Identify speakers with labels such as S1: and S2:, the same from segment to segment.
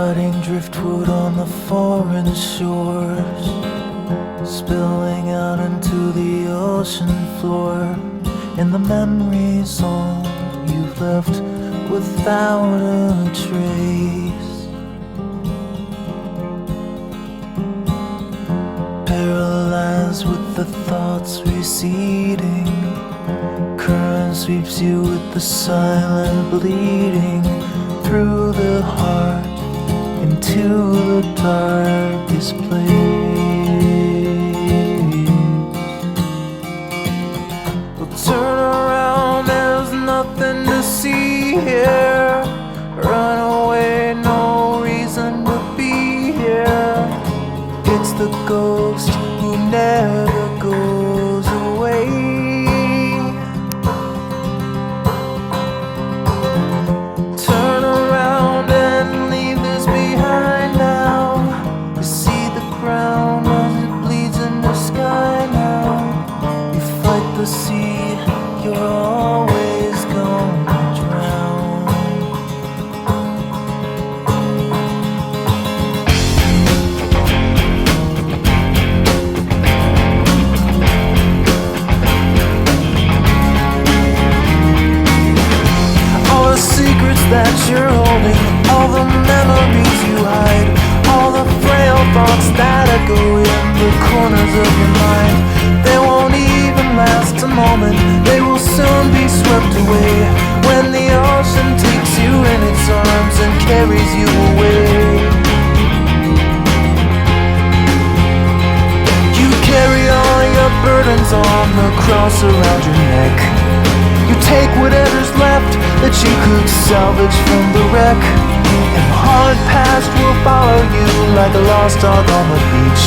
S1: cutting driftwood on the foreign shores, spilling out into the ocean floor, and the memories all you've left without a trace. Paralyzed with the thoughts receding, current sweeps you with the silent bleeding through the heart into the darkest place. Well, turn around, there's nothing to see here. Run away, no reason to be here. It's the ghost who never goes away. Turn around and leave this behind now. You see the ground as it bleeds in the sky now. You fight the sea, you're always gonna drown. All the secrets that you're holding, all the memories you hide, all the frail thoughts that echo in the corners of your mind, they won't even last a moment. They will soon be swept away when the ocean takes you in its arms and carries you away. You carry all your burdens on the cross around your neck. You take whatever's left that you could salvage from the wreck, and the hard past will follow you like a lost dog on the beach,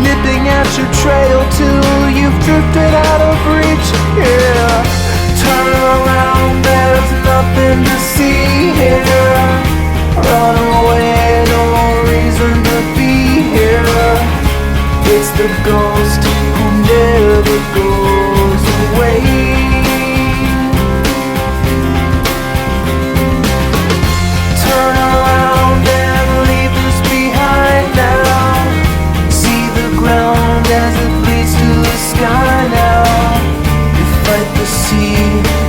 S1: nipping at your trail till you've drifted out of reach. Yeah, turn around, there's nothing to see here. Run away, no reason to be here. It's the ghost who never goes away. Turn around and leave this behind now. See the ground as it bleeds to the sky now. You fight the sea,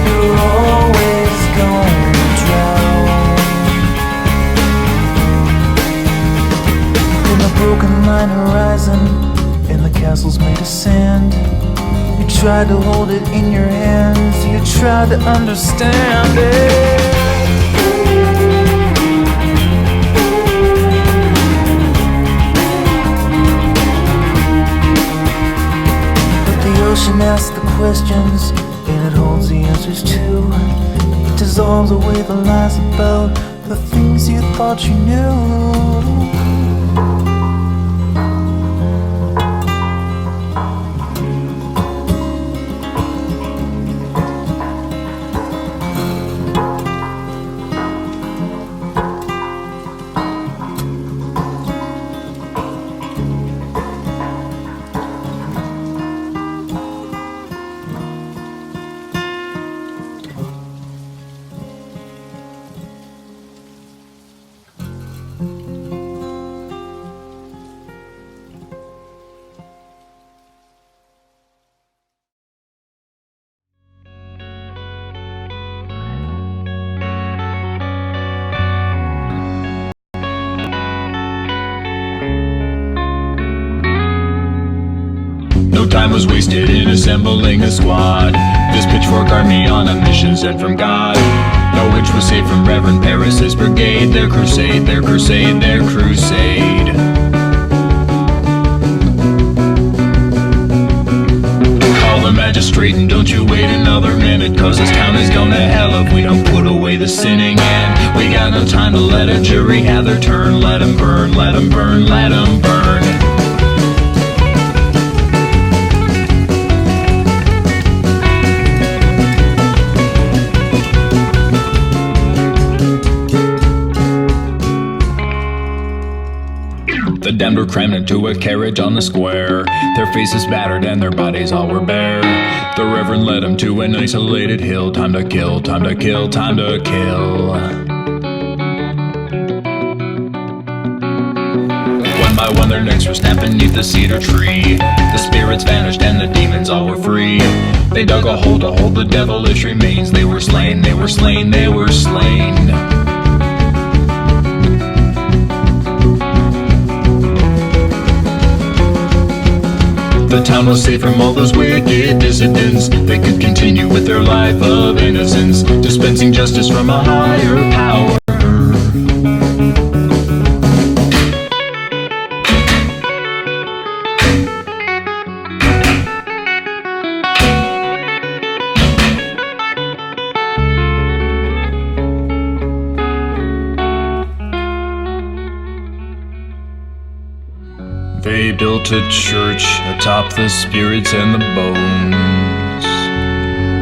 S1: you're always gonna drown. In the broken line horizon, in the castles made of sand, you tried to hold it in your hands, you tried to understand it. The ocean asks the questions, and it holds the answers too. It dissolves away the lies about the things you thought you knew.
S2: No time was wasted in assembling a squad. This pitchfork army on a mission sent from God. No inch was safe from Reverend Paris's brigade. Their crusade, their crusade, their crusade. Call the magistrate and don't you wait another minute, cause this town is going to hell if we don't put away the sinning. And we got no time to let a jury have their turn. Let 'em burn, let 'em burn, let 'em burn. The damned were crammed into a carriage on the square. Their faces battered and their bodies all were bare. The Reverend led them to an isolated hill. Time to kill, time to kill, time to kill. by one their necks were snapped beneath the cedar tree. The spirits vanished and the demons all were free. They dug a hole to hold the devilish remains. They were slain, they were slain, they were slain. The town was safe from all those wicked dissidents. They could continue with their life of innocence, dispensing justice from a higher power. They built a church atop the spirits and the bones.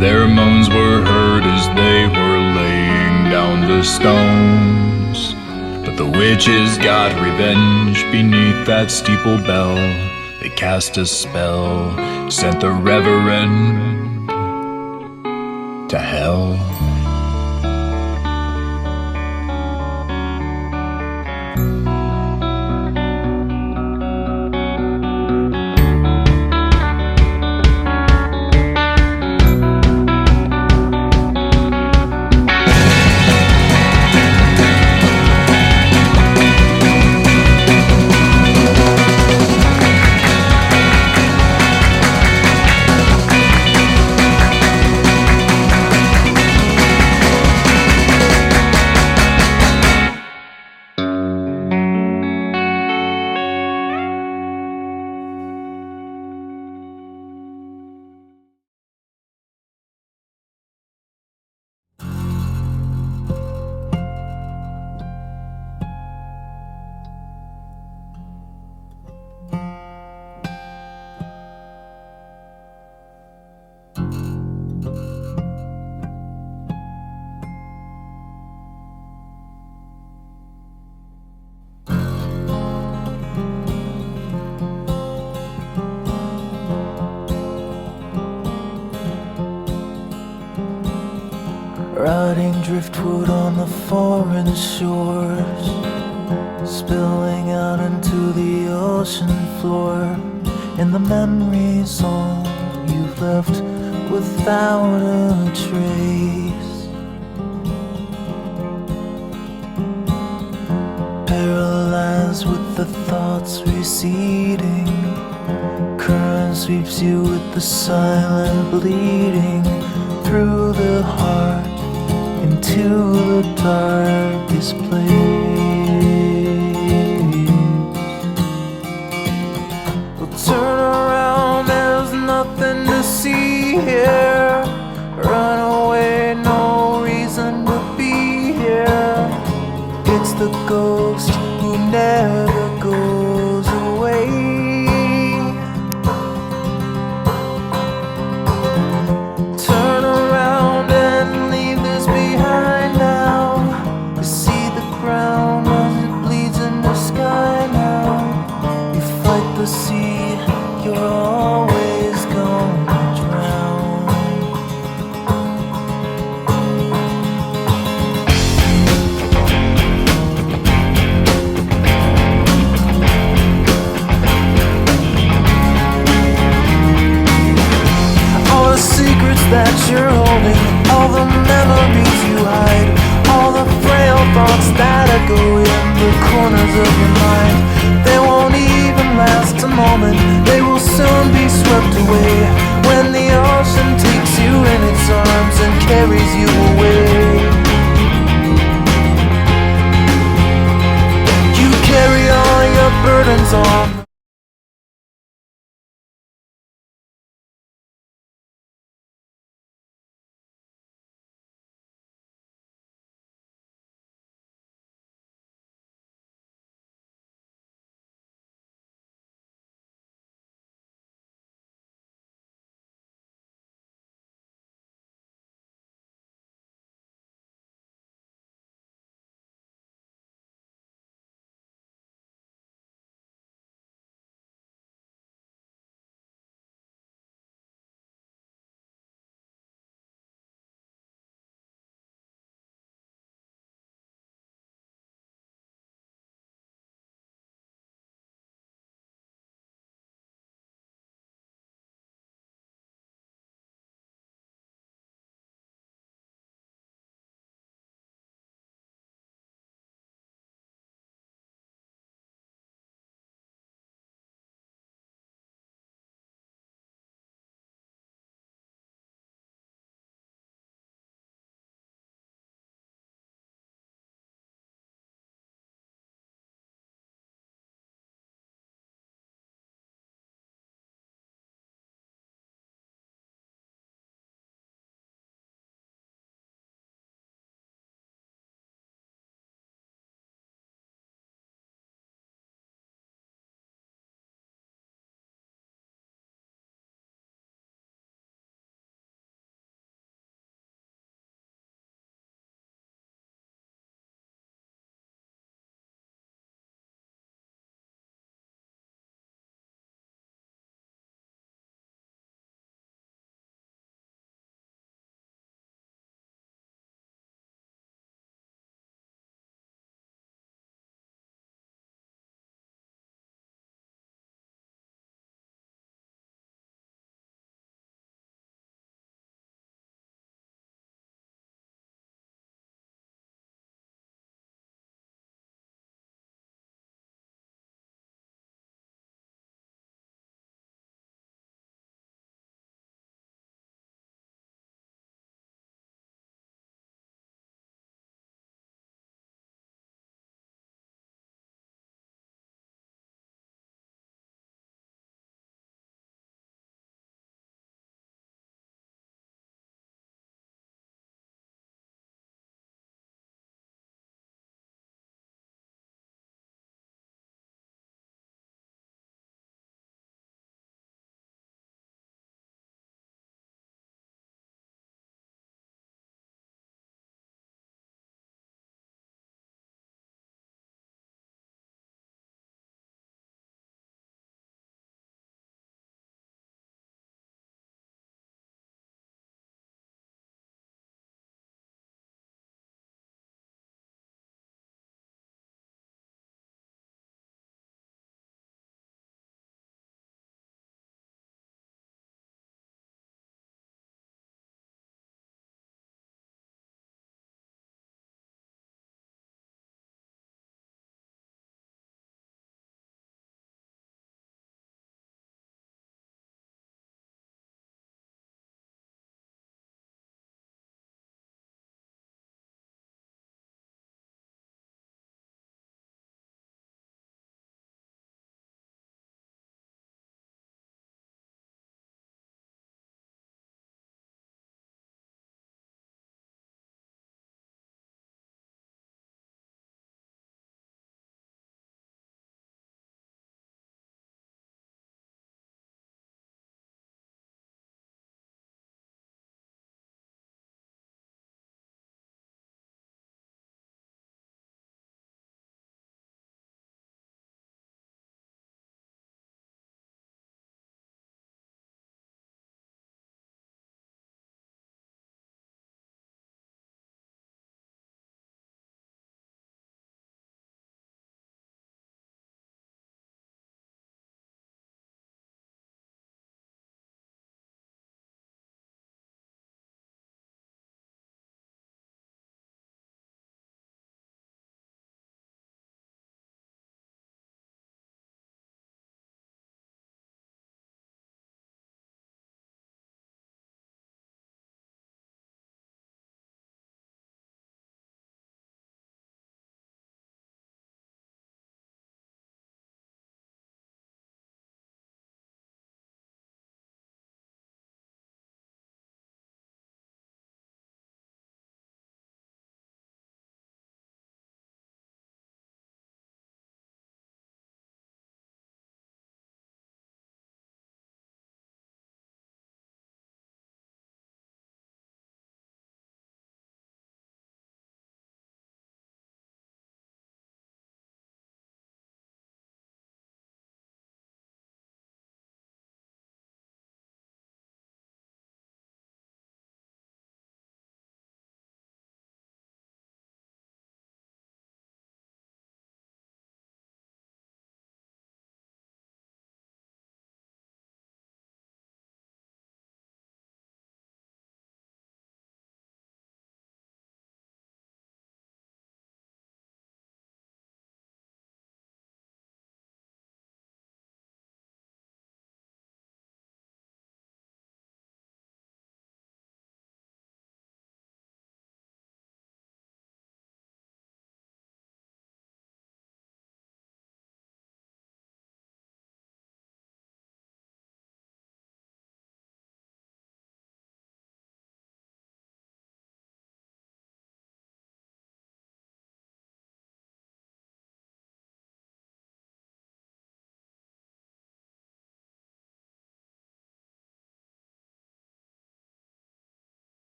S2: Their moans were heard as they were laying down the stones. But the witches got revenge beneath that steeple bell. They cast a spell, sent the reverend to hell.
S1: Rotting driftwood on the foreign shores, spilling out into the ocean floor. And the memories all you've left without a trace. Paralyzed with the thoughts receding, current sweeps you with the silent bleeding through the heart into the darkest place. Well, turn around, there's nothing to see here. Run away, no reason to be here. It's the ghost who never goes away. Turn around and leave this behind now. You see the ground as it bleeds in the sky now. You fight the sea, you're always gonna drown. All the secrets that you're holding, all the memories you hide, all the frail thoughts that echo in the corners of your mind, they won't even last a moment. They will soon be swept away when the ocean takes you in its arms and carries you away. You carry all your burdens on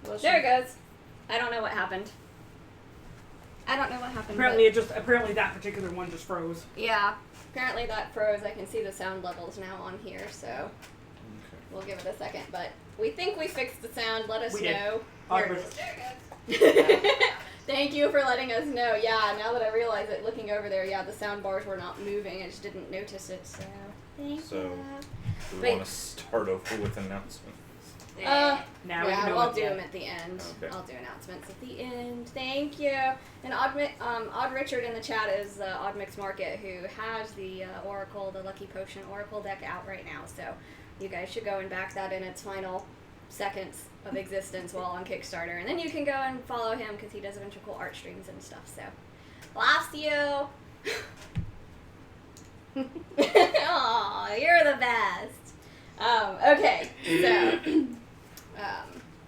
S3: Well,
S4: There it goes. I don't know what happened.
S5: Apparently that particular one just froze.
S4: Yeah. Apparently that froze. I can see the sound levels now on here, so we'll give it a second. But we think we fixed the sound. Let us know. There it is. There it goes. Thank you for letting us know. Yeah, now that I realize it, looking over there, yeah, the sound bars were not moving. I just didn't notice it, so thank you.
S6: Do we want to start over with announcements?
S5: Now we
S4: yeah,
S5: know
S4: I'll
S5: at
S4: do
S5: the
S4: them
S5: end.
S4: at the end.
S6: Okay.
S4: I'll do announcements at the end. Thank you. And Odd Richard in the chat is Odd Mix Market, who has the Oracle, the Lucky Potion Oracle deck out right now. So you guys should go and back that in its final seconds of existence while on Kickstarter. And then you can go and follow him because he does a bunch of cool art streams and stuff. So, lost you. Aw, you're the best. Okay, so.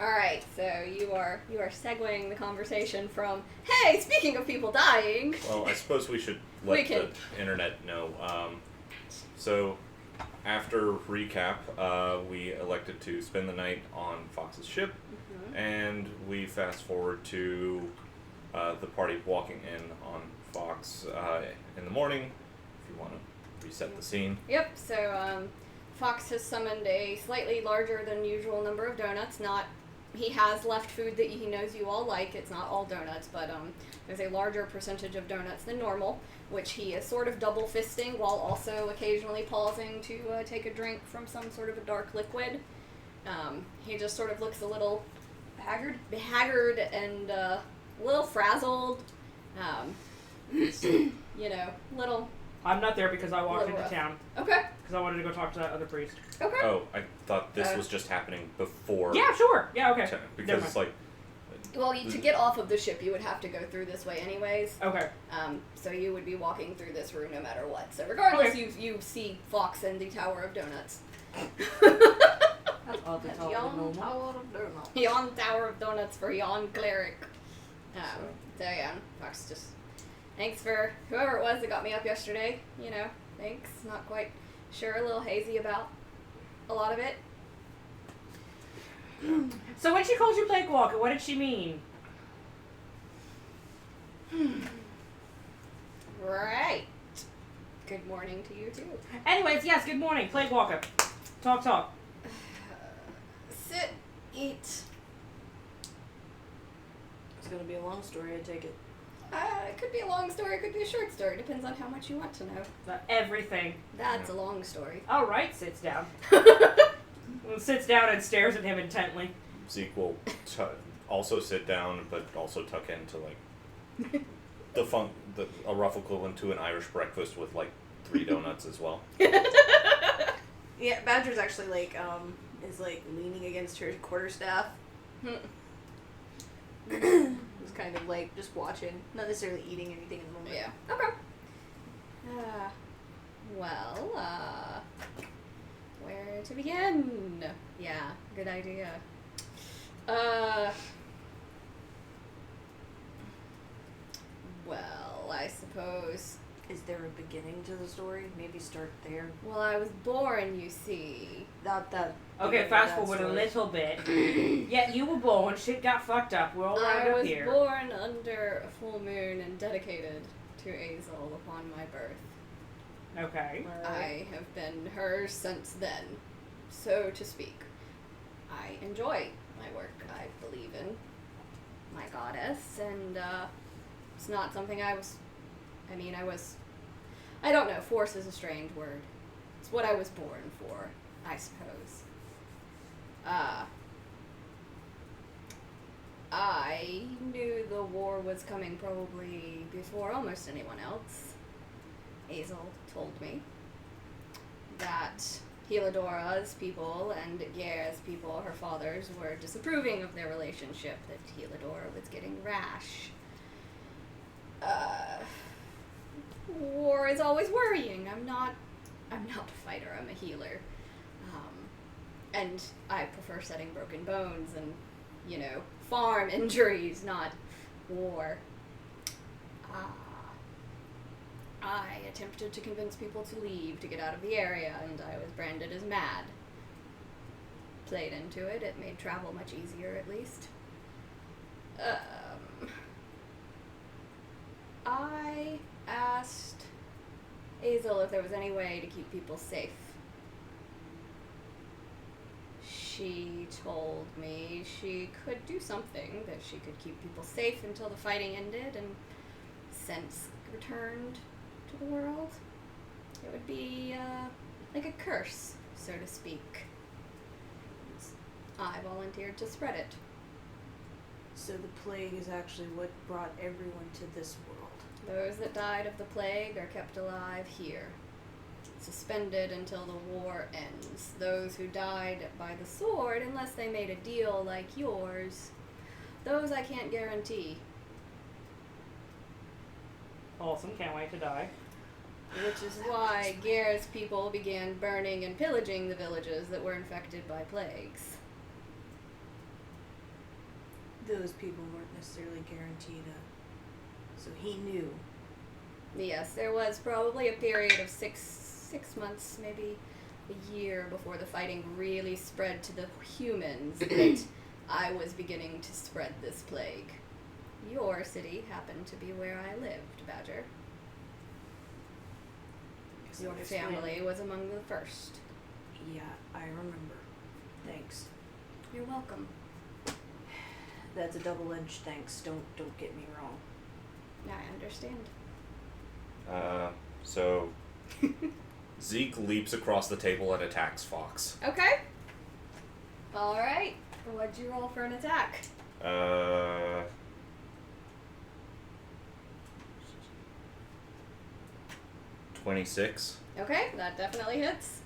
S4: Alright, so you are segueing the conversation from, hey, speaking of people dying.
S6: Well, I suppose we should let the internet know. So, after recap, we elected to spend the night on Fox's ship, and we fast forward to the party walking in on Fox in the morning, if you want to reset the scene.
S4: Yep, so Fox has summoned a slightly larger than usual number of donuts. He has left food that he knows you all like. It's not all donuts, but there's a larger percentage of donuts than normal, which he is sort of double fisting while also occasionally pausing to take a drink from some sort of a dark liquid. He just sort of looks a little haggard and a little frazzled. Little.
S5: I'm not there because I walked into
S4: rough.
S5: town.
S4: Okay.
S5: Because I wanted to go talk to that other priest.
S4: Okay.
S6: Oh, I thought this was just happening before.
S5: Yeah, sure. Yeah, okay.
S6: Because it's like.
S4: Well, to get off of the ship, you would have to go through this way anyways.
S5: Okay.
S4: So you would be walking through this room no matter what. So regardless, you see Fox and the Tower of Donuts.
S3: That's all the
S4: Yon Tower of Donuts. Yon Tower of Donuts for Yon Cleric. So yeah, Fox just... Thanks for whoever it was that got me up yesterday. Thanks. Not quite sure. A little hazy about a lot of it.
S5: So when she called you Plague Walker, what did she mean?
S4: Right. Good morning to you, too.
S5: Anyways, yes, good morning. Plague Walker. Talk.
S4: Sit. Eat.
S3: It's gonna be a long story, I take it.
S4: It could be a long story, it could be a short story. Depends on how much you want to know.
S5: Everything.
S4: That's a long story.
S5: Alright, sits down. Sits down and stares at him intently.
S6: Zeke will also sit down, but also tuck into a rough equivalent to an Irish breakfast with 3 donuts as well.
S3: Yeah, Badger's actually is leaning against her quarterstaff. Just kind of just watching, not necessarily eating anything in the moment.
S4: Yeah. Okay. Where to begin? Yeah, good idea. Well, I suppose.
S3: Is there a beginning to the story? Maybe start there.
S4: Well, I was born, you see.
S3: Not that.
S5: Okay, fast forward a little bit. Yeah, you were born, shit got fucked up, we're all right
S4: I
S5: up
S4: was
S5: here.
S4: born under a full moon and dedicated to Tueriesal upon my birth.
S5: Okay.
S4: I have been hers since then, so to speak. I enjoy my work. I believe in my goddess, and it's not something I don't know, force is a strange word. It's what I was born for, I suppose. I knew the war was coming probably before almost anyone else. Hazel told me that Helidora's people and Gera's people, her fathers, were disapproving of their relationship, that Helidora was getting rash. War is always worrying. I'm not a fighter, I'm a healer. And I prefer setting broken bones and, farm injuries, not war. I attempted to convince people to leave, to get out of the area, and I was branded as mad. Played into it. It made travel much easier, at least. I asked Azel if there was any way to keep people safe. She told me she could do something, that she could keep people safe until the fighting ended and sense returned to the world. It would be like a curse, so to speak. I volunteered to spread it.
S3: So the plague is actually what brought everyone to this world.
S4: Those that died of the plague are kept alive here, suspended until the war ends. Those who died by the sword, unless they made a deal like yours, those I can't guarantee.
S5: Awesome, can't wait to die.
S4: Which is why Gare's people began burning and pillaging the villages that were infected by plagues.
S3: Those people weren't necessarily guaranteed so he knew.
S4: Yes, there was probably a period of six months, maybe a year, before the fighting really spread to the humans that I was beginning to spread this plague. Your city happened to be where I lived, Badger. Your family was among the first.
S3: Yeah, I remember. Thanks.
S4: You're welcome.
S3: That's a double-edged thanks. Don't get me wrong.
S4: I understand.
S6: So Zeke leaps across the table and attacks Fox.
S4: Okay. Alright. What'd you roll for an attack?
S6: 26.
S4: Okay, that definitely hits.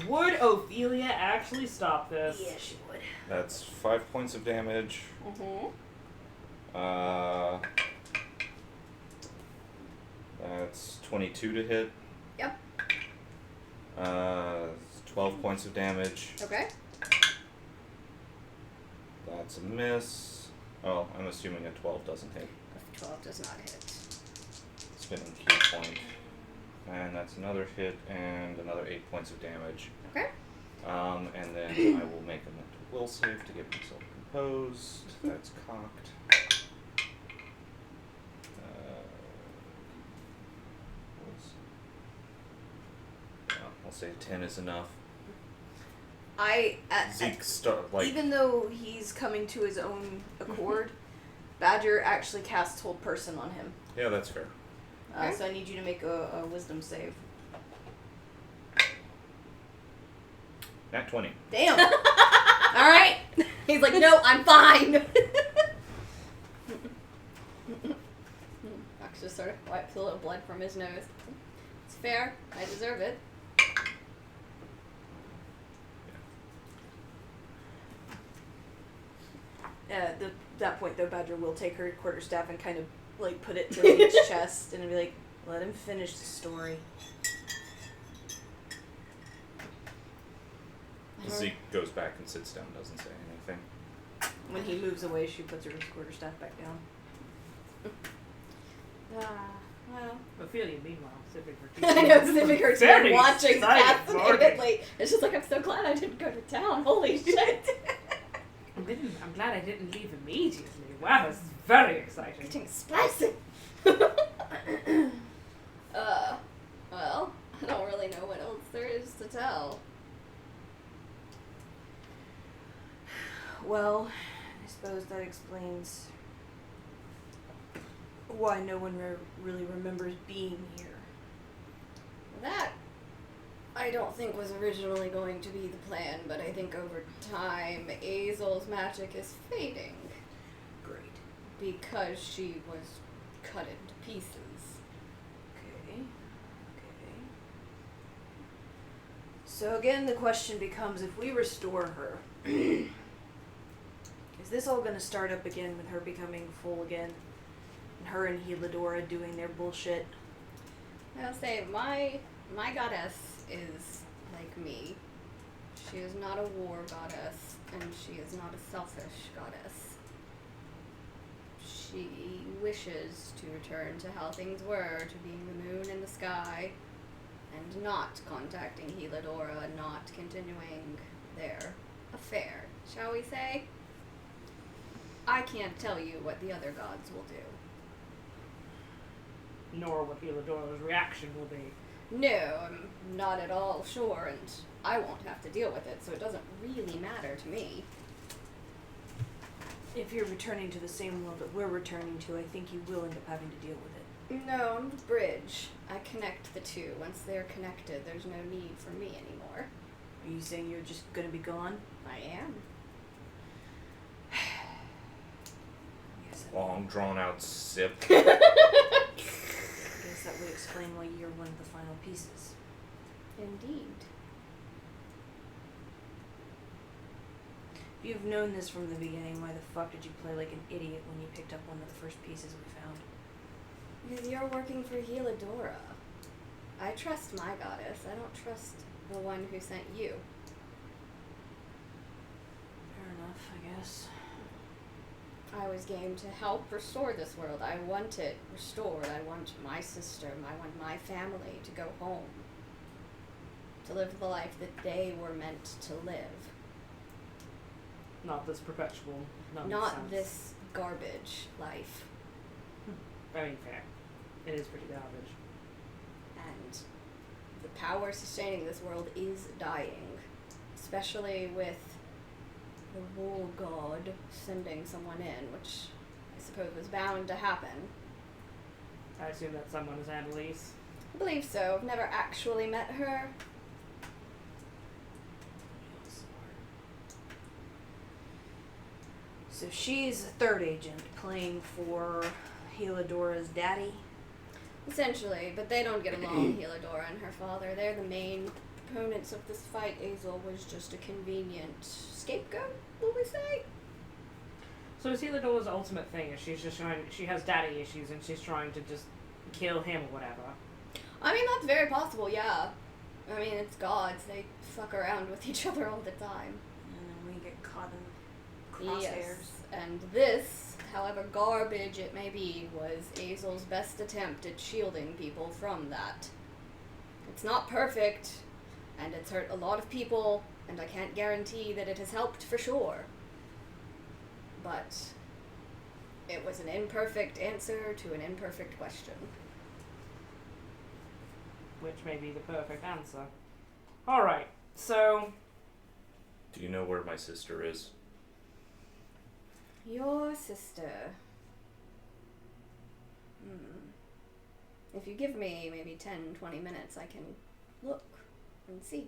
S5: Would Ophelia actually stop this?
S3: Yeah, she would.
S6: That's 5 points of damage.
S4: Mm-hmm.
S6: That's 22 to hit.
S4: Yep.
S6: 12 points of damage.
S4: Okay.
S6: That's a miss. Oh, I'm assuming a 12 doesn't hit.
S4: 12 does not hit.
S6: Spinning key point. And that's another hit and another 8 points of damage.
S4: Okay.
S6: And then I will make a mental will save to get myself composed. That's cocked. I'll say 10 is enough.
S3: Zeke
S6: start
S3: even though he's coming to his own accord, Badger actually casts Hold Person on him.
S6: Yeah, that's fair.
S4: Okay.
S3: So I need you to make a wisdom save.
S6: Nat 20.
S3: Damn. All right.
S4: He's like, no, I'm fine. Fox just sort of wipes a little blood from his nose. It's fair. I deserve it.
S3: At that point, though, Badger will take her quarterstaff and kind of like put it to Zeke's chest and be like, "Let him finish the story."
S6: Zeke goes back and sits down, doesn't say anything.
S3: When he moves away, she puts her quarterstaff back down.
S4: Well.
S5: Ophelia, meanwhile, sipping her tea.
S4: I know, sipping her tea,
S5: Very
S4: watching
S5: exciting,
S4: fascinatedly. It's just like, I'm so glad I didn't go to town. Holy shit.
S5: I'm glad I didn't leave immediately. Wow, this is very exciting.
S4: Getting spicy. Well, I don't really know what else there is to tell.
S3: Well, I suppose that explains why no one really remembers being here.
S4: That, I don't think was originally going to be the plan, but I think over time, Azel's magic is fading.
S3: Great.
S4: Because she was cut into pieces.
S3: Okay. So again, the question becomes, if we restore her, is this all going to start up again with her becoming full again? And her and Heladora doing their bullshit?
S4: I'll say, my goddess is like me. She is not a war goddess, and she is not a selfish goddess. She wishes to return to how things were, to being the moon in the sky, and not contacting Heladora, not continuing their affair, shall we say? I can't tell you what the other gods will do.
S5: Nor what Helidora's reaction will be.
S4: No, I'm not at all sure, and I won't have to deal with it, so it doesn't really matter to me.
S3: If you're returning to the same world that we're returning to, I think you will end up having to deal with it.
S4: No, I'm the bridge. I connect the two. Once they're connected, there's no need for me anymore.
S3: Are you saying you're just gonna be gone?
S4: I am.
S3: Yes,
S6: Long drawn out sip.
S3: I guess that would explain why you're one of the final pieces.
S4: Indeed.
S3: If you've known this from the beginning, why the fuck did you play like an idiot when you picked up one of the first pieces we found?
S4: Because you're working for Heladora. I trust my goddess. I don't trust the one who sent you.
S3: Fair enough, I guess.
S4: I was game to help restore this world. I want it restored. I want my sister, I want my family to go home. To live the life that they were meant to live.
S5: Not this perpetual nonsense.
S4: Not this garbage life.
S5: I mean, fair. It is pretty garbage.
S4: And the power sustaining this world is dying. Especially with the wool god sending someone in, which I suppose was bound to happen.
S5: I assume that someone is Annalise.
S4: I believe so. I've never actually met her.
S3: So she's a third agent playing for Heladora's daddy.
S4: Essentially, but they don't get along, Heladora and her father. They're the main proponents of this fight. Azel was just a convenient scapegoat, will we say?
S5: So is Helidora's ultimate thing is she's just trying, she has daddy issues and she's trying to just kill him or whatever?
S4: I mean, that's very possible, yeah. I mean, it's gods. They fuck around with each other all the time.
S3: And then we get caught in crosshairs.
S4: Yes, and this, however garbage it may be, was Azel's best attempt at shielding people from that. It's not perfect, and it's hurt a lot of people, and I can't guarantee that it has helped for sure. But it was an imperfect answer to an imperfect question.
S5: Which may be the perfect answer. Alright, so...
S6: Do you know where my sister is?
S4: Your sister. If you give me maybe 10, 20 minutes, I can look and see.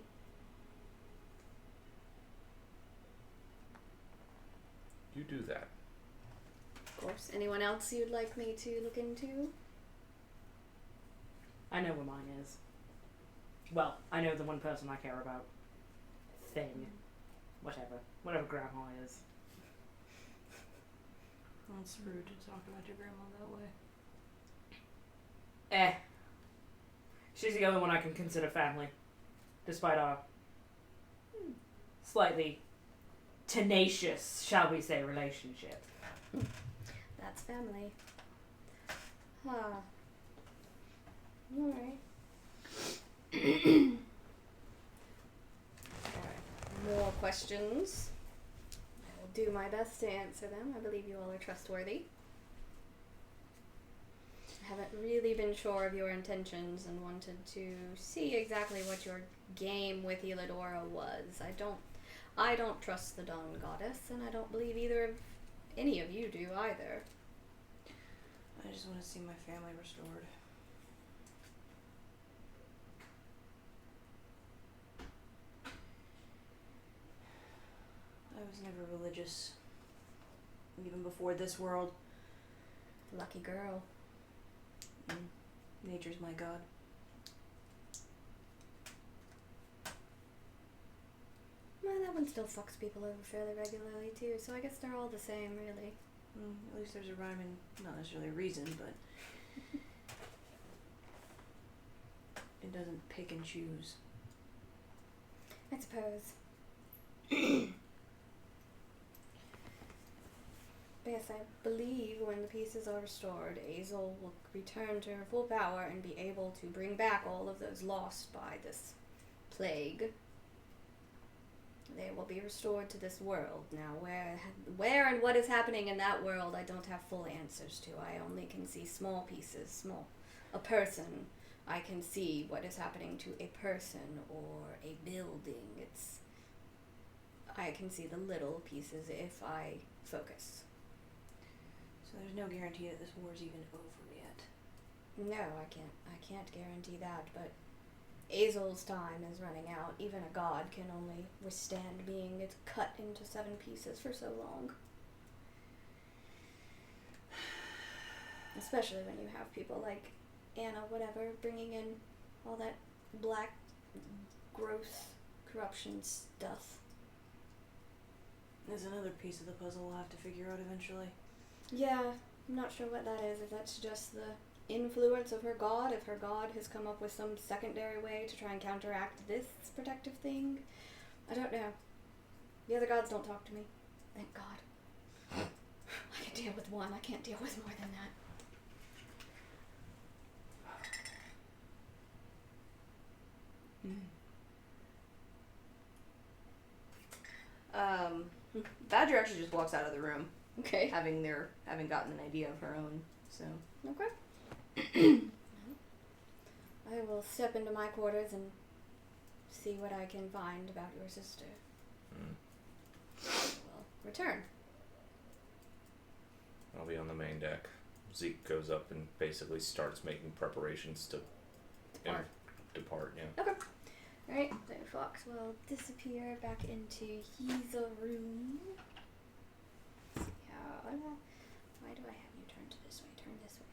S6: You do that.
S4: Of course. Anyone else you'd like me to look into?
S5: I know where mine is. Well, I know the one person I care about. Thing. Whatever. Whatever grandma is.
S3: Well, it's rude to talk about your grandma that way.
S5: She's the only one I can consider family. Despite our slightly tenacious, shall we say, relationship.
S4: That's family. Huh. Alright. More questions. I will do my best to answer them. I believe you all are trustworthy. I haven't really been sure of your intentions and wanted to see exactly what your game with Heladora was. I don't trust the Dawn Goddess, and I don't believe any of you do either.
S3: I just want to see my family restored. I was never religious. Even before this world.
S4: Lucky girl.
S3: Nature's my god.
S4: Well, that one still fucks people over fairly regularly too, so I guess they're all the same, really.
S3: At least there's a rhyme and not necessarily a reason, but it doesn't pick and choose.
S4: I suppose. Yes, I believe when the pieces are restored, Azel will return to her full power and be able to bring back all of those lost by this plague. They will be restored to this world. Now, where and what is happening in that world, I don't have full answers to. I only can see small pieces, a person. I can see what is happening to a person or a building. I can see the little pieces if I focus.
S3: So there's no guarantee that this war's even over yet.
S4: No, I can't guarantee that, but Azel's time is running out. Even a god can only withstand being cut into 7 pieces for so long. Especially when you have people like Anna, whatever, bringing in all that black, gross corruption stuff.
S3: There's another piece of the puzzle we'll have to figure out eventually.
S4: Yeah, I'm not sure what that is. If that's just the influence of her god, if her god has come up with some secondary way to try and counteract this protective thing. I don't know. The other gods don't talk to me. Thank God. I can deal with one. I can't deal with more than that.
S3: Badger actually just walks out of the room,
S4: Okay.
S3: having gotten an idea of her own. So
S4: Okay. I will step into my quarters and see what I can find about your sister. I will return.
S6: I'll be on the main deck. Zeke goes up and basically starts making preparations to depart. Yeah.
S4: Okay. Alright, so Fox will disappear back into his room. Let's see how. Why do I have you turn to this way? Turn this way.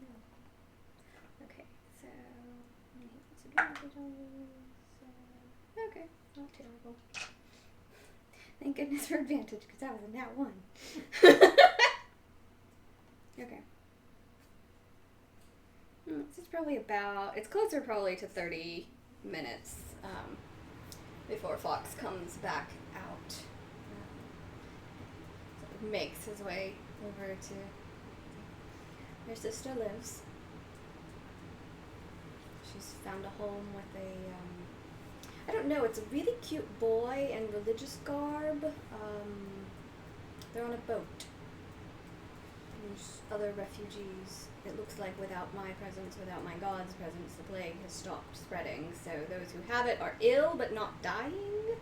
S4: No. Okay, so. Okay, not terrible. Thank goodness for advantage, because that was a nat 1. Okay. This is probably it's closer probably to 30 minutes before Fox comes back out. Sort of makes his way over to where your sister lives. She's found a home with I don't know, it's a really cute boy in religious garb. They're on a boat. There's other refugees. It looks like without my presence, without my god's presence, the plague has stopped spreading. So those who have it are ill but not dying.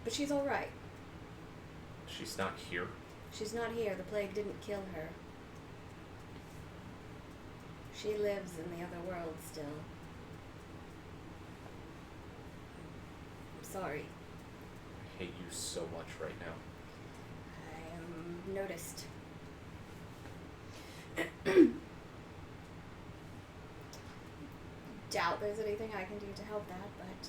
S4: But she's alright.
S6: She's not here.
S4: She's not here. The plague didn't kill her. She lives in the other world still. I'm sorry.
S6: I hate you so much right now.
S4: I am noticed. Doubt there's anything I can do to help that, but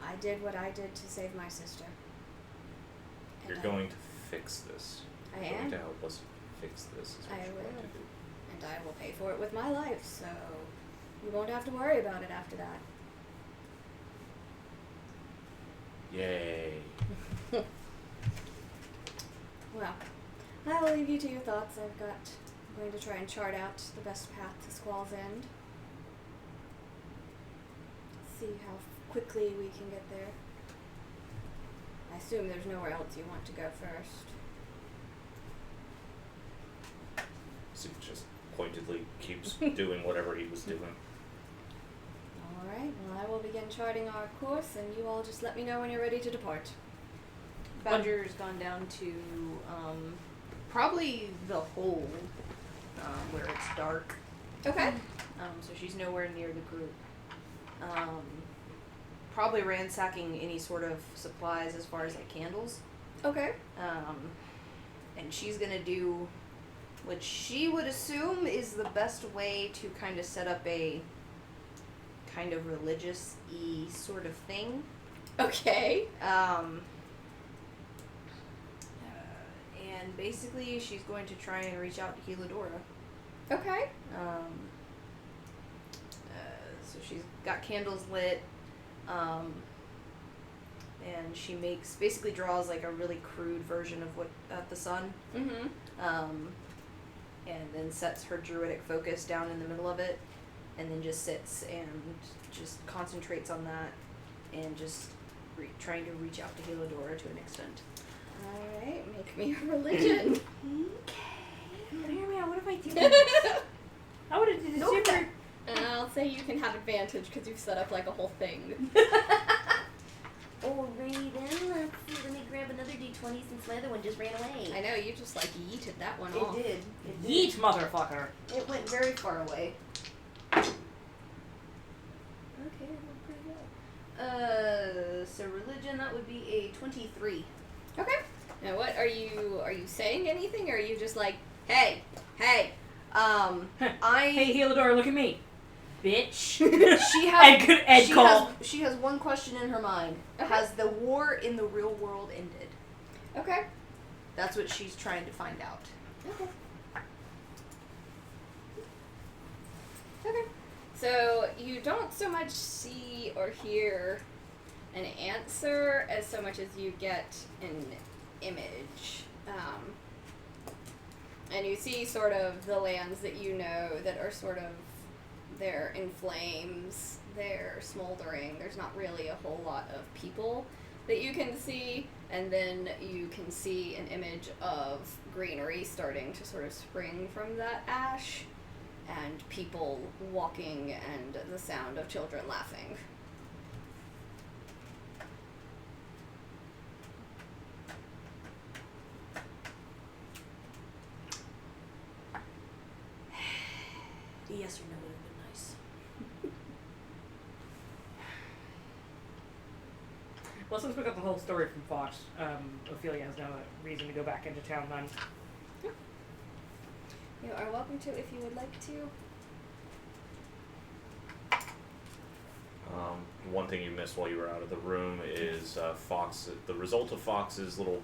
S4: I did what I did to save my sister.
S6: You're going to fix this.
S4: I
S6: You're
S4: am.
S6: going to help us fix this. Is what
S4: I
S6: you're
S4: will.
S6: going to do.
S4: And I will pay for it with my life, so you won't have to worry about it after that.
S6: Yay.
S4: Well, I will leave you to your thoughts. I'm going to try and chart out the best path to Squall's End. See how quickly we can get there. I assume there's nowhere else you want to go first.
S6: Zeke just pointedly keeps doing whatever he was doing.
S4: Alright, well I will begin charting our course, and you all just let me know when you're ready to depart.
S3: Badger's gone down to probably the hold, where it's dark.
S4: Okay.
S3: So she's nowhere near the group. Probably ransacking any sort of supplies as far as like candles.
S4: Okay.
S3: And she's gonna do what she would assume is the best way to kind of set up a kind of religious-y sort of thing.
S4: Okay.
S3: And basically she's going to try and reach out to Heladora.
S4: Okay.
S3: So she's got candles lit. and she basically draws like a really crude version of what the sun.
S4: Mm-hmm.
S3: And then sets her druidic focus down in the middle of it, and then just sits and just concentrates on that, and just trying to reach out to Helodora to an extent.
S4: Alright, make me a religion.
S5: Okay. Hear me out. What have I done? I would have did
S3: No,
S5: super.
S4: And I'll say you can have advantage because you've set up like a whole thing.
S7: Alrighty then, let me grab another d20 since my other one just ran away.
S4: I know, you just like yeeted that one
S3: It
S4: off.
S3: did.
S5: Yeet, motherfucker.
S3: It went very far away. Okay, that went pretty well. So religion, that would be a 23.
S4: Okay. Now what, are you saying anything or are you just like, hey,
S3: Hey,
S5: Hey, Helodora, look at me, bitch.
S3: she has
S5: Ed call.
S3: she has one question in her mind.
S4: Okay.
S3: Has the war in the real world ended?
S4: okay.
S3: That's what she's trying to find out.
S4: Okay. Okay. So you don't so much see or hear an answer as so much as you get an image. And you see sort of the lands that you know that are sort of, they're in flames, they're smoldering, there's not really a whole lot of people that you can see, and then you can see an image of greenery starting to sort of spring from that ash, and people walking and the sound of children laughing.
S3: Yes or no would have been nice.
S5: Well, since we got the whole story from Fox, Ophelia has no reason to go back into town then.
S4: You are welcome to if you would like to.
S6: One thing you missed while you were out of the room is Fox. The result of Fox's little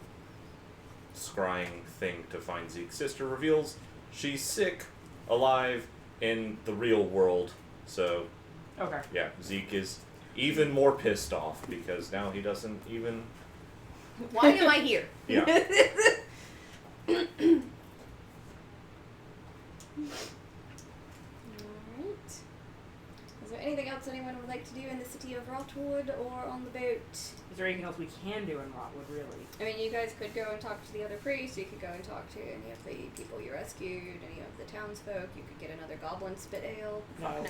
S6: scrying thing to find Zeke's sister reveals she's sick, alive, in the real world. So,
S5: Okay.
S6: yeah, Zeke is even more pissed off because now he doesn't even.
S3: Why am I here?
S6: Yeah.
S4: Alright. Is there anything else anyone would like to do in the city of Rotwood or on the boat?
S5: Is there anything else we can do in Rotwood, really?
S4: I mean, you guys could go and talk to the other priests, you could go and talk to any of the people you rescued, any of the townsfolk, you could get another goblin spit ale.
S5: No.
S4: No.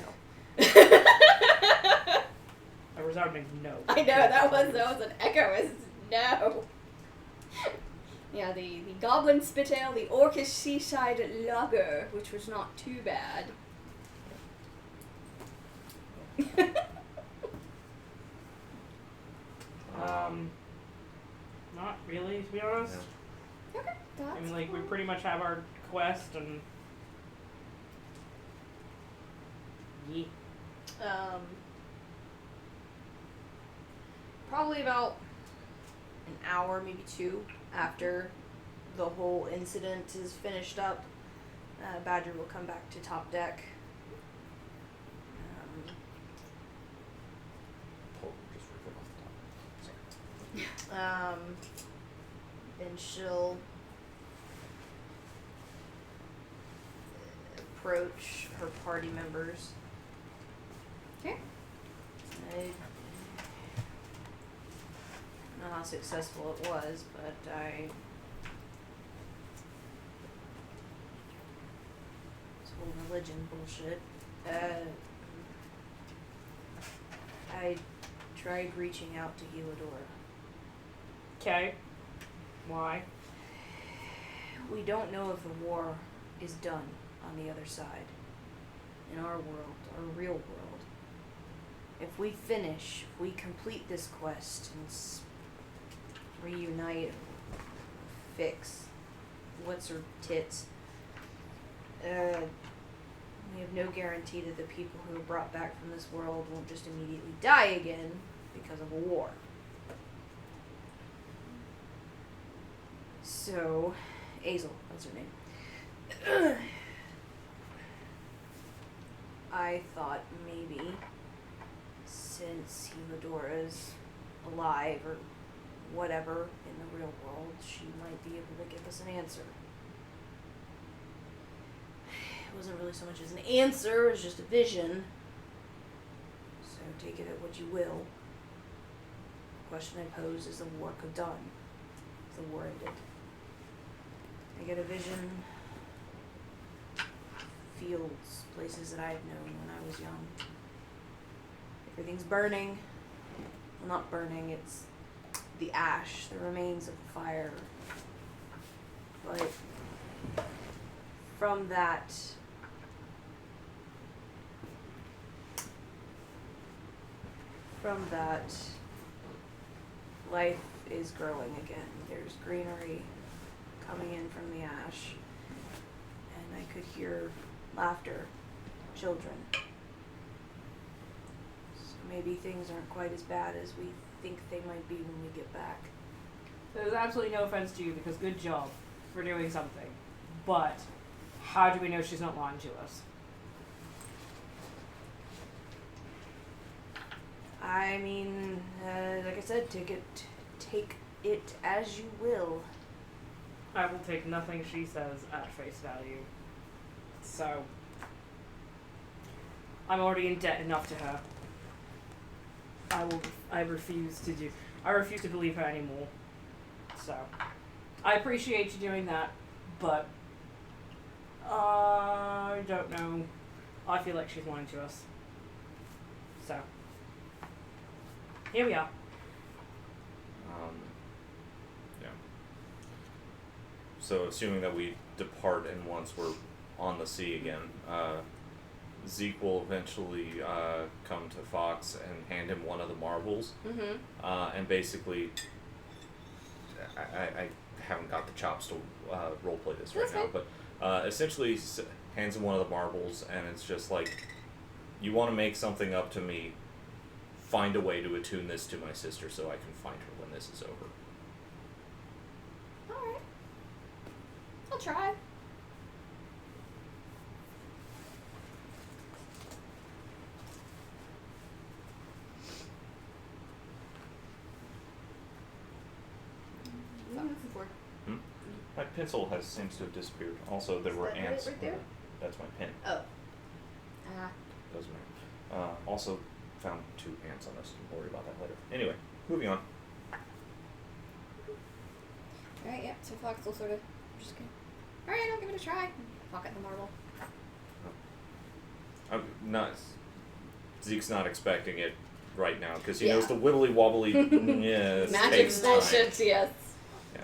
S5: A resounding no.
S4: I know, that was an echo, is no. Yeah, the goblin spit ale, the orcish seaside lager, which was not too bad.
S5: Not really, to be honest.
S6: Yeah.
S4: Okay, that's
S5: I mean, like, we
S4: fine.
S5: pretty much have our quest and. Yeet.
S3: Probably about an hour, maybe two, after the whole incident is finished up, Badger will come back to top deck.
S6: Just rip it off the top. Sorry.
S3: And she'll approach her party members.
S4: Okay.
S3: I don't know how successful it was, but this whole religion bullshit. I tried reaching out to Helodora.
S5: Okay. Why?
S3: We don't know if the war is done on the other side. In our world, our real world. If we finish, if we complete this quest and reunite, fix what's her tits, we have no guarantee that the people who are brought back from this world won't just immediately die again because of a war. So, Azel, that's her name. I thought maybe since Helodora's alive or whatever in the real world, she might be able to give us an answer. It wasn't really so much as an answer, it was just a vision. So take it at what you will. The question I pose is the war done? Is the war ended? I get a vision. Fields, places that I had known when I was young. Everything's burning. Well, not burning, it's the ash, the remains of the fire. But from that, life is growing again. There's greenery coming in from the ash, and I could hear laughter, children. So maybe things aren't quite as bad as we think they might be when we get back.
S5: There's absolutely no offense to you, because good job for doing something. But how do we know she's not lying to us?
S3: I mean, like I said, take it as you will.
S5: I will take nothing she says at face value. So, I'm already in debt enough to her. I refuse to believe her anymore. So, I appreciate you doing that, but I don't know. I feel like she's lying to us. So, here we are.
S6: Yeah. So, assuming that we depart and once we're on the sea again, Zeke will eventually come to Fox and hand him one of the marbles.
S4: Mm-hmm.
S6: And basically, I haven't got the chops to roleplay this right
S4: That's
S6: now,
S4: fine.
S6: but essentially hands him one of the marbles, and it's just like, you want to make something up to me, find a way to attune this to my sister so I can find her when this is over.
S4: Alright. I'll try. What am I looking for?
S6: My pencil seems to have disappeared. Also, there
S4: Is
S6: were
S4: that
S6: ants.
S4: right there?
S6: That's my pen.
S4: Oh.
S6: Doesn't matter. Also found 2 ants on us. We'll worry about that later. Anyway, moving on.
S4: Alright, yeah, so Fox will sort of just go, alright, I'll give it a try. Pocket the marble.
S6: I'm not. Zeke's not expecting it right now because he
S4: Yeah.
S6: knows the wibbly wobbly. Yes,
S4: Magic
S6: takes time.
S4: bullshit, yes.
S6: Yeah.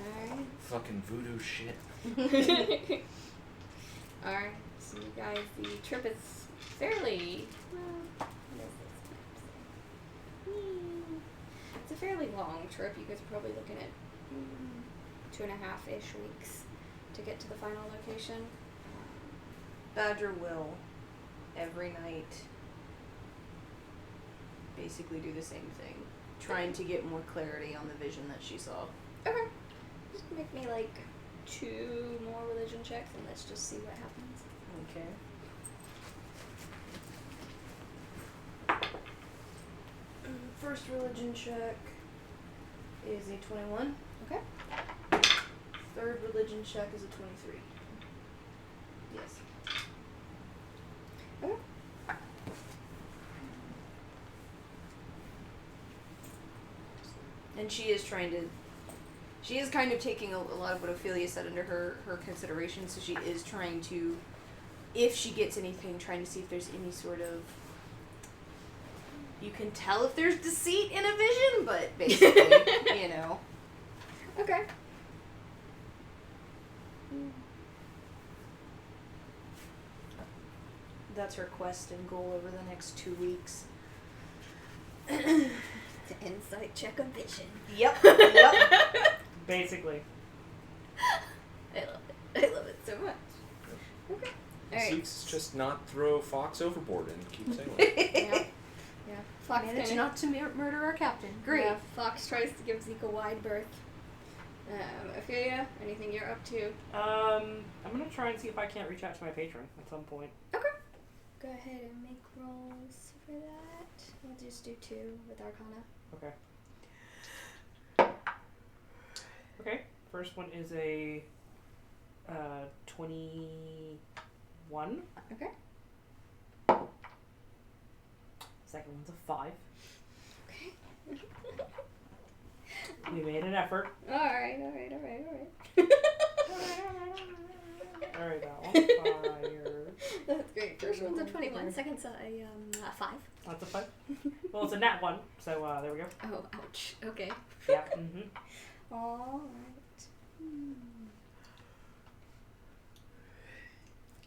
S4: Alright.
S6: Fucking voodoo shit.
S4: Alright, so you guys, the trip is fairly, well, what is this? It's a fairly long trip. You guys are probably looking at 2.5-ish weeks to get to the final location.
S3: Badger will, every night, basically do the same thing, trying to get more clarity on the vision that she saw.
S4: Okay. Just make me like 2 more religion checks and let's just see what happens.
S3: Okay. First religion check is a 21.
S4: Okay.
S3: Third religion check is a 23. Yes.
S4: Okay.
S3: And she is kind of taking a lot of what Ophelia said under her consideration, so she is trying to, if she gets anything, trying to see if there's any sort of, you can tell if there's deceit in a vision, but basically, you know.
S4: Okay.
S3: That's her quest and goal over the next 2 weeks.
S4: It's an insight check of vision.
S3: Yep. Yep.
S5: Basically.
S4: I love it. I love it so much. Okay. Alright.
S6: Zeke's just not throw Fox overboard and keep sailing.
S4: Yeah. Yeah. Fox
S3: Managed
S4: kinda,
S3: not to murder our captain. Great.
S4: Yeah, Fox tries to give Zeke a wide berth. Ophelia, anything you're up to?
S5: I'm gonna try and see if I can't reach out to my patron at some point.
S4: Okay. Go ahead and make rolls for that. We'll just do 2 with Arcana.
S5: Okay. Okay. First one is a 21.
S4: Okay.
S5: Second one's a 5.
S4: Okay.
S5: We made an effort.
S4: Alright.
S5: Alright, that one's fired.
S4: That's great. First one's a 21, second's a 5.
S5: That's a 5. Well, it's a nat 1, so there we go.
S4: Oh, ouch. Okay.
S5: Yeah. Mm-hmm.
S4: Alright.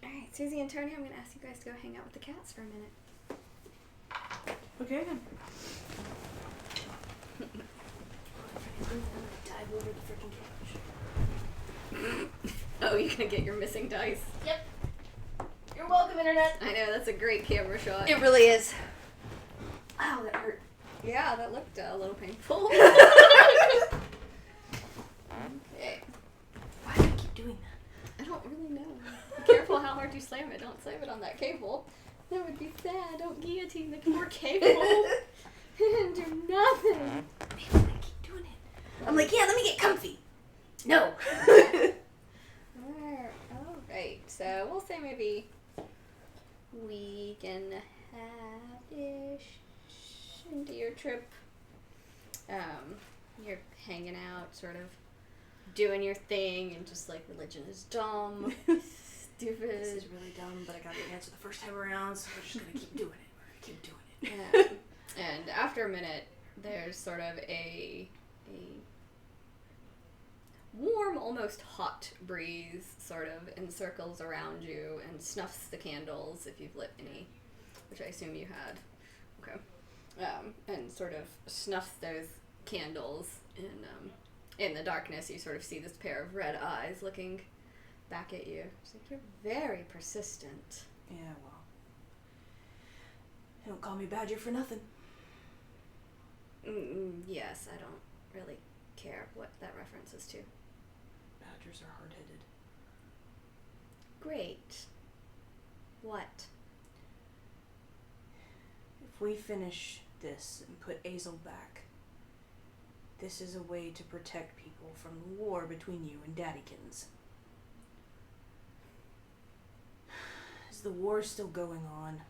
S4: Alright, Susie and Tony, I'm going to ask you guys to go hang out with the cats for a minute.
S5: Okay then.
S3: I'm gonna dive over the freaking couch.
S4: Oh, you're going to get your missing dice.
S3: Yep. You're welcome, Internet.
S4: I know, that's a great camera shot.
S3: It really is. Ow, that hurt.
S4: Yeah, that looked a little painful. Okay.
S3: Why do I keep doing that?
S4: I don't really know. Be careful how hard you slam it. Don't slam it on that cable. That would be sad. Don't guillotine the poor cable. Do nothing.
S3: Man, I keep doing it. I'm like, yeah, let me get comfy. No.
S4: Alright, so we'll say maybe week and a half-ish into your trip. You're hanging out, sort of doing your thing, and just like religion is dumb, stupid.
S3: This is really dumb, but I got the answer the first time around, so we're just gonna keep doing it. We're gonna keep doing it.
S4: And after a minute, there's sort of a warm, almost hot breeze sort of encircles around you and snuffs the candles, if you've lit any, which I assume you had. Okay. And sort of snuffs those candles, and in the darkness you sort of see this pair of red eyes looking back at you. It's like, you're very persistent.
S3: Yeah, well. They don't call me Badger for nothing.
S4: Yes, I don't really care what that reference is to.
S3: Badgers are hard-headed.
S4: Great. What?
S3: If we finish this and put Azel back, this is a way to protect people from the war between you and Daddykins. Is the war still going on?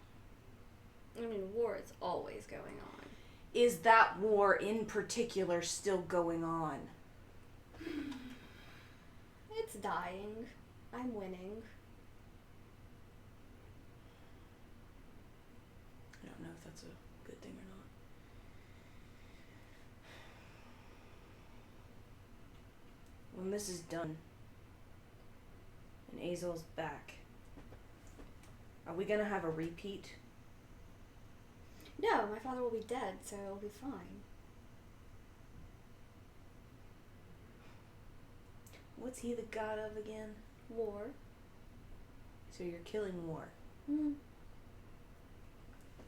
S4: I mean, war is always going on.
S3: Is that war in particular still going on?
S4: It's dying. I'm winning.
S3: I don't know if that's a good thing or not. When this is done, and Azel's back, are we gonna have a repeat?
S4: No, my father will be dead, so it'll be fine.
S3: What's he the god of again?
S4: War.
S3: So you're killing war.
S4: Mm.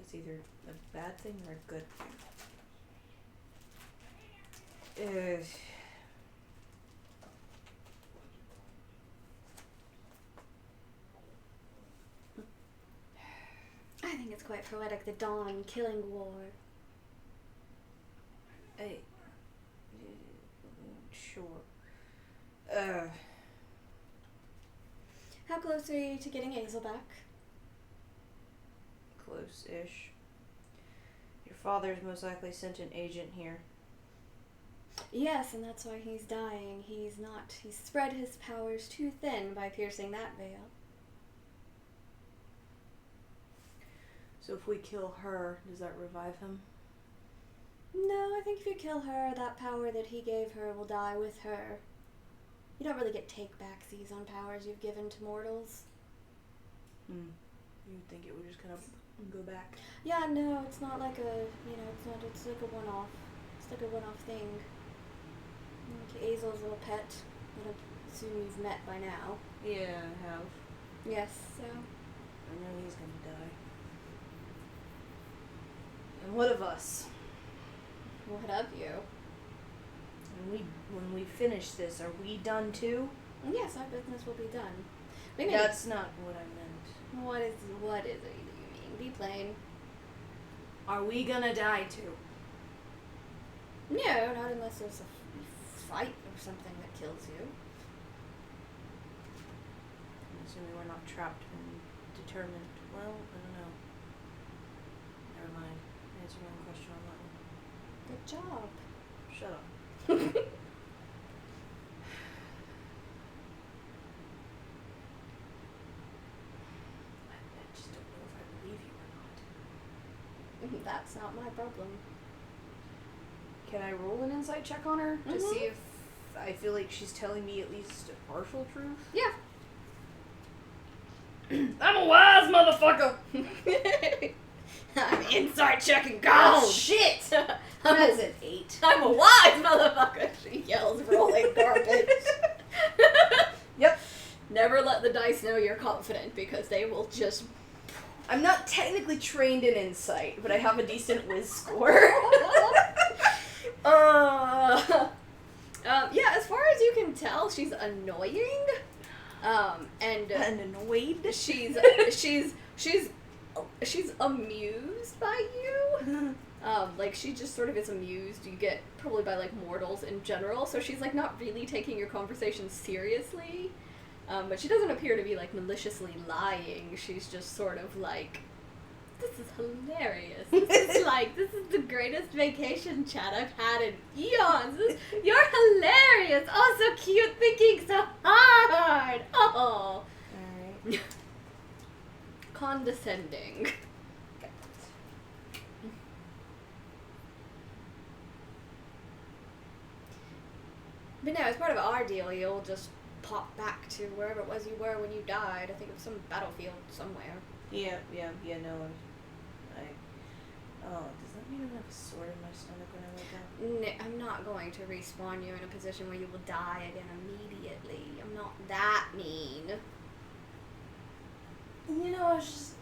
S3: It's either a bad thing or a good thing.
S4: I think it's quite poetic, the dawn killing war.
S3: Sure.
S4: How close are you to getting Azel back?
S3: Close-ish. Your father's most likely sent an agent here.
S4: Yes, and that's why he's dying. He's spread his powers too thin by piercing that veil.
S3: So if we kill her, does that revive him?
S4: No, I think if you kill her, that power that he gave her will die with her. You don't really get take-backsies on powers you've given to mortals.
S3: You'd think it would just kind of go back.
S4: Yeah, no, it's not like it's like a one-off. It's like a one-off thing. Like Azel's little pet that I assume you've met by now.
S3: Yeah, I have.
S4: Yes, so.
S3: I know he's gonna die. And what of us?
S4: What of you?
S3: When we finish this, are we done too?
S4: Yes, our business will be done.
S3: That's not what I meant.
S4: What is it that you mean? Be plain.
S3: Are we gonna die too?
S4: No, not unless there's a fight or something that kills you.
S3: I'm assuming we're not trapped and determined. Well, I don't know. Never mind. Answer my own question on that one.
S4: Good job.
S3: Shut up. I just don't know if I believe you or not.
S4: That's not my problem.
S3: Can I roll an insight check on her to
S4: Mhm.
S3: see if I feel like she's telling me at least a partial truth?
S4: Yeah.
S3: I'm a wise motherfucker!
S4: I'm inside checking
S3: Oh,
S4: gold.
S3: shit!
S4: I'm
S3: That's
S4: a,
S3: an 8.
S4: I'm a wise motherfucker. She yells, rolling garbage.
S3: Yep.
S4: Never let the dice know you're confident because they will just.
S3: I'm not technically trained in insight, but I have a decent whiz score.
S4: Yeah, as far as you can tell, she's annoying. And
S3: annoyed?
S4: she's amused by you. Like she just sort of is amused. You get probably by like mortals in general. So she's like not really taking your conversation seriously. But she doesn't appear to be like maliciously lying. She's just sort of like, this is hilarious. This is the greatest vacation chat I've had in eons. You're hilarious. Oh, so cute, thinking so hard. Oh.
S3: Alright.
S4: Condescending. But no, as part of our deal, you'll just pop back to wherever it was you were when you died. I think it was some battlefield somewhere.
S3: Yeah, no. Oh, does that mean I have a sword in my stomach when I wake up?
S4: No, I'm not going to respawn you in a position where you will die again immediately. I'm not that mean.
S3: You know, I was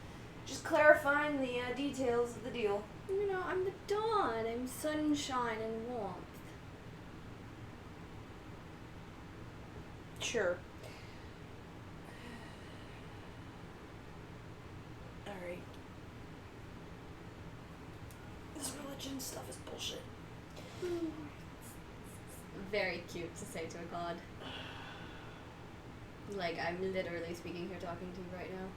S3: just clarifying the details of the deal.
S4: You know, I'm the dawn. I'm sunshine and warmth.
S3: Sure. Alright. This religion stuff is bullshit.
S4: Very cute to say to a god. Like, I'm literally speaking here talking to you right now.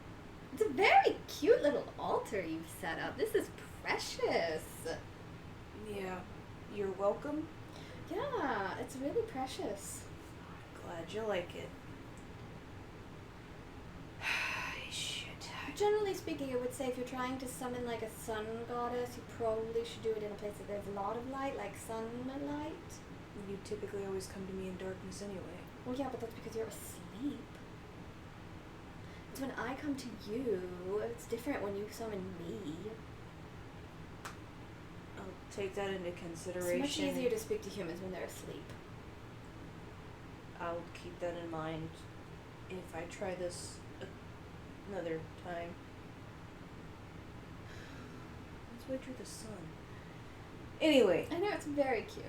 S4: It's a very cute little altar you've set up. This is precious.
S3: Yeah. You're welcome.
S4: Yeah, it's really precious.
S3: Glad you like it. Shit.
S4: Generally speaking, I would say if you're trying to summon like a sun goddess, you probably should do it in a place that there's a lot of light, like sunlight.
S3: You typically always come to me in darkness anyway.
S4: Well, yeah, but that's because you're asleep. It's when I come to you. It's different when you summon me.
S3: I'll take that into
S4: It's
S3: consideration.
S4: much easier to speak to humans when they're asleep.
S3: I'll keep that in mind if I try this another time. Let's wait through the sun. Anyway.
S4: I know, it's very cute.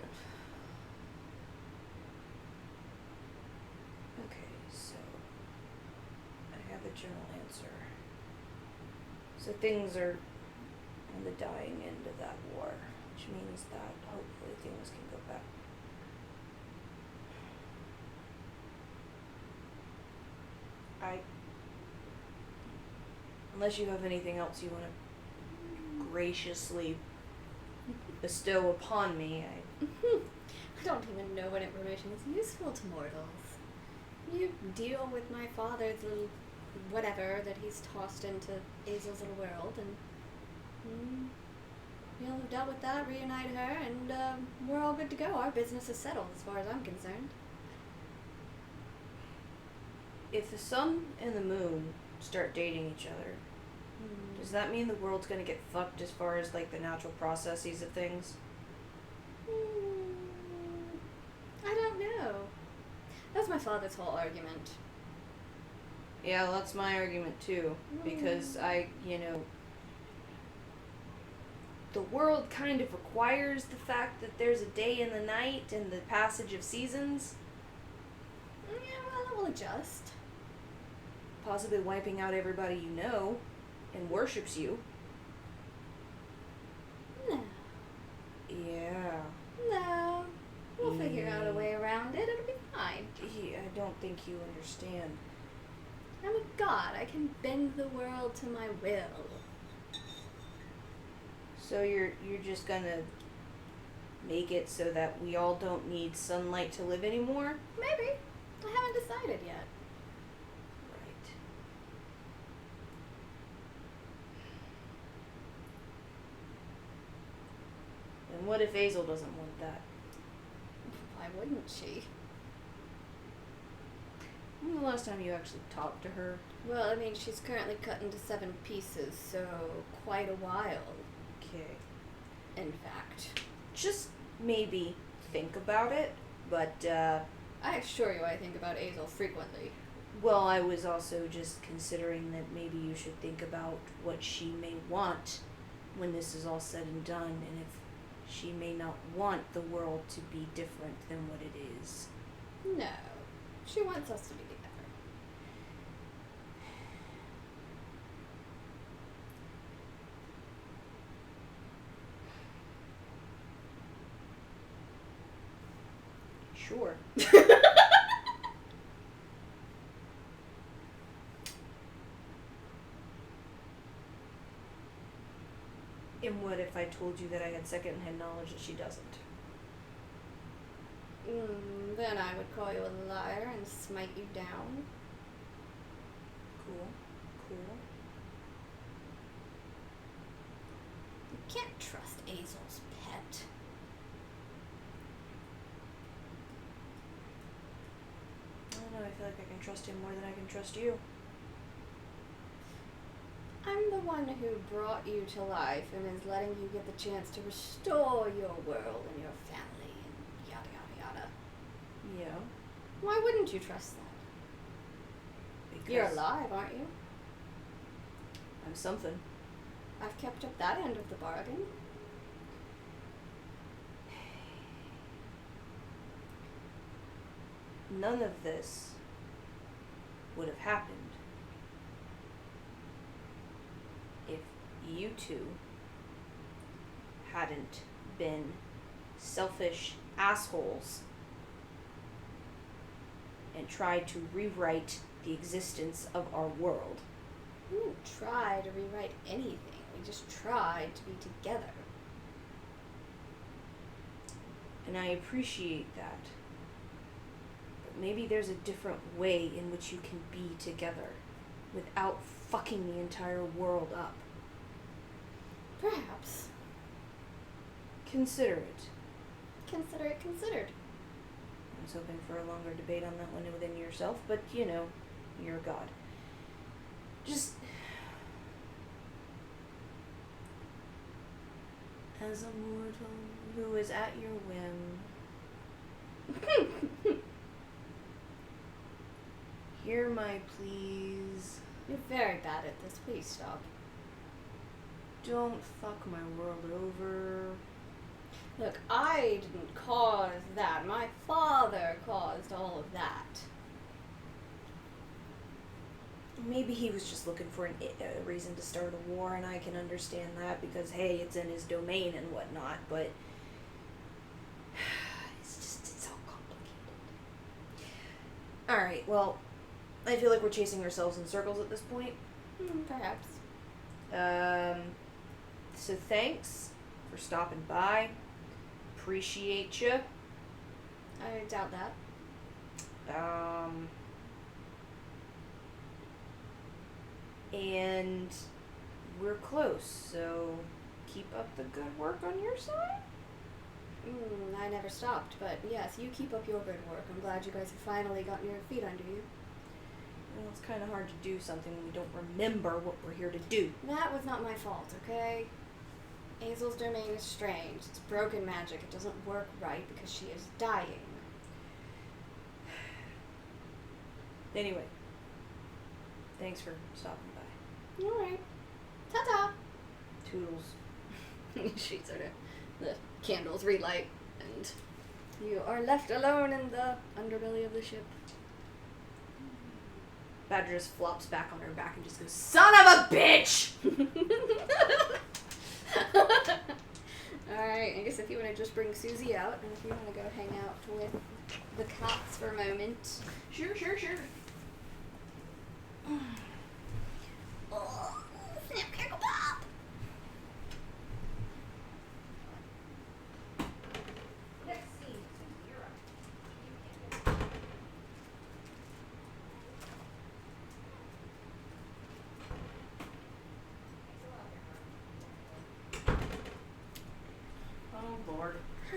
S3: Okay, so I have a general answer. So things are on the dying end of that war, which means that hopefully things can go back. Unless you have anything else you want to graciously bestow upon me,
S4: I don't even know what information is useful to mortals. You deal with my father's little whatever that he's tossed into Azel's little world, and you'll have dealt with that, reunite her, and we're all good to go. Our business is settled as far as I'm concerned.
S3: if the sun and the moon start dating each other, does that mean the world's gonna get fucked as far as like the natural processes of things?
S4: I don't know. That's my father's whole argument.
S3: Yeah, well, that's my argument too. Because the world kind of requires the fact that there's a day and the night and the passage of seasons.
S4: Yeah, well, it will adjust.
S3: Possibly wiping out everybody you know and worships you.
S4: No.
S3: Yeah.
S4: No.
S3: don't think you understand.
S4: I'm a god. I can bend the world to my will.
S3: So you're just gonna make it so that we all don't need sunlight to live anymore?
S4: Maybe. I haven't decided yet.
S3: Right. And what if Hazel doesn't want that?
S4: Why wouldn't she?
S3: When was the last time you actually talked to her?
S4: Well, I mean, she's currently cut into 7 pieces, so quite a while,
S3: Okay.
S4: in fact.
S3: Just maybe think about it, but,
S4: I assure you I think about Azel frequently.
S3: well, I was also just considering that maybe you should think about what she may want when this is all said and done, and if she may not want the world to be different than what it is.
S4: No. She wants us to be together.
S3: Sure. And what if I told you that I had secondhand knowledge that she doesn't?
S4: Then I would call you a liar and smite you down.
S3: Cool. Cool.
S4: You can't trust Azel's pet.
S3: I don't know, I feel like I can trust him more than I can trust you.
S4: I'm the one who brought you to life and is letting you get the chance to restore your world and your family and yada yada yada.
S3: Yeah.
S4: Why wouldn't you trust that?
S3: Because
S4: You're alive, aren't you?
S3: I'm something.
S4: I've kept up that end of the bargain.
S3: None of this would have happened if you two hadn't been selfish assholes and tried to rewrite the existence of our world.
S4: We didn't try to rewrite anything. We just tried to be together.
S3: And I appreciate that. But maybe there's a different way in which you can be together without fucking the entire world up.
S4: Perhaps.
S3: Consider it.
S4: Consider it considered.
S3: I was hoping for a longer debate on that one within yourself, but you know, you're God. Just as a mortal who is at your whim, hear my pleas.
S4: You're very bad at this. Please stop.
S3: Don't fuck my world over.
S4: Look, I didn't cause that. My father caused all of that.
S3: Maybe he was just looking for a reason to start a war, and I can understand that because, hey, it's in his domain and whatnot, but it's all complicated. Alright, well, I feel like we're chasing ourselves in circles at this point.
S4: Perhaps.
S3: So thanks for stopping by. Appreciate you.
S4: I doubt that.
S3: And we're close, so keep up the good work on your side.
S4: I never stopped, but yes, you keep up your good work. I'm glad you guys have finally gotten your feet under you.
S3: Well, it's kind of hard to do something when we don't remember what we're here to do.
S4: That was not my fault, okay? Azel's domain is strange. It's broken magic. It doesn't work right because she is dying.
S3: Anyway, thanks for stopping by.
S4: Alright. Ta-ta!
S3: Toodles.
S4: She sort of, the candles relight, and you are left alone in the underbelly of the ship.
S3: Badger just flops back on her back and just goes, "Son of a bitch!"
S4: Alright, I guess if you want to just bring Susie out, and if you want to go hang out with the cats for a moment.
S3: Sure.
S4: Oh, snap, crackle, pop!
S3: Next scene, 2-0.
S5: Oh Lord.
S4: Hi.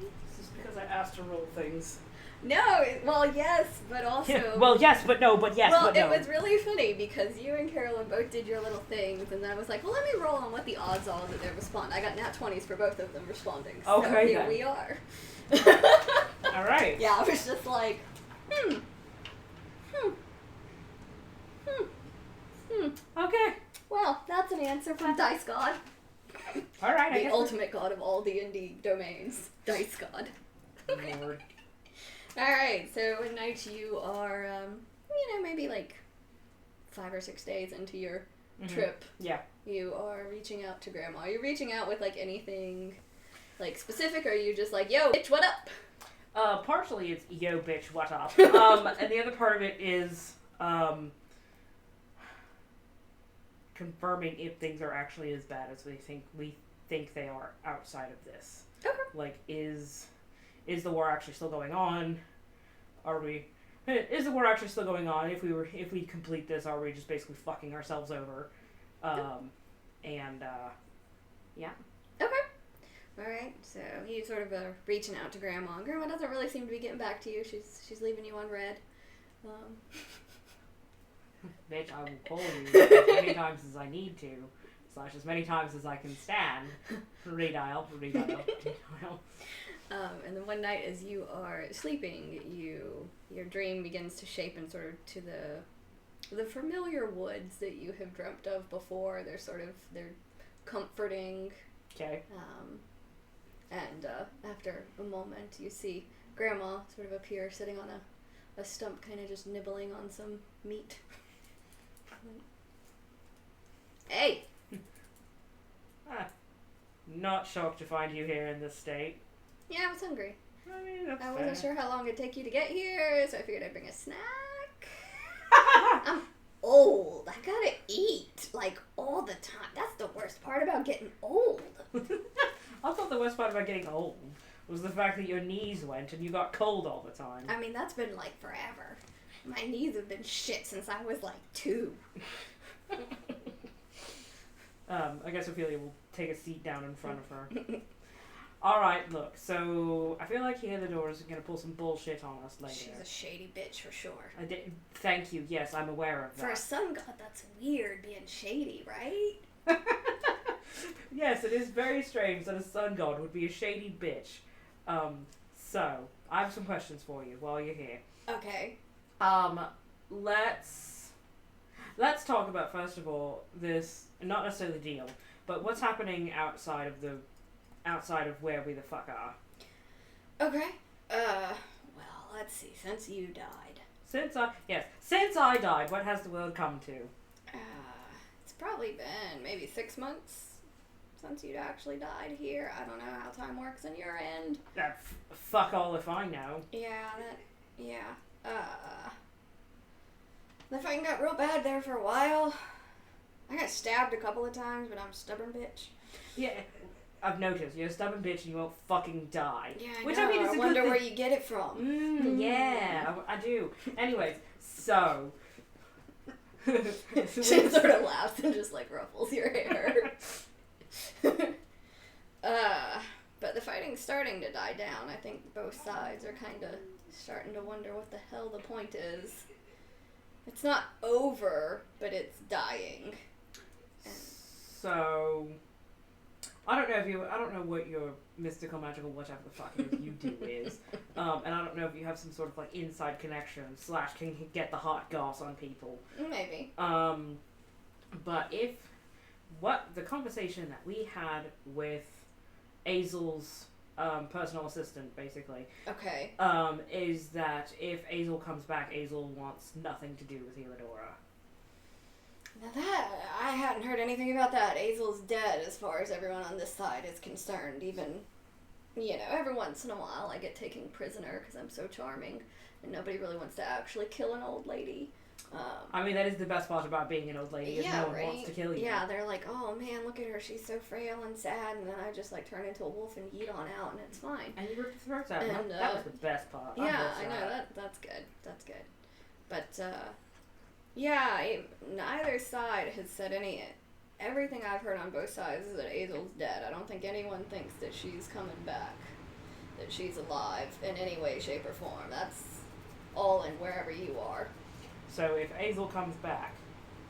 S5: This is because I asked to roll things.
S4: No, well, yes, but also...
S5: Well, yes, but no, but yes,
S4: well,
S5: but no.
S4: it was really funny because you and Carolyn both did your little things, and then I was like, well, let me roll on what the odds are that they respond. I got nat 20s for both of them responding. So
S5: Okay,
S4: here
S5: then.
S4: we are.
S5: Alright.
S4: Yeah, I was just like,
S5: Okay.
S4: Well, that's an answer from Dice God.
S5: Alright, I
S4: The
S5: guess.
S4: ultimate god of all D&D domains. Dice God.
S5: Lord.
S4: Alright, so at night you are, maybe like 5 or 6 days into your trip.
S5: Yeah.
S4: You are reaching out to Grandma. Are you reaching out with, like, anything, like, specific, or are you just like, yo, bitch, what up?
S5: Partially it's yo bitch, what up? And the other part of it is, confirming if things are actually as bad as we think they are outside of this.
S4: Okay.
S5: Like, is the war actually still going on? Is the war actually still going on? If we complete this, are we just basically fucking ourselves over? Yeah.
S4: Okay. Alright, so you sort of are reaching out to Grandma. Grandma doesn't really seem to be getting back to you. She's leaving you on red.
S5: Bitch, I will call you as many times as I need to, / as many times as I can stand. Redial.
S4: And then one night as you are sleeping, your dream begins to shape and sort of to the familiar woods that you have dreamt of before. They're comforting.
S5: Okay.
S4: And after a moment, you see Grandma sort of appear sitting on a stump, kind of just nibbling on some meat. Hey!
S5: Not shocked to find you here in this state.
S4: Yeah, I was hungry.
S5: I mean, that's
S4: I wasn't
S5: fair.
S4: sure how long it'd take you to get here, so I figured I'd bring a snack. I'm old. I gotta eat, like, all the time. That's the worst part about getting old.
S5: I thought the worst part about getting old was the fact that your knees went and you got cold all the time.
S4: I mean, that's been, like, forever. My knees have been shit since I was, like, 2.
S5: I guess Ophelia will take a seat down in front of her. Alright, look, so I feel like Heliodor is going to pull some bullshit on us later.
S4: She's a shady bitch for sure.
S5: Thank you, yes, I'm aware of that.
S4: For a sun god, that's weird, being shady, right?
S5: Yes, it is very strange that a sun god would be a shady bitch. So, I have some questions for you while you're here.
S4: Okay.
S5: Let's talk about, first of all, this, not necessarily the deal, but what's happening outside of where we the fuck are.
S4: Okay. Well, let's see. Since you died.
S5: Since I died, what has the world come to?
S4: It's probably been maybe 6 months since you'd actually died here. I don't know how time works on your end.
S5: Fuck all if I know.
S4: Yeah. The fighting got real bad there for a while. I got stabbed a couple of times, but I'm a stubborn bitch.
S5: Yeah, I've noticed. You're a stubborn bitch and you won't fucking die.
S4: Yeah, I
S5: Which
S4: know.
S5: I mean is a
S4: I
S5: good
S4: wonder
S5: thing.
S4: where you get it from.
S5: Yeah, I do. Anyways, so...
S4: She sort of laughs and just like ruffles your hair. But the fighting's starting to die down. I think both sides are kind of starting to wonder what the hell the point is. It's not over, but it's dying.
S5: So... I don't know what your mystical, magical, whatever the fuck it is you do is. And I don't know if you have some sort of like inside connection / can get the hot goss on people.
S4: Maybe.
S5: But what the conversation that we had with Azel's personal assistant, basically,
S4: Okay.
S5: is that if Azel comes back, Azel wants nothing to do with Heliodora.
S4: Now that, I hadn't heard anything about that. Azel's dead as far as everyone on this side is concerned. Even you know, every once in a while I get taken prisoner because I'm so charming, and nobody really wants to actually kill an old lady.
S5: I mean, that is the best part about being an old lady, is no one wants to kill you.
S4: Yeah, they're like, oh man, look at her, she's so frail and sad, and then I just like turn into a wolf and yeet on out, and it's fine.
S5: And you ripped his throats out.
S4: And,
S5: That was the best part.
S4: Yeah, I know, that's good. That's good. But, yeah, neither side has said everything I've heard on both sides is that Azel's dead. I don't think anyone thinks that she's coming back, that she's alive in any way, shape, or form. That's all in wherever you are.
S5: So if Azel comes back,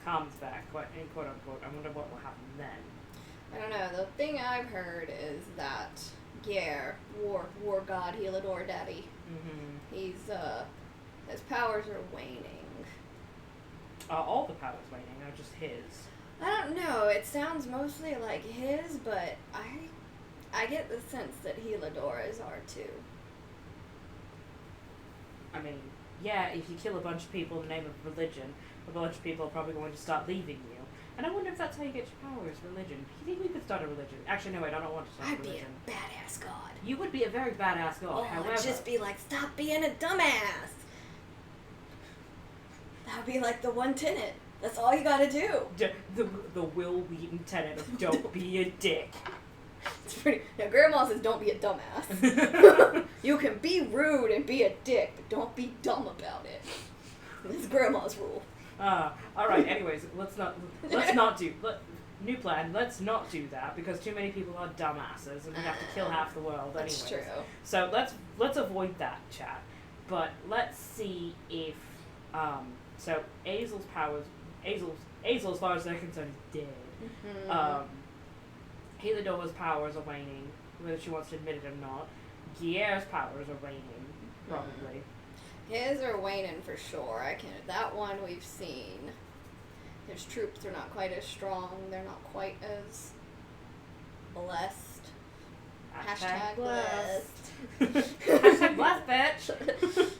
S5: quote unquote, I wonder what will happen then.
S4: I don't know. The thing I've heard is that Gyere, war god, Healador Daddy, he's, his powers are waning.
S5: All the powers waning, not just his.
S4: I don't know. It sounds mostly like his, but I get the sense that Heladora's are too.
S5: I mean, yeah, if you kill a bunch of people in the name of religion, a bunch of people are probably going to start leaving you. And I wonder if that's how you get your powers, religion. Do you think we could start a religion? Actually, no, wait, I don't want to start a religion.
S4: I'd be a badass god.
S5: You would be a very badass god, however...
S4: I'd just be like, stop being a dumbass! That would be like the one tenet. That's all you gotta do.
S5: The Will Wheaton tenet of don't be a dick.
S4: It's pretty... Now, Grandma says don't be a dumbass. You can be rude and be a dick, but don't be dumb about it. That's Grandma's rule.
S5: Alright, anyways, let's not do... New plan, let's not do that, because too many people are dumbasses, and we have to kill half the world anyways.
S4: That's true.
S5: So let's avoid that, chat. But let's see if... So Azel's powers... Azel, as far as they're concerned, is dead. Helador's powers are waning, whether she wants to admit it or not. Gyere's powers are waning, probably.
S4: His are waning for sure. That one we've seen. His troops are not quite as strong. They're not quite as blessed. Hashtag blessed.
S5: Hashtag blessed, bitch.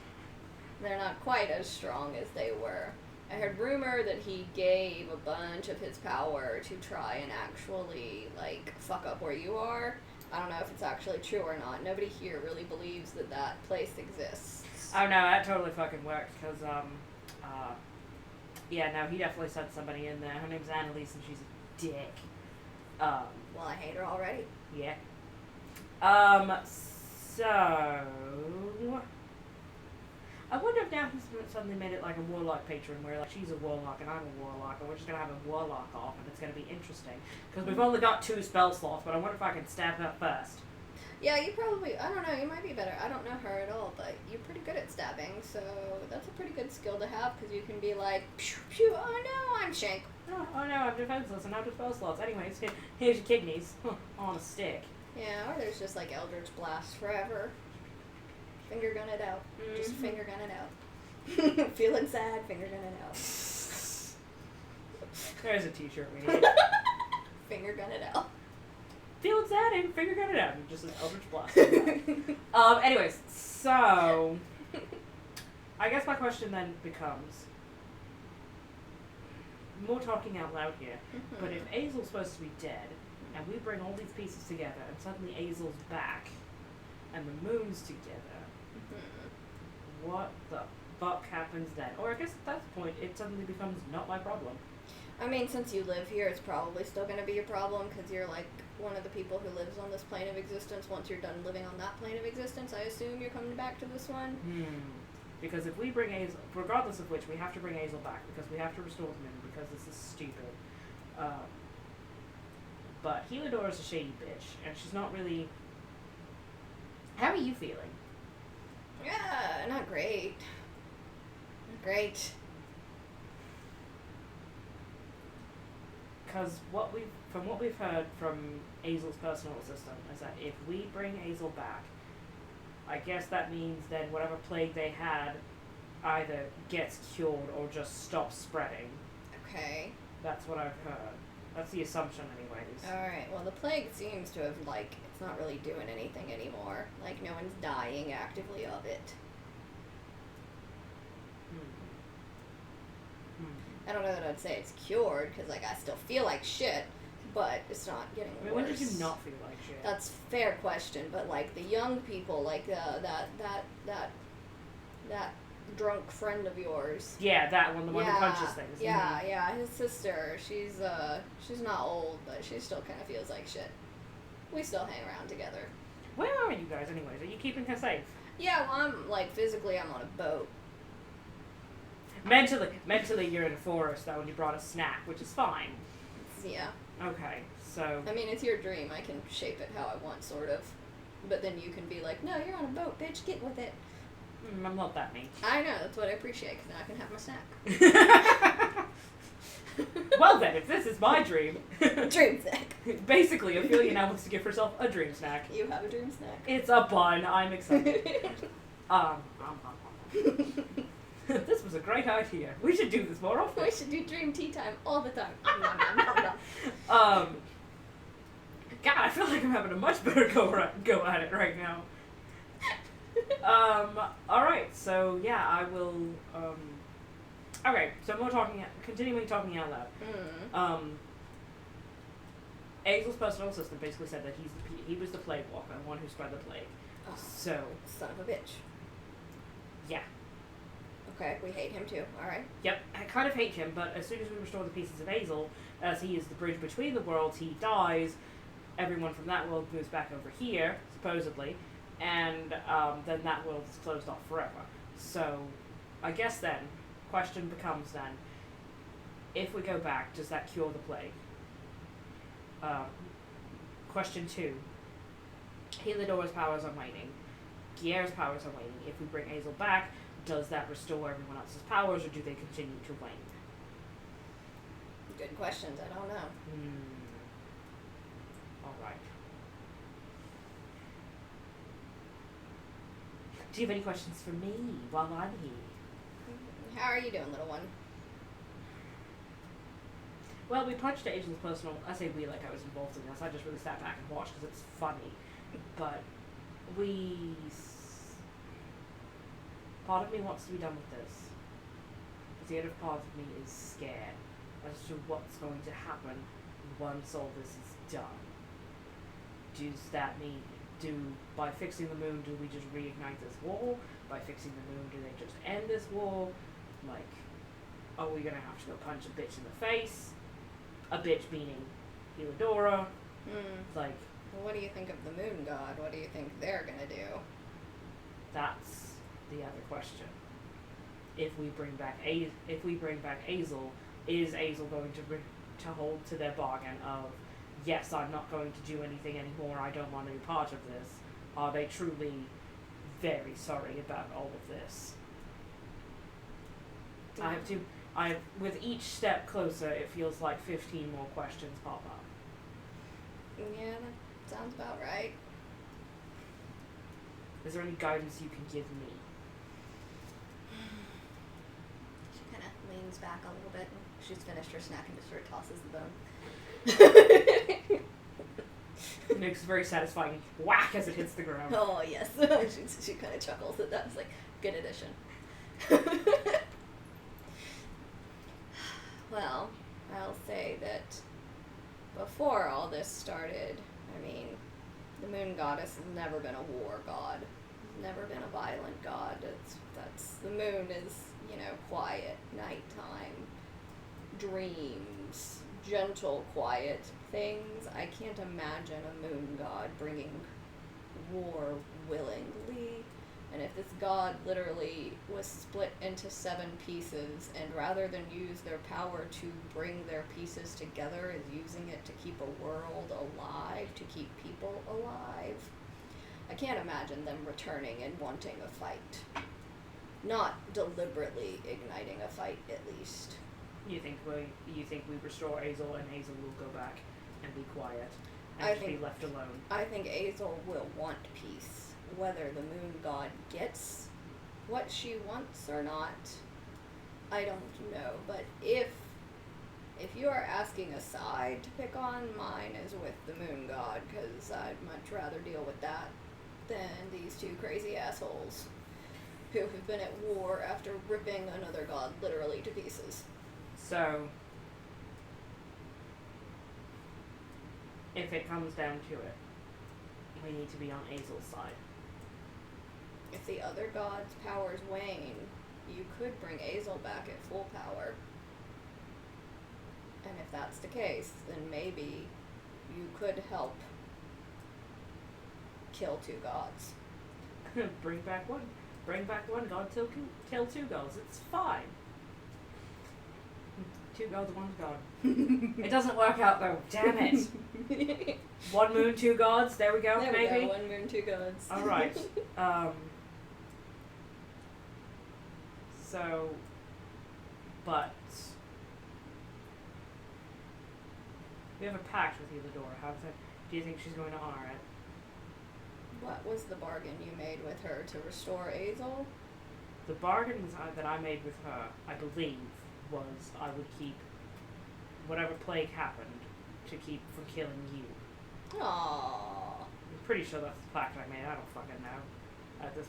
S4: They're not quite as strong as they were. I heard rumor that he gave a bunch of his power to try and actually, like, fuck up where you are. I don't know if it's actually true or not. Nobody here really believes that that place exists.
S5: Oh no, that totally fucking worked, because, yeah, no, he definitely sent somebody in there. Her name's Annalise, and she's a dick.
S4: Well, I hate her already.
S5: Yeah. So... I wonder if now he's suddenly made it like a warlock patron, where like she's a warlock and I'm a warlock, and we're just gonna have a warlock off, and it's gonna be interesting. Because we've only got 2 spell slots, but I wonder if I can stab her first.
S4: Yeah, you probably, I don't know, you might be better. I don't know her at all, but you're pretty good at stabbing, so that's a pretty good skill to have, because you can be like, pew, pew, oh no, I'm Shank.
S5: Oh no, I'm defenseless and out of spell slots. Anyways, here's your kidneys on a stick.
S4: Yeah, or there's just like Eldritch Blast forever. Finger gun it out. Just finger gun it out. Feeling sad, finger gun it out.
S5: There's a t-shirt we need.
S4: Finger gun it out.
S5: Feeling sad and finger gun it out. Just an Eldritch Blast. Anyways, so... I guess my question then becomes... More talking out loud here. But if Azel's supposed to be dead, and we bring all these pieces together, and suddenly Azel's back, and the moon's together, what the fuck happens then? Or I guess at that point, it suddenly becomes not my problem.
S4: I mean, since you live here, it's probably still going to be a problem, because you're like one of the people who lives on this plane of existence. Once you're done living on that plane of existence, I assume you're coming back to this one?
S5: Because if we bring Azel, regardless of which, we have to bring Azel back, because we have to restore the moon, because this is stupid. But Helador is a shady bitch, and she's not really... How are you feeling?
S4: Yeah, not great. Not great.
S5: Because from what we've heard from Azel's personal assistant is that if we bring Azel back, I guess that means then whatever plague they had either gets cured or just stops spreading.
S4: Okay.
S5: That's what I've heard. That's the assumption anyways.
S4: Alright, well the plague seems to have, like, it's not really doing anything anymore. Like, no one's dying actively of it. I don't know that I'd say it's cured, because, like, I still feel like shit, but it's not getting
S5: I mean,
S4: worse.
S5: when did you not feel like shit?
S4: That's a fair question, but like the young people, like that drunk friend of yours.
S5: Yeah, that one, the one who punches things.
S4: Yeah, yeah. His sister, she's not old, but she still kind of feels like shit. We still hang around together.
S5: Where are you guys, anyways? Are you keeping her safe?
S4: Yeah, well, I'm like physically, I'm on a boat.
S5: Mentally, you're in a forest though, and you brought a snack, which is fine.
S4: Yeah.
S5: Okay, so
S4: I mean, it's your dream. I can shape it how I want, sort of. But then you can be like, no, you're on a boat, bitch. Get with it.
S5: I'm not that mean.
S4: I know. That's what I appreciate, because now I can have my snack.
S5: Well then, if this is my dream,
S4: Dream snack.
S5: basically, Ophelia now wants to give herself a dream snack.
S4: You have a dream snack.
S5: It's a bun. I'm excited. This was a great idea. We should do this more often.
S4: We should do dream tea time all the time.
S5: God, I feel like I'm having a much better go at it right now. Alright, so yeah, I will, okay, so continuing talking out loud. Azel's personal assistant basically said that he was the plague walker, the one who spread the plague.
S4: Oh,
S5: So,
S4: son of a bitch.
S5: yeah.
S4: Okay, we hate him too. Alright.
S5: Yep, I kind of hate him, but as soon as we restore the pieces of Azel, as he is the bridge between the worlds, he dies. Everyone from that world moves back over here, supposedly, and then that world is closed off forever. So, I guess then, question becomes then, if we go back, does that cure the plague? Question 2. Heliodor's powers are waning. Gier's powers are waning. If we bring Azel back, does that restore everyone else's powers, or do they continue to wane?
S4: Good questions. I don't know.
S5: Alright. Do you have any questions for me while I'm here?
S4: How are you doing, little one?
S5: Well, we punched Azel's personal... I say we like I was involved in this. I just really sat back and watched because it's funny. But part of me wants to be done with this. But the other part of me is scared as to what's going to happen once all this is done. Does that mean... by fixing the moon, do we just reignite this war? By fixing the moon, do they just end this war? Like, are we gonna have to go punch a bitch in the face? A bitch meaning Heliodora. Like,
S4: Well, what do you think of the moon god? What do you think they're gonna do?
S5: that's the other question. If we bring back Azel, is Azel going to hold to their bargain of, yes, I'm not going to do anything anymore, I don't want any part of this? Are they truly very sorry about all of this? With each step closer, it feels like 15 more questions pop up.
S4: Yeah, that sounds about right.
S5: Is there any guidance you can give me?
S4: She kind of leans back a little bit. And she's finished her snack and just sort of tosses the bone.
S5: It makes a very satisfying whack as it hits the ground.
S4: Oh, yes. she kind of chuckles at that. It's like, good addition. Well, I'll say that before all this started, I mean, the moon goddess has never been a war god. Never been a violent god. The moon is, quiet, nighttime, dreams, gentle, quiet things. I can't imagine a moon god bringing war willingly. And if this god literally was split into 7 pieces, and rather than use their power to bring their pieces together, is using it to keep a world alive, to keep people alive, I can't imagine them returning and wanting a fight. Not deliberately igniting a fight, at least.
S5: You think we restore Azel and Azel will go back and be quiet and
S4: I
S5: just be
S4: think-
S5: left alone?
S4: I think Azel will want peace. Whether the moon god gets what she wants or not, I don't know. But if you are asking a side to pick on, mine is with the moon god, because I'd much rather deal with that than these 2 crazy assholes who have been at war after ripping another god literally to pieces.
S5: So, if it comes down to it, we need to be on Azel's side.
S4: If the other god's powers wane, you could bring Azel back at full power. And if that's the case, then maybe you could help kill 2 gods.
S5: Bring back one god, kill 2 gods. It's fine. 2 gods, 1 god. It doesn't work out though. Damn it. 1 moon, 2 gods. There we go.
S4: There
S5: maybe.
S4: we go. 1 moon, 2 gods.
S5: All right. So, but we have a pact with Eudora. Do you think she's going to honor it?
S4: What was the bargain you made with her to restore Azel?
S5: The bargain that I made with her, I believe, was I would keep whatever plague happened to keep from killing you.
S4: Aww.
S5: I'm pretty sure that's the pact I made. I don't fucking know. At this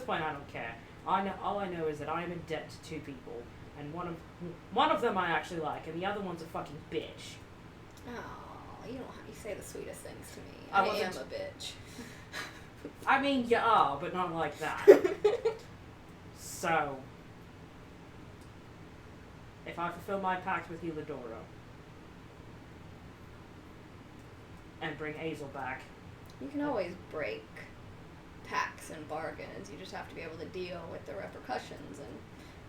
S5: point, I don't care. All I know is that I am in debt to 2 people, and one of them I actually like, and the other one's a fucking bitch.
S4: Oh, you say the sweetest things to me.
S5: I
S4: I am
S5: wasn't-
S4: a bitch.
S5: I mean, you are, but not like that. So, if I fulfill my pact with Eudora and bring Azel back,
S4: You can always break pacts and bargains. You just have to be able to deal with the repercussions. And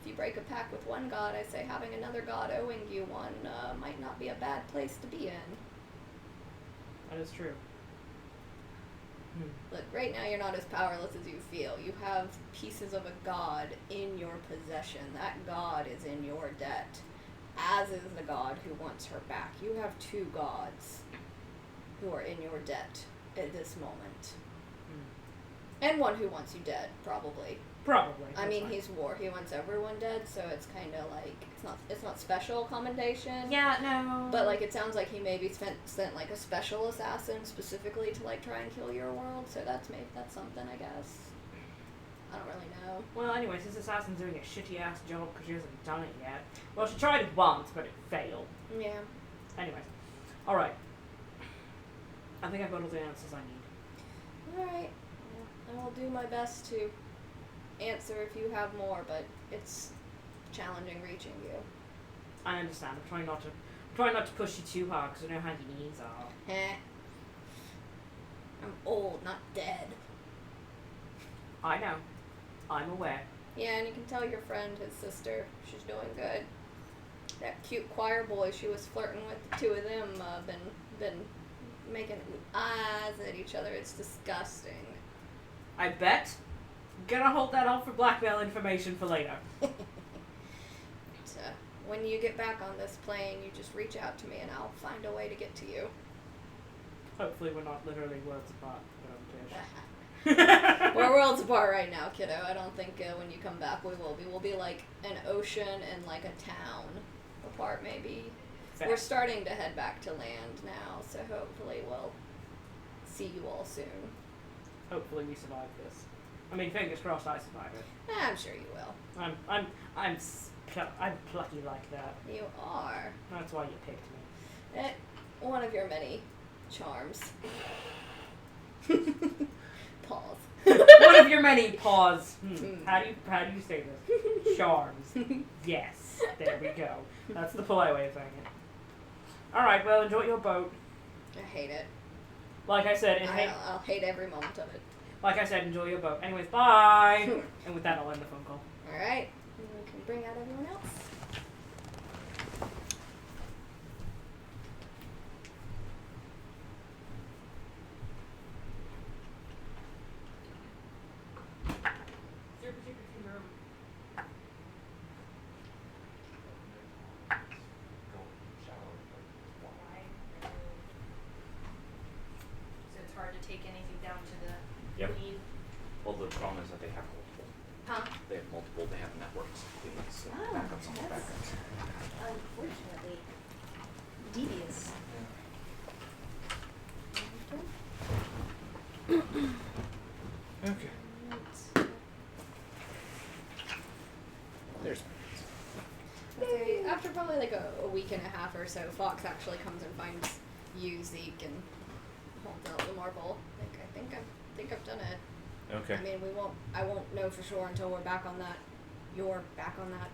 S4: if you break a pact with one god, I say having another god owing you one might not be a bad place to be in.
S5: that is true.
S4: Look, right now you're not as powerless as you feel. You have pieces of a god in your possession. That god is in your debt, as is the god who wants her back. You have 2 gods who are in your debt at this moment. And one who wants you dead, probably.
S5: Probably.
S4: I
S5: that's
S4: mean,
S5: fine.
S4: he's war. He wants everyone dead, so it's kind of like it's not special commendation.
S5: Yeah, no.
S4: But like it sounds like he maybe sent like a special assassin specifically to like try and kill your world. So that's something, I guess. I don't really know.
S5: Well, anyways, this assassin's doing a shitty ass job because she hasn't done it yet. Well, she tried it once, but it failed.
S4: Yeah.
S5: Anyways, all right. I think I've got all the answers I need.
S4: All right. I will do my best to answer if you have more, but it's challenging reaching you.
S5: I understand. I'm trying not to push you too hard because I know how your knees are.
S4: Heh. I'm old, not dead.
S5: I know. I'm aware.
S4: Yeah, and you can tell your friend, his sister, she's doing good. That cute choir boy she was flirting with, the 2 of them been making eyes at each other. It's disgusting.
S5: I bet. Gonna hold that off for blackmail information for later.
S4: So, when you get back on this plane, you just reach out to me and I'll find a way to get to you.
S5: Hopefully we're not literally worlds apart. But
S4: We're worlds apart right now, kiddo. I don't think when you come back we will be. We'll be like an ocean and like a town apart, maybe.
S5: Fair.
S4: We're starting to head back to land now, so hopefully we'll see you all soon.
S5: Hopefully we survive this. I mean, fingers crossed I survive it.
S4: I'm sure you will.
S5: I'm plucky like that.
S4: You are.
S5: That's why you picked me.
S4: One of your many charms. Pause.
S5: One of your many paws. How do you say this? Charms. Yes. There we go. That's the polite way of saying it. All right. Well, enjoy your boat.
S4: I hate it.
S5: Like I said,
S4: I'll hate every moment of it.
S5: like I said, enjoy your boat. Anyways, bye. And with that, I'll end the phone call.
S4: Alright. We can bring out everyone else.
S3: So it's hard to take anything down to the
S6: Yep.
S3: lead.
S8: Well, the problem is that they have multiple.
S3: Huh?
S8: They have multiple. They have networks. They need some
S7: Oh,
S8: backups on the
S7: that's-
S8: backups.
S7: Unfortunately, devious.
S6: Okay. There's
S4: Okay, after probably like a week and a half or so, Fox actually comes and finds you, Zeke, and holds out the marble. Like, I think I've done it.
S6: Okay.
S4: I mean, I won't know for sure until we're back on that. You're back on that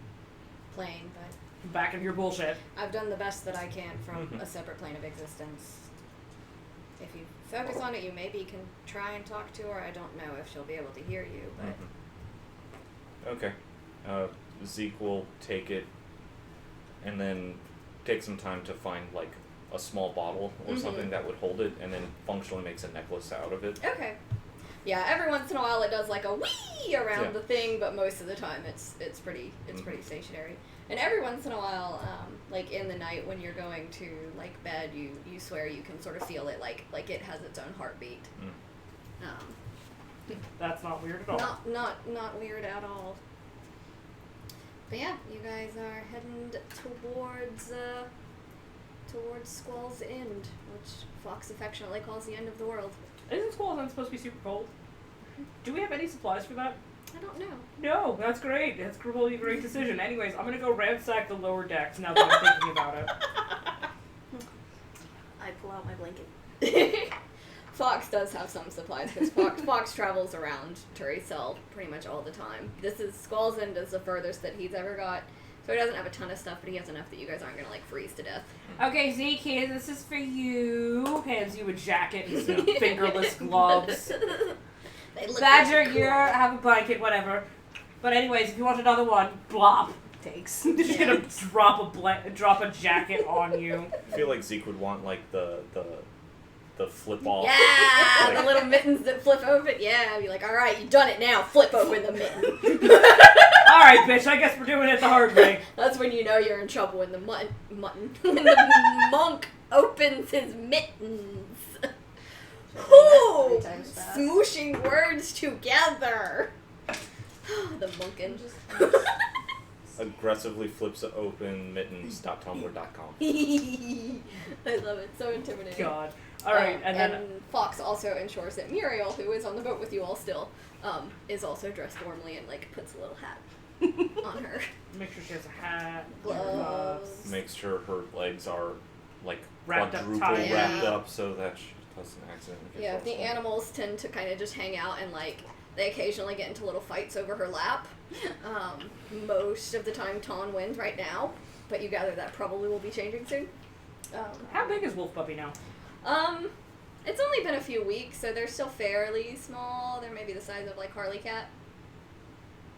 S4: plane, but
S5: Back of your bullshit.
S4: I've done the best that I can from
S6: Mhm.
S4: a separate plane of existence. If you focus on it, you maybe can try and talk to her. I don't know if she'll be able to hear you, but
S6: Okay. Zeke will take it and then take some time to find like a small bottle or something that would hold it, and then functionally makes a necklace out of it.
S4: okay. Yeah, every once in a while it does like a wee around
S6: Yeah.
S4: the thing, but most of the time it's pretty stationary. And every once in a while, like in the night when you're going to like bed, you swear you can sort of feel it like it has its own heartbeat.
S5: That's not weird at all.
S4: Not weird at all. But yeah, you guys are heading towards Squall's End, which Fox affectionately calls the end of the world.
S5: Isn't Squall's End supposed to be super cold? Do we have any supplies for that?
S4: I don't know.
S5: No, that's great. That's probably a great decision. Anyways, I'm gonna go ransack the lower decks now that I'm thinking about it.
S3: I pull out my blanket.
S4: Fox does have some supplies because Fox travels around Tueriesal pretty much all the time. Squall's End is the furthest that he's ever got, so he doesn't have a ton of stuff, but he has enough that you guys aren't gonna like freeze to death.
S5: Okay, Zeke, here, this is for you. Hands you a jacket and some fingerless gloves.
S4: They look
S5: Badger,
S4: really cool.
S5: here, have a blanket, whatever. But anyways, if you want another one, blop.
S3: Thanks.
S5: They're just gonna drop a jacket on you.
S6: I feel like Zeke would want like the flip off.
S4: Yeah,
S6: Like-
S4: the little mittens that flip open. Yeah, I'd be like, all right, you done it now. Flip open the mitten.
S5: All right, bitch. I guess we're doing it the hard way.
S4: That's when you know you're in trouble when the when the monk opens his mittens. Ooh,
S3: 3 times fast.
S4: smooshing words together. The monkin.
S6: Aggressively flips open mittens.tumblr.com.
S4: I love it. So intimidating.
S5: God. All right, and then
S4: Fox also ensures that Muriel, who is on the boat with you all still, is also dressed warmly and like puts a little hat on her.
S5: make sure she has a hat,
S4: Gloves.
S6: Makes sure her legs are like
S5: Wrapped up
S6: quadruple
S5: tight.
S6: wrapped
S4: Yeah.
S6: up so that she doesn't accidentally get
S4: Yeah, the
S6: frostbite.
S4: animals tend to kind of just hang out and like they occasionally get into little fights over her lap. Most of the time, Ton wins right now, but you gather that probably will be changing soon.
S5: How big is Wolf Puppy now?
S4: It's only been a few weeks, so they're still fairly small. They're maybe the size of like Harley Cat.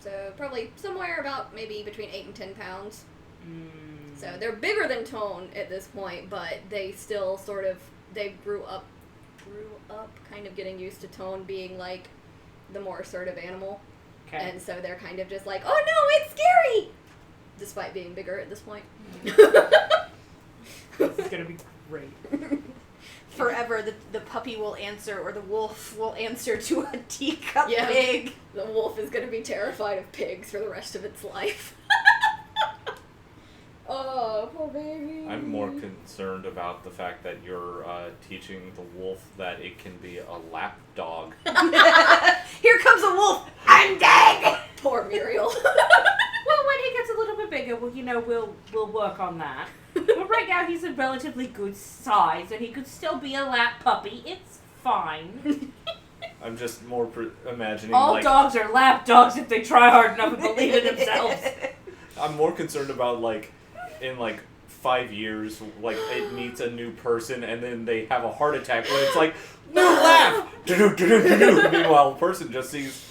S4: So probably somewhere about maybe between 8 and 10 pounds. So they're bigger than Tone at this point, but they still they grew up kind of getting used to Tone being like the more assertive animal.
S5: Okay.
S4: And so they're kind of just like, oh no, it's scary! Despite being bigger at this point.
S5: This is gonna be great.
S3: Forever, the puppy will answer, or the wolf will answer to a teacup
S4: Yeah.
S3: pig.
S4: The wolf is going to be terrified of pigs for the rest of its life. Oh, poor baby.
S6: I'm more concerned about the fact that you're teaching the wolf that it can be a lap dog.
S3: Here comes a wolf. I'm dead.
S4: Poor Muriel.
S5: Well, when he gets a little bit bigger, we'll work on that. But right now, he's a relatively good size, and he could still be a lap puppy. It's fine.
S6: I'm just more imagining
S5: All
S6: like
S5: dogs are lap dogs if they try hard enough and believe in themselves.
S6: I'm more concerned about like in like 5 years, like it meets a new person and then they have a heart attack when it's like no laugh. Meanwhile, the person just sees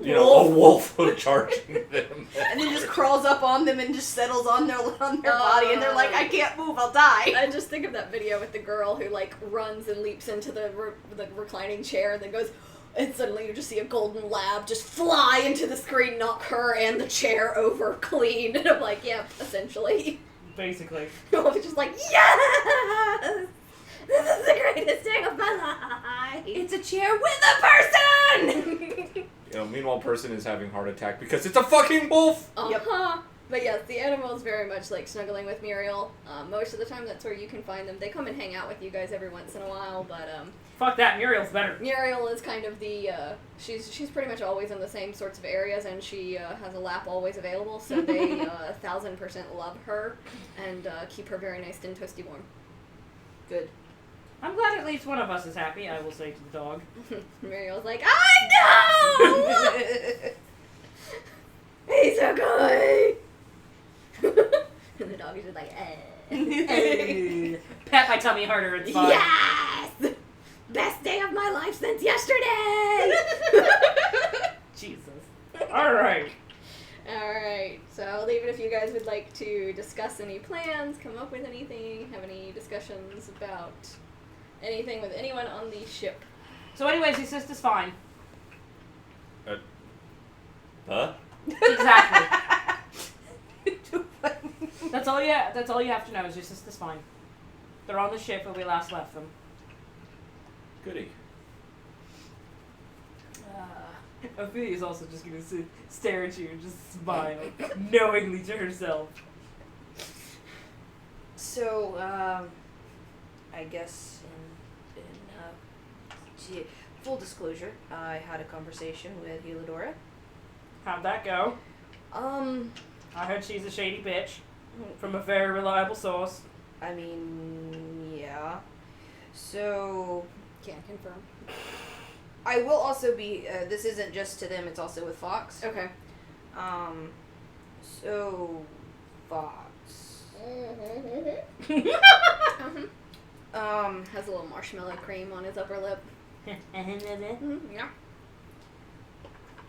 S6: a wolf charging them.
S3: And then just crawls up on them and just settles on their body, and they're like, I can't move, I'll die.
S4: I just think of that video with the girl who like runs and leaps into the reclining chair and then goes, and suddenly you just see a golden lab just fly into the screen, knock her and the chair over clean. And I'm like, yeah, essentially.
S5: Basically.
S4: I was just like, yes! This is the greatest day of my life!
S3: It's a chair with a person!
S6: Meanwhile, person is having heart attack because it's a fucking wolf.
S4: Uh-huh. But yes, the animal is very much like snuggling with Muriel. Most of the time that's where you can find them. They come and hang out with you guys every once in a while, but
S5: Fuck that, Muriel's better.
S4: Muriel is kind of the, she's pretty much always in the same sorts of areas, and she has a lap always available, so they 1000% love her and keep her very nice and toasty warm.
S3: Good.
S5: I'm glad at least one of us is happy, I will say to the dog.
S4: Muriel's like, I know! He's a guy! And the dog is just like,
S5: Pat my tummy harder, it's fine.
S4: Yes! Best day of my life since yesterday!
S5: Jesus. Alright.
S4: Alright, so I'll leave it if you guys would like to discuss any plans, come up with anything, have any discussions about anything with anyone on the ship.
S5: So anyways, your sister's fine.
S6: Huh?
S5: Exactly. That's all you have to know is your sister's fine. They're on the ship where we last left them.
S6: Goody.
S5: Ophelia's also just gonna stare at you and just smile, knowingly to herself.
S3: So, I guess full disclosure, I had a conversation with Helidora.
S5: How'd that go? I heard she's a shady bitch from a very reliable source.
S3: I mean, yeah. So,
S4: Can't confirm.
S3: I will also be, this isn't just to them, it's also with Fox.
S4: Okay.
S3: So, Fox.
S4: Has a little marshmallow cream on his upper lip. Yeah.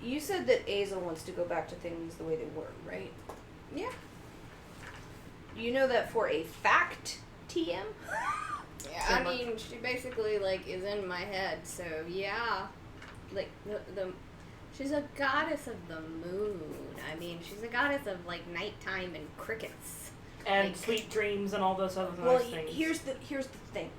S3: You said that Azel wants to go back to things the way they were, right?
S4: Yeah.
S3: You know that for a fact, TM?
S4: Yeah, I mean, she basically, like, is in my head, so yeah. Like, the she's a goddess of the moon. I mean, she's a goddess of, like, nighttime and crickets.
S5: And
S3: Like-
S5: sweet dreams and all those other
S3: Well,
S5: nice things.
S3: here's the thing.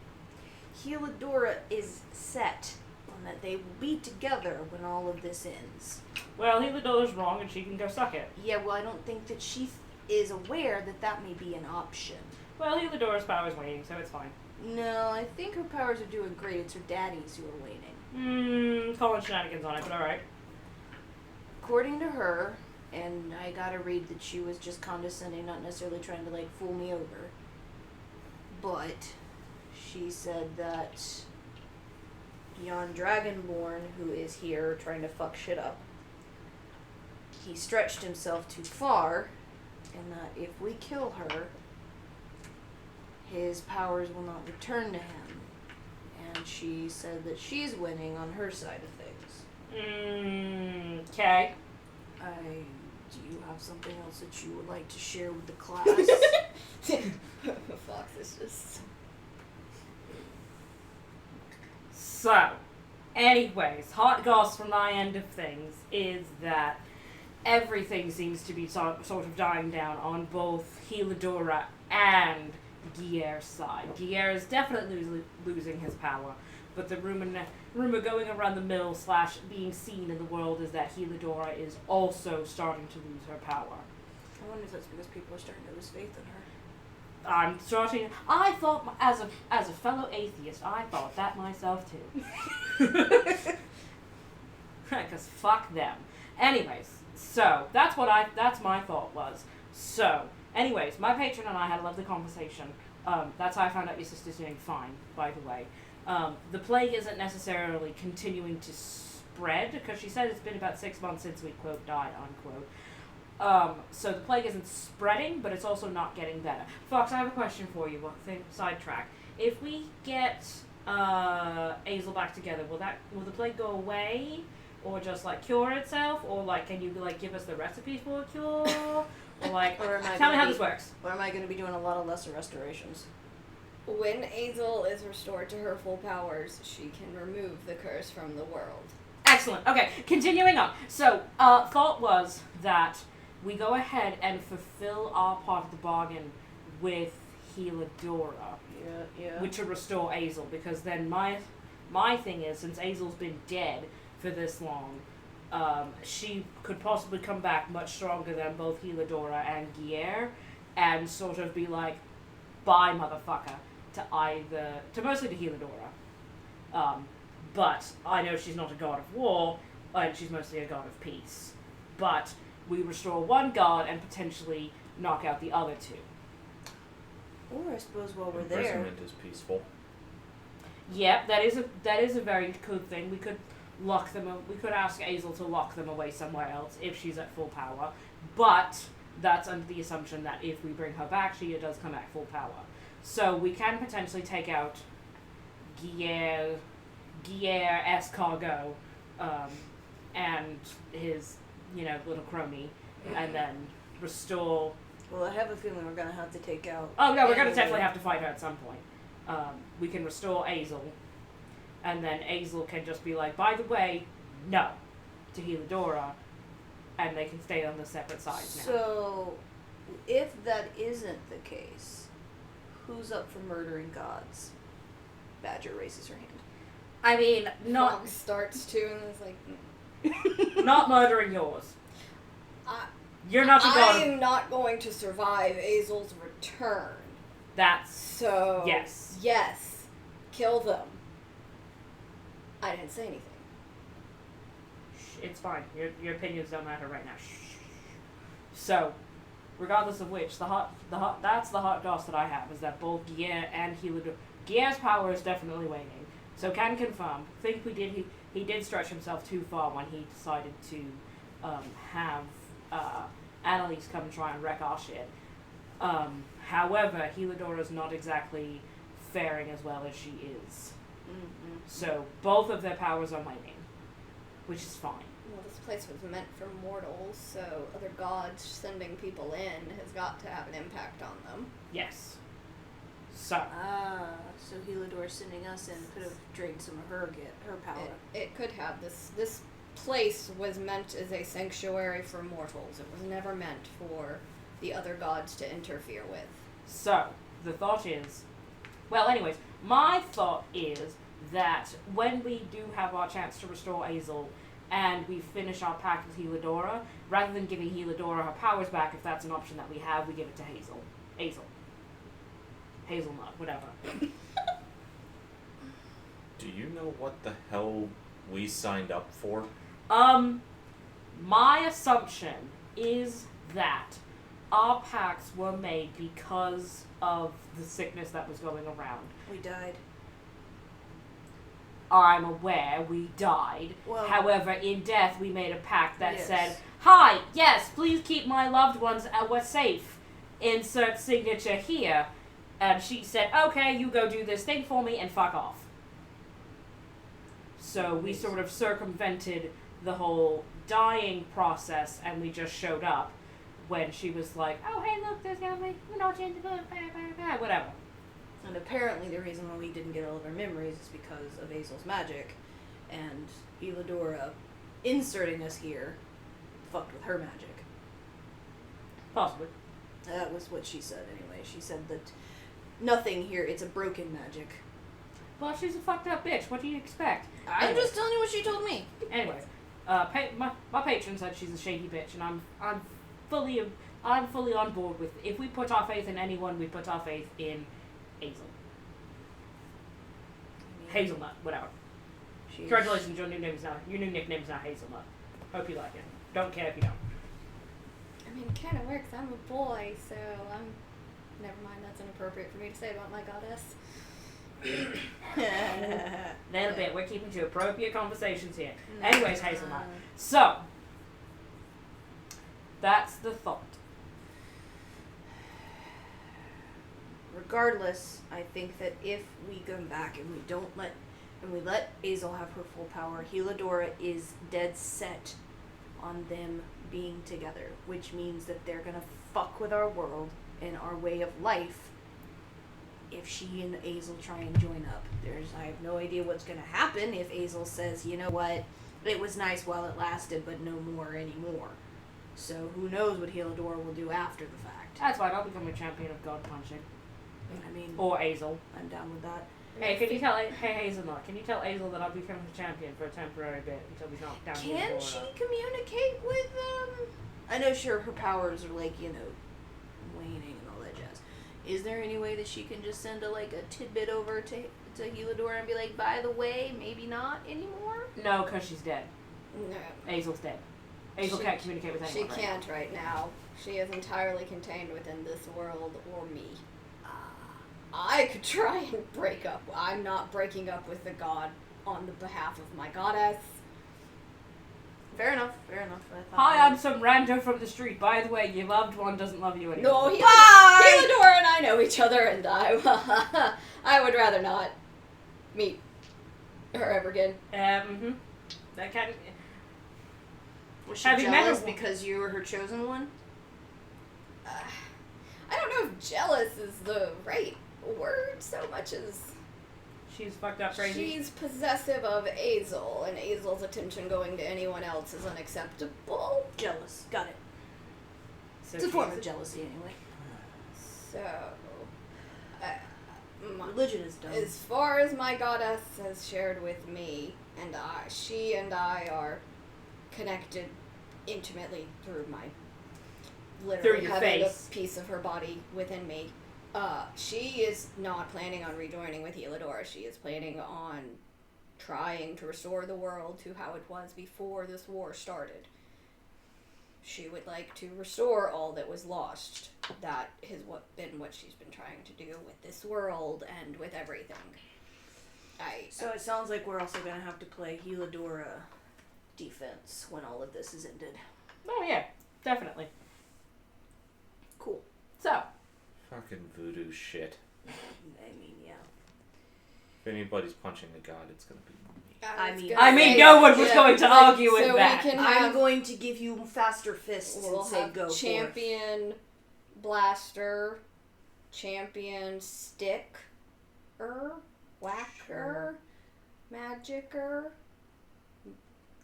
S3: Helidora is set on that they will be together when all of this ends.
S5: Well, Helidora's wrong and she can go suck it.
S3: Yeah, well, I don't think that she is aware that that may be an option.
S5: Well, Helidora's power's waning, so it's fine.
S3: No, I think her powers are doing great. It's her daddies who are waning.
S5: Calling shenanigans on it, but alright.
S3: According to her, and I gotta read that she was just condescending, not necessarily trying to, like, fool me over. But she said that yon Dragonborn, who is here trying to fuck shit up, he stretched himself too far, and that if we kill her, his powers will not return to him. And she said that she's winning on her side of things.
S5: Okay.
S3: Do you have something else that you would like to share with the class?
S4: Fox is just...
S5: So, anyways, hot goss from my end of things is that everything seems to be sort of dying down on both Helidora and Guiller's side. Guiller is definitely losing his power, but the rumor going around the mill / being seen in the world is that Helidora is also starting to lose her power.
S3: I wonder if that's because people are starting to lose faith in her.
S5: I thought, as a fellow atheist, I thought that myself too. Because fuck them. Anyways, so that's my thought was. So, anyways, my patron and I had a lovely conversation. That's how I found out your sister's doing fine, by the way. The plague isn't necessarily continuing to spread, because she said it's been about 6 months since we, quote, died, unquote. So the plague isn't spreading, but it's also not getting better. Fox, I have a question for you. Sidetrack. If we get Azel back together, will the plague go away, or just like cure itself, or like can you like give us the recipe for a cure, or like
S3: Or am I
S5: tell me
S3: gonna
S5: how
S3: be-
S5: this works?
S3: Or am I going to be doing a lot of lesser restorations?
S4: When Azel is restored to her full powers, she can remove the curse from the world.
S5: Excellent. Okay, continuing on. So, thought was that we go ahead and fulfill our part of the bargain with Helidora,
S3: Yeah.
S5: which to restore Azel, because then my thing is, since Azel's been dead for this long, she could possibly come back much stronger than both Helidora and Guiller, and sort of be like, bye motherfucker, to mostly to Helidora. But I know she's not a god of war, and she's mostly a god of peace. But we restore one god and potentially knock out the other two.
S3: Or I suppose while we're there,
S6: Imprisonment is peaceful.
S5: Yep, that is a very good thing. We could lock them. We could ask Azel to lock them away somewhere else if she's at full power, but that's under the assumption that if we bring her back, she does come back full power. So we can potentially take out Guerre Escargot, and his, little crony, and then restore.
S3: Well, I have a feeling we're gonna have to take out.
S5: Oh no, we're gonna
S3: Azel.
S5: definitely have to fight her at some point. We can restore Azel, and then Azel can just be like, by the way, no, to Helidora, and they can stay on the separate sides now.
S3: So, if that isn't the case, who's up for murdering gods? Badger raises her hand.
S5: I mean, not
S4: Fox starts to, and it's like,
S5: not murdering yours.
S4: I-
S5: You're not the
S4: I
S5: god.
S4: am not going to survive Azel's return.
S5: That's
S4: So yes, kill them. I didn't say anything.
S5: it's fine. Your opinions don't matter right now. Shh. So, regardless of which, that's the hot goss that I have, is that both Guerre and Helidor. Guerre's power is definitely waning. So can confirm. Think he did stretch himself too far when he decided to have Annalise come try and wreck our shit. However, Helidora's not exactly faring as well as she is.
S3: Mm-hmm.
S5: So both of their powers are waning, which is fine.
S4: Well, this place was meant for mortals, so other gods sending people in has got to have an impact on them.
S5: Yes. So
S3: So Helidor sending us in could have drained some of her power.
S4: It could have. This place was meant as a sanctuary for mortals. It was never meant for the other gods to interfere with.
S5: So, the thought is, anyways, my thought is that when we do have our chance to restore Azel and we finish our pact with Helidora, rather than giving Helidora her powers back, if that's an option that we have, we give it to Azel. Hazelnut, whatever.
S6: Do you know what the hell we signed up for?
S5: My assumption is that our pacts were made because of the sickness that was going around.
S3: We died.
S5: I'm aware we died.
S3: Well,
S5: However, in death, we made a pact that
S3: yes.
S5: said, "Hi, yes, please keep my loved ones safe. Insert signature here." And she said, "Okay, you go do this thing for me and fuck off." So we sort of circumvented the whole dying process, and we just showed up when she was like, "Oh, hey, look, there's gonna be, whatever."
S3: And apparently the reason why we didn't get all of our memories is because of Azel's magic, and Helidora inserting us here fucked with her magic.
S5: Possibly.
S3: That was what she said anyway. She said that nothing here, it's a broken magic.
S5: Well, she's a fucked up bitch. What do you expect?
S3: I'm just telling you what she told me.
S5: Anyways, my patron said she's a shady bitch, and I'm fully on board with. If we put our faith in anyone, we put our faith in Azel. Hazelnut, whatever. Congratulations, your new nickname is now Hazelnut. Hope you like it. Don't care if you don't.
S4: I mean, it kind of works. I'm a boy, so never mind, that's inappropriate for me to say about my goddess.
S5: Little bit. We're keeping to appropriate conversations here. Anyways, Hazelnut. So, that's the thought.
S3: Regardless, I think that if we come back and we let Azel have her full power, Helidora is dead set on them being together, which means that they're gonna fuck with our world and our way of life if she and Azel try and join up. I have no idea what's gonna happen if Azel says, you know what, it was nice while it lasted, but no more anymore. So who knows what Helidora will do after the fact.
S5: That's fine. I'll become a champion of god punching.
S3: I mean,
S5: Or Azel.
S3: I'm down with that.
S5: Hey, Hazelnut, can you tell Azel that I'll become a champion for a temporary bit until we knock down
S3: Can
S5: Helidora?
S3: she communicate with them? I know, sure, her powers are like, waning and all that jazz. Is there any way that she can just send a tidbit over to Helidora and be like, by the way, maybe not anymore?
S5: No, because she's dead.
S4: No.
S5: Azel's dead. Azel can't communicate with
S4: She
S5: anyone.
S4: can't right now. She is entirely contained within this world or me. I could try and break up. I'm not breaking up with the god on the behalf of my goddess.
S3: Fair enough. I thought
S5: Hi, I'm some rando from the street. By the way, your loved one doesn't love you anymore.
S4: No, Helador and I know each other, and I would rather not meet her ever again.
S5: That kind of...
S3: Was she
S5: Have you met
S3: jealous
S5: her?
S3: because you were her chosen one?
S4: I don't know if jealous is the right word so much as
S5: She's fucked up crazy.
S4: she's possessive of Azel, and Azel's attention going to anyone else is unacceptable.
S3: Jealous. Got it.
S5: So
S3: It's a form
S5: she's-
S3: of jealousy, anyway.
S4: So,
S3: Religion is dumb.
S4: as far as my goddess has shared with me, and she and I are connected intimately through my literally
S5: your
S4: having
S5: face.
S4: a piece of her body within me. She is not planning on rejoining with Helador. She is planning on trying to restore the world to how it was before this war started. She would like to restore all that was lost. That has been what she's been trying to do with this world and with everything.
S3: So it sounds like we're also gonna have to play Heladora defense when all of this is ended.
S5: Oh, yeah. Definitely.
S3: Cool.
S5: So,
S6: Fucking voodoo shit.
S3: I mean, yeah.
S6: If anybody's punching the god, it's gonna be me.
S5: I mean, no one was going to argue with
S4: so
S5: that.
S4: We can
S3: I'm
S4: have,
S3: going to give you faster fists
S4: we'll
S3: and say
S4: have
S3: go
S4: champion blaster, champion stick, whacker, magicer,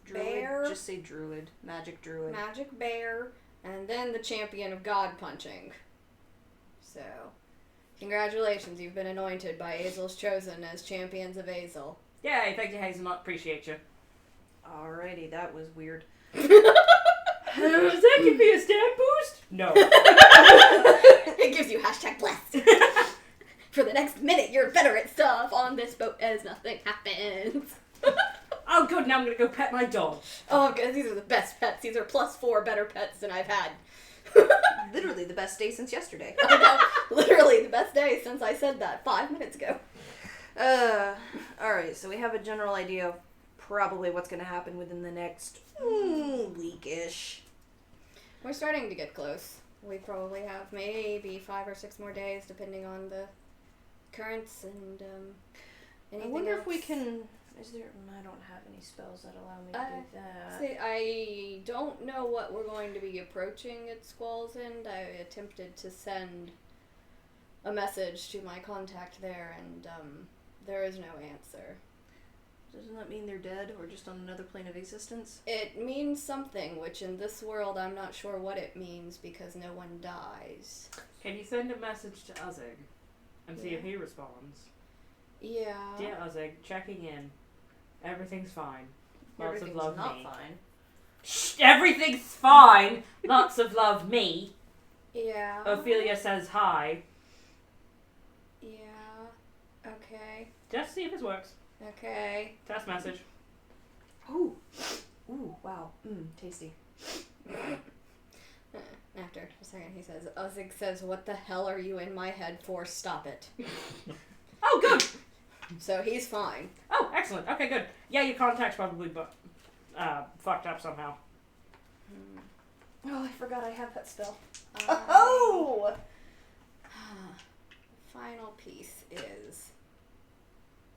S3: Druid.
S4: bear.
S3: Just say druid. Magic druid.
S4: magic bear, and then the champion of god punching. So, congratulations, you've been anointed by Azel's chosen as champions of Azel.
S5: yay, thank you, Hazelnut. Appreciate you.
S3: Alrighty, that was weird.
S5: Does that give me a stat boost? No.
S4: It gives you #blessed. For the next minute, you're better at stuff on this boat as nothing happens.
S5: Oh, good. Now I'm going to go pet my dog.
S4: Oh, good. These are the best pets. These are +4 better pets than I've had.
S3: Literally the best day since yesterday.
S4: I know, literally the best day since I said that 5 minutes ago.
S3: Alright, so we have a general idea of probably what's going to happen within the next week-ish.
S4: We're starting to get close. We probably have maybe 5 or 6 more days, depending on the currents and anything
S3: I wonder
S4: else.
S3: if we can... I don't have any spells that allow me to do that.
S4: See, I don't know what we're going to be approaching at Squall's End. I attempted to send a message to my contact there, and there is no answer.
S3: Doesn't that mean they're dead or just on another plane of existence?
S4: It means something, which in this world I'm not sure what it means because no one dies.
S5: Can you send a message to Uzzig and see if he responds?
S4: Yeah.
S5: Dear Uzzig, checking in. Everything's fine. Lots
S3: Everything's
S5: of love,
S3: not
S5: me.
S3: fine.
S5: Shh, everything's fine. Lots of love, me.
S4: Yeah.
S5: Ophelia says hi.
S4: Yeah. Okay.
S5: Just see if this works.
S4: Okay.
S5: Test message.
S3: Ooh, wow. Tasty.
S4: After a second, he says, Uzzig says, what the hell are you in my head for? Stop it.
S5: Oh, good.
S4: So he's fine.
S5: Oh, excellent. Okay, good. Yeah, your contact's probably fucked up somehow.
S3: Oh, I forgot I have that spell.
S4: Oh! The final piece is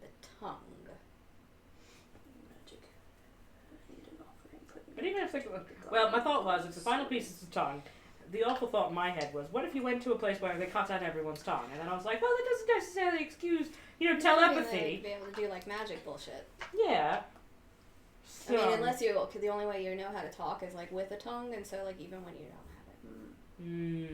S4: the tongue.
S3: Magic. I need an offering.
S5: But even if well, my thought was, if the final piece is the tongue, the awful thought in my head was, what if you went to a place where they cut out everyone's tongue? And then I was like, well, that doesn't necessarily excuse, telepathy.
S4: Be able to do like magic bullshit.
S5: Yeah.
S4: I mean, unless the only way you know how to talk is like with a tongue, and so like even when you don't have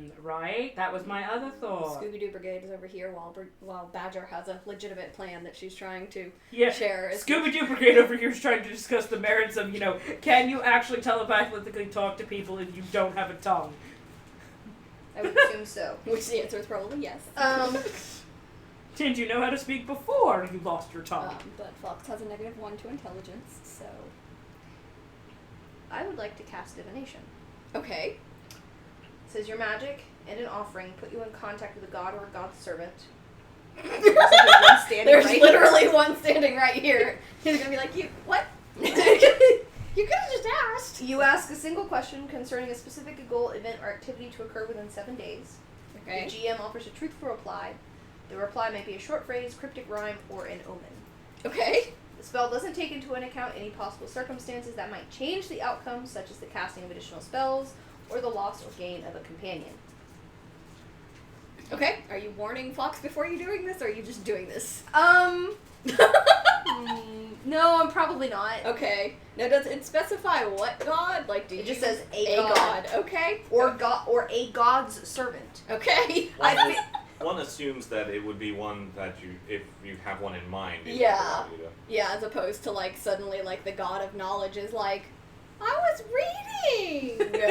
S4: it.
S5: Right? That was my other thought.
S4: Scooby-Doo Brigade is over here while Badger has a legitimate plan that she's trying to
S5: Yeah.
S4: share.
S5: Scooby-Doo Brigade over here is trying to discuss the merits of, can you actually telepathically talk to people if you don't have a tongue?
S3: I would assume so.
S4: Which the answer is probably yes.
S5: Did you know how to speak before you lost your tongue?
S4: But Fox has a -1 to intelligence, so...
S3: I would like to cast divination.
S4: Okay.
S3: It says your magic and an offering put you in contact with a god or a god's servant.
S4: There's
S3: right
S4: literally
S3: here.
S4: one standing right here. He's gonna be like, you, what? You could have just asked.
S3: You ask a single question concerning a specific goal, event, or activity to occur within 7 days.
S4: Okay.
S3: The GM offers a truthful reply. The reply may be a short phrase, cryptic rhyme, or an omen.
S4: Okay.
S3: The spell doesn't take into account any possible circumstances that might change the outcome, such as the casting of additional spells or the loss or gain of a companion.
S4: Okay. Are you warning Fox before you're doing this, or are you just doing this?
S3: No, I'm probably not.
S4: Okay. Now, does it specify what god? Like, do
S3: It
S4: you
S3: just says a
S4: god?
S3: god.
S4: Okay.
S3: Or a god's servant.
S4: Okay.
S6: One assumes that it would be one that you, if you have one in mind. it would
S4: Yeah.
S6: allow you to-
S4: Yeah, as opposed to like suddenly like the god of knowledge is like, I was reading.
S5: Excuse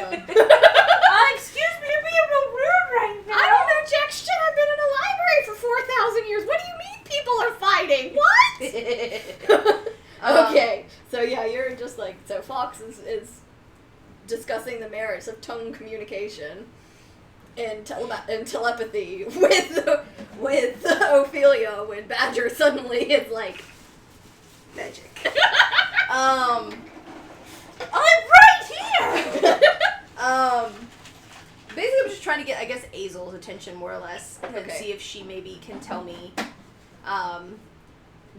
S5: me to be a real rude right now.
S4: I don't know jack shit. I've been in a library for 4,000 years. What do you mean people are fighting? What? Okay, so yeah, you're just like, so Fox is discussing the merits of tongue communication and telepathy with Ophelia when Badger suddenly is like,
S3: Magic.
S5: I'm right here.
S3: Basically, I'm just trying to get, I guess, Azel's attention more or less, and
S4: Okay.
S3: see if she maybe can tell me.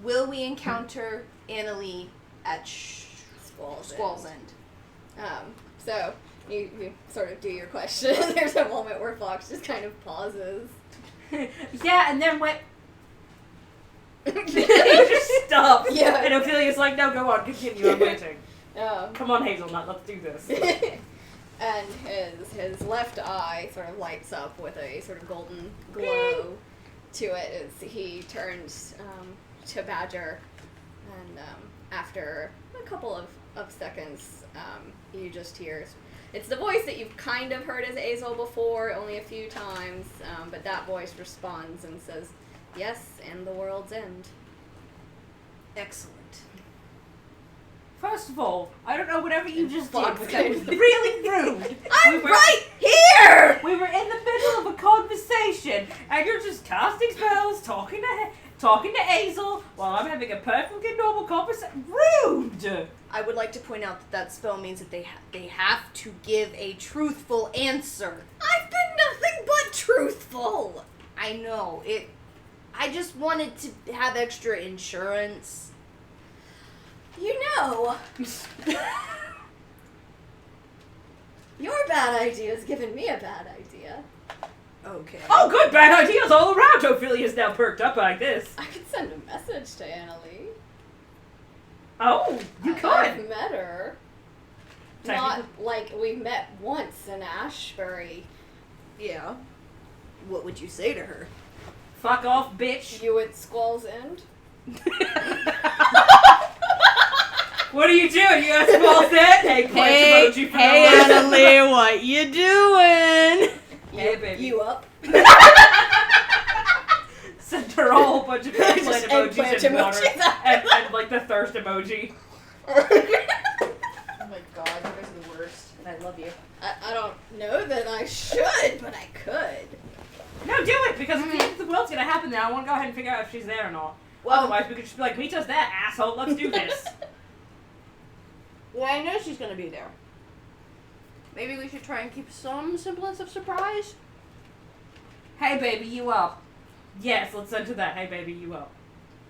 S3: Will we encounter Annalie at Squall's End?
S4: So you sort of do your question. There's a moment where Fox just kind of pauses.
S5: Yeah, and then went. He just stopped.
S4: Yeah.
S5: And Ophelia's like, no, go on, continue, I'm waiting.
S4: Um,
S5: Come on, Hazelnut, let's do this.
S4: and his left eye sort of lights up with a sort of golden glow to it as he turns to Badger, and after a couple of seconds, you just hear, it's the voice that you've kind of heard as Azel before, only a few times, but that voice responds and says, yes, and the world's end.
S3: Excellent.
S5: First of all, I don't know whatever you just
S4: Fox
S5: did, but
S4: kind
S5: it was
S4: of-
S5: really rude.
S4: I'm
S5: were-
S4: right here!
S5: We were in the middle of a conversation, and you're just casting spells, talking to Azel, while I'm having a perfectly normal conversation. Rude!
S3: I would like to point out that spell means that they have to give a truthful answer.
S4: I've been nothing but truthful!
S3: I know it. I just wanted to have extra insurance.
S4: You know, your bad idea's given me a bad idea.
S3: Okay.
S5: Oh, good, bad ideas all around! Ophelia's now perked up like this.
S4: I could send a message to Annalie.
S5: Oh, you could!
S4: I've met her. Not
S5: Technically-
S4: like we met once in Ashbury.
S3: Yeah. What would you say to her?
S5: Fuck off, bitch.
S4: You at Squall's End?
S5: What are you doing? You got a small set? Hey, punch emoji for no reason.
S3: what you doing?
S5: Yeah, baby.
S4: You up?
S5: Sent her a whole bunch of eggplant
S4: Just
S5: emojis
S4: eggplant
S5: and water.
S4: emojis.
S5: And like the thirst emoji.
S3: Oh my god, you guys are the worst, and I love you.
S4: I don't know that I should, but I could.
S5: No, do it, because if the world's gonna happen now, I want to go ahead and figure out if she's there or not.
S3: Well-
S5: Otherwise, we could just be like, meet us there, asshole, let's do this.
S3: Well, I know she's gonna be there. Maybe we should try and keep some semblance of surprise.
S5: Hey, baby, you up? Yes, let's send to that. Hey, baby, you up?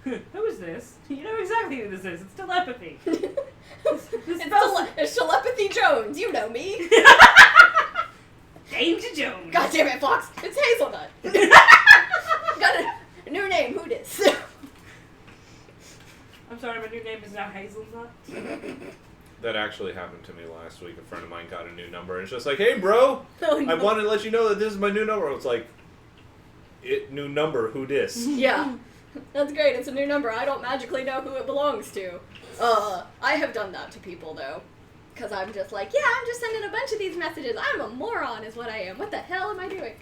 S5: Who is this? You know exactly who this is. It's telepathy.
S4: It's Telepathy Jones, you know me.
S5: Danger Jones.
S4: God damn it, Fox. It's Hazelnut. Got a new name, who dis?
S5: I'm sorry, my new name is now Hazelnut.
S6: That actually happened to me last week. A friend of mine got a new number, and it's just like, hey, bro,
S4: Oh, no.
S6: I wanted to let you know that this is my new number. It's like, new number, who dis?
S4: Yeah. That's great. It's a new number. I don't magically know who it belongs to. I have done that to people, though. Because I'm just like, yeah, I'm just sending a bunch of these messages. I'm a moron is what I am. What the hell am I doing?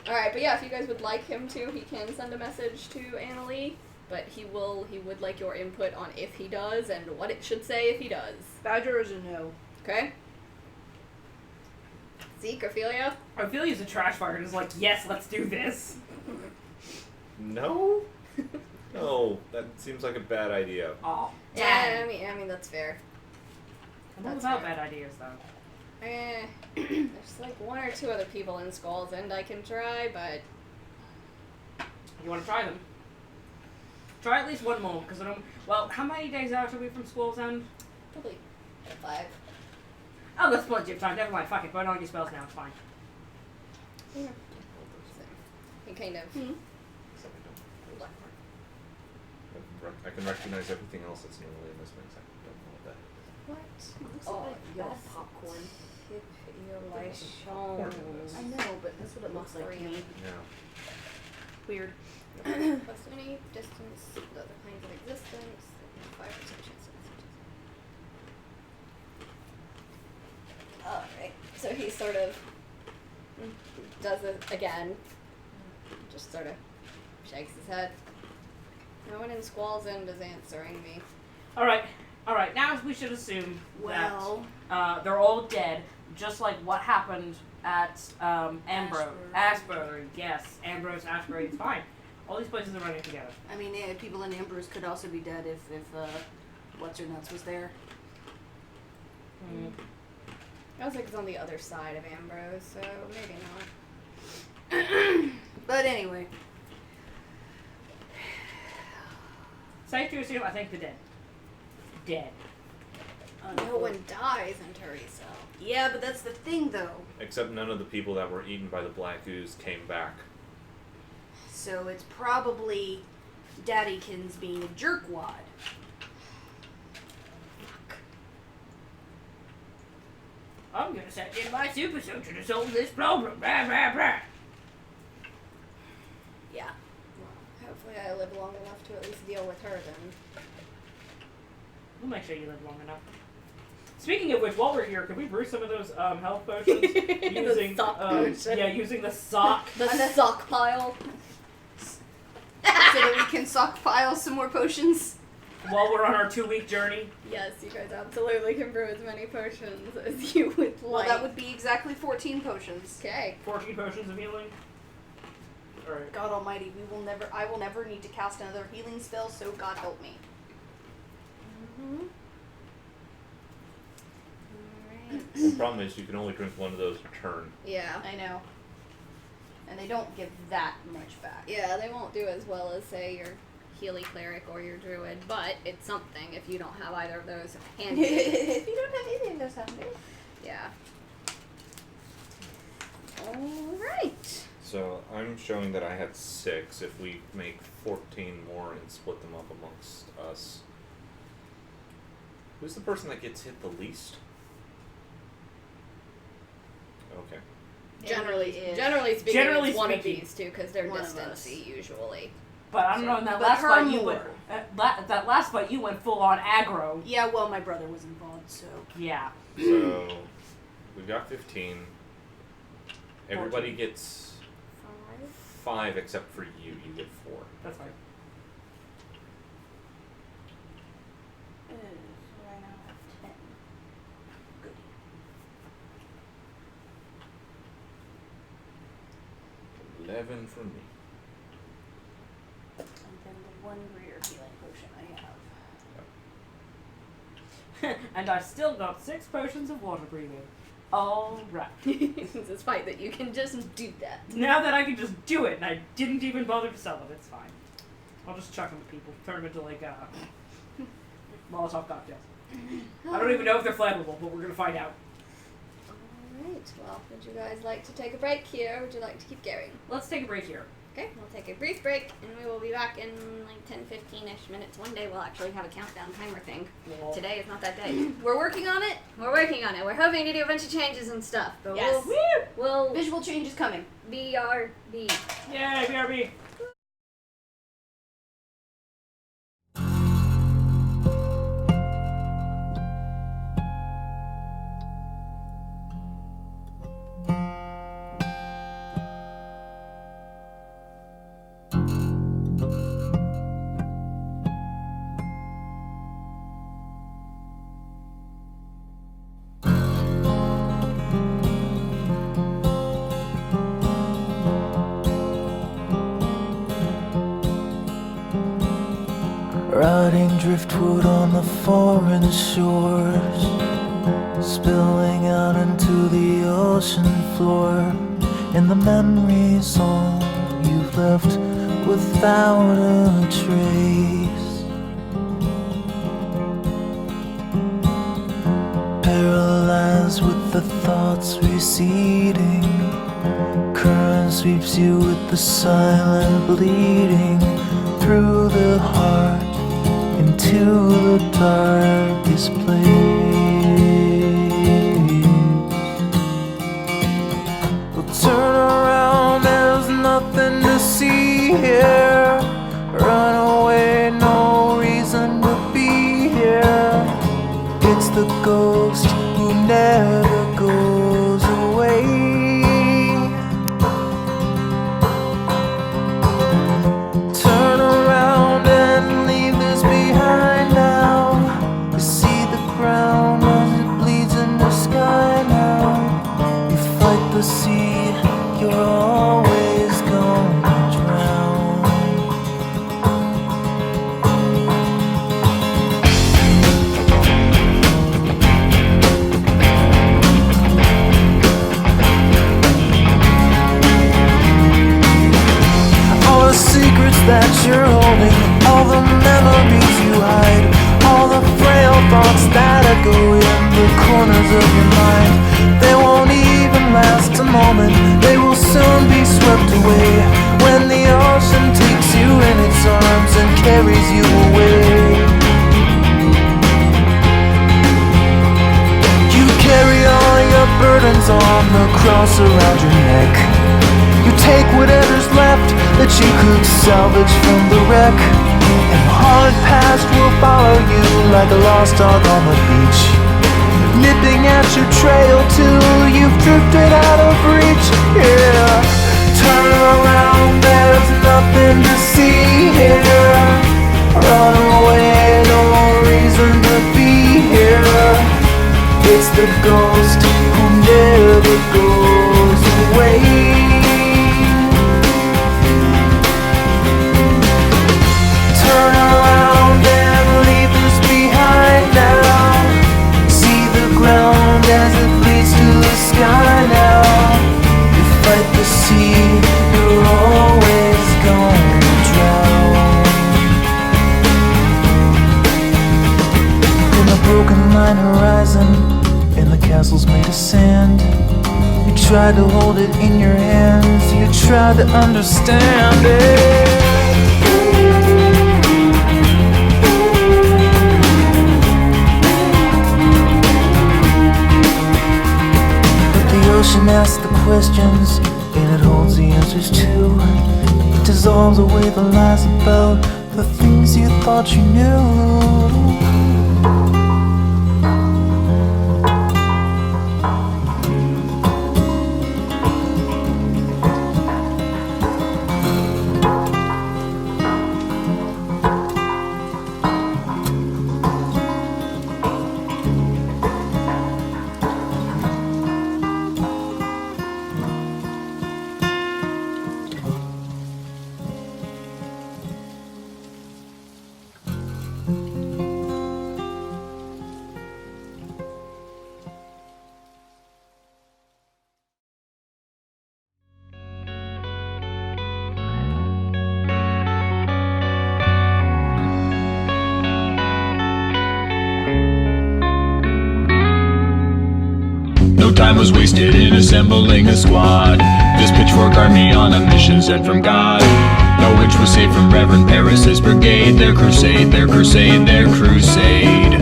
S4: Alright, but yeah, if you guys would like him to, he can send a message to Annalie. But he would like your input on if he does and what it should say if he does.
S3: Badger is a no.
S4: Okay? Zeke, Ophelia?
S5: Ophelia's a trash fire and is like, yes, let's do this.
S6: No. No, that seems like a bad idea.
S5: Oh,
S4: Yeah, I mean that's fair.
S5: I'm all
S4: That's
S5: about
S4: fair.
S5: bad ideas, though.
S4: There's like one or two other people in Squall's End I can try, but
S5: You want to try them? Try at least one more, because I don't... Well, how many days out are we from Squall's End?
S4: probably 5.
S5: Oh, that's plenty of time. Never mind. Fuck it. Burn all your spells now. It's fine.
S4: Yeah. So, he kind of.
S6: Except I can recognize everything else that's normally in this mix. I don't know what that is.
S4: What?
S3: Looks
S4: Oh,
S3: like
S4: your
S3: that's popcorn.
S6: Popcorn in this.
S3: I know, but that's what it looks like to me.
S6: Yeah.
S3: Weird.
S4: Plus any distance, the other planes of existence, 5% chance of Alright, so he sort of does it again. Just sort of shakes his head. No one in Squall's End is answering me.
S5: All right. Now we should assume
S3: Well,
S5: that they're all dead, just like what happened at Ambrose. Ashbury. Yes, Ambrose, Ashbury. It's fine. All these places are running together.
S3: I mean, people in Ambrose could also be dead if what's her nuts was there.
S4: I was like, it's on the other side of Ambrose, so maybe not.
S3: But anyway,
S5: Safe to assume, I think they're dead. Dead.
S4: No one dies in Tueriesal.
S3: yeah, but that's the thing, though.
S6: Except none of the people that were eaten by the black ooze came back.
S3: So it's probably Daddykins being a jerkwad.
S5: I'm gonna set in my super soldier to solve this problem. Blah, blah, blah.
S3: Yeah.
S4: Hopefully I live long enough to at least deal with her then.
S5: We'll make sure you live long enough. Speaking of which, while we're here, could we brew some of those health potions using
S4: sock potion.
S5: Yeah, using the sock.
S4: The sock pile.
S3: So that we can stockpile some more potions.
S5: While we're on our 2-week journey.
S4: Yes, you guys absolutely can brew as many potions as you would
S3: Well,
S4: like.
S3: that would be exactly 14 potions.
S4: Okay.
S5: 14 potions of healing. All right.
S3: God Almighty, I will never need to cast another healing spell. So God help me.
S4: Alright.
S6: The problem is you can only drink one of those per turn.
S4: Yeah.
S3: I know. And they don't give that much back.
S4: Yeah, they won't do as well as, say, your Healy Cleric or your Druid, but it's something if you don't have either of those handy.
S3: If you don't have any of those handy.
S4: Yeah. Alright.
S6: So I'm showing that I had 6. If we make 14 more and split them up amongst us. Who's the person that gets hit the least? Okay.
S4: Generally speaking,
S5: Generally
S4: it's one of
S5: speaking.
S4: these two because they're
S3: One of us.
S4: distancy usually.
S5: But I don't know, in that
S3: But
S5: last
S3: her
S5: fight you
S3: more.
S5: went... that last fight you went full on aggro.
S3: Yeah, well, my brother was involved, so.
S5: Yeah.
S6: So we've got 15. Everybody gets 5 except for you. You get 4.
S5: That's fine.
S3: So I now have 10. Good.
S6: $11 for me.
S3: And then the one greater healing potion I have.
S5: And I've still got 6 potions of water breathing. Alright.
S4: Despite that you can just do that.
S5: Now that I can just do it, and I didn't even bother to sell them, it's fine. I'll just chuck them to people. Turn them into, like, Molotov cocktails. I don't even know if they're flammable, but we're gonna find out.
S4: Alright, well, would you guys like to take a break here, or would you like to keep going?
S5: Let's take a break here.
S4: Okay, we'll take a brief break, and we will be back in like 10-15-ish minutes. One day we'll actually have a countdown timer thing.
S5: Well,
S4: Today is not that day.
S3: We're working on it.
S4: We're working on it. We're hoping to do a bunch of changes and stuff, but
S3: Yes.
S4: we'll
S3: Visual change is coming.
S4: BRB.
S5: Yay, BRB!
S1: rotting driftwood on the foreign shores, spilling out into the ocean floor, and the memories all you've left without a trace. Paralyzed with the thoughts receding, current sweeps you with the silent bleeding through the heart into the darkest place. Well, turn around, there's nothing to see here. Run away, no reason to be here. It's the ghost who never goes away. Turn around and leave this behind now. You see the ground as it bleeds in the sky now. You fight the sea, you're always gonna drown. All the secrets that you're holding, all the memories you hide, all the frail thoughts that echo in the corners of your mind, they won't even last a moment, they will soon be swept away when the ocean takes you in its arms and carries you away. You carry all your burdens on the cross around your neck. You take whatever's left that you could salvage from the wreck, and the hard past will follow you like a lost dog on the beach, nipping at your trail till you've drifted out of reach. Yeah, turn around, there's nothing to see here. Run away, no reason to be here. It's the ghost who never goes away. Turn around and leave this behind now. See the ground as it leads to the sky now. You fight the sea, you're always gonna drown. In the broken line horizon, in the castles made of sand, you tried to hold it in your hands, you tried to understand it. Ocean asks the questions, and it holds the answers too. It dissolves away the lies about the things you thought you knew.
S2: No time was wasted in assembling a squad. This pitchfork army on a mission sent from God. No witch was saved from Reverend Paris's brigade. Their crusade, their crusade, their crusade.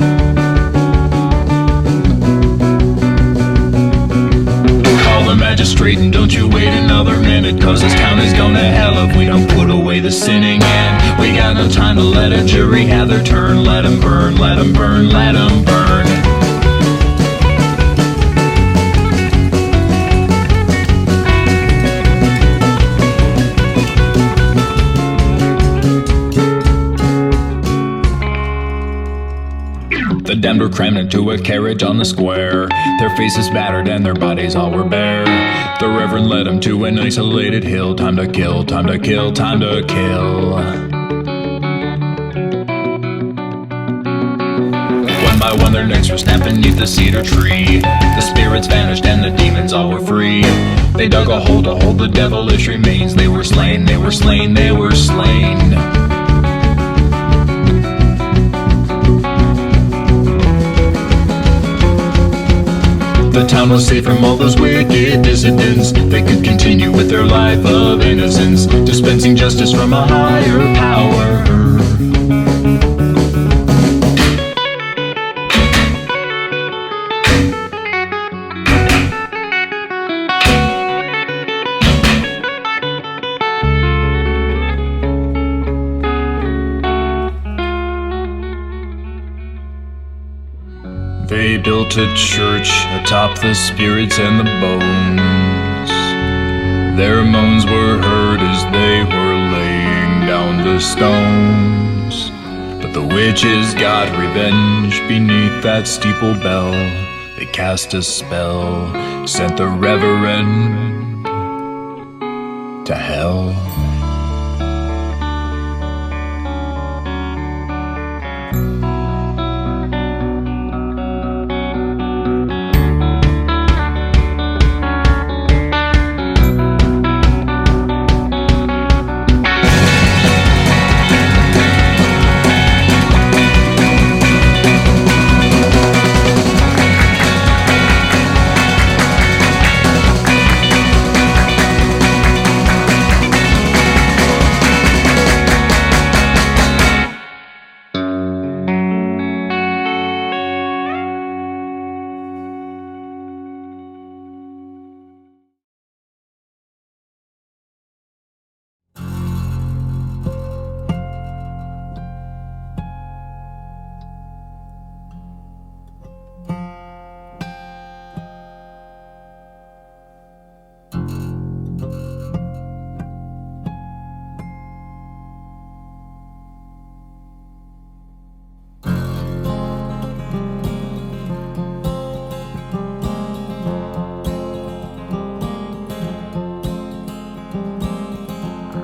S2: Call the magistrate and don't you wait another minute, cause this town is going to hell if we don't put away the sinning. And we got no time to let a jury have their turn. Let 'em burn, let 'em burn, let 'em burn. The damned were crammed into a carriage on the square. Their faces battered and their bodies all were bare. The Reverend led them to an isolated hill. Time to kill, time to kill, time to kill. beneath the cedar tree. The spirits vanished and the demons all were free. They dug a hole to hold the devilish remains. They were slain, they were slain, they were slain. The town was safe from all those wicked dissidents. They could continue with their life of innocence, dispensing justice from a higher power. They built a church atop the spirits and the bones. Their moans were heard as they were laying down the stones. But the witches got revenge beneath that steeple bell. They cast a spell, sent the reverend to hell.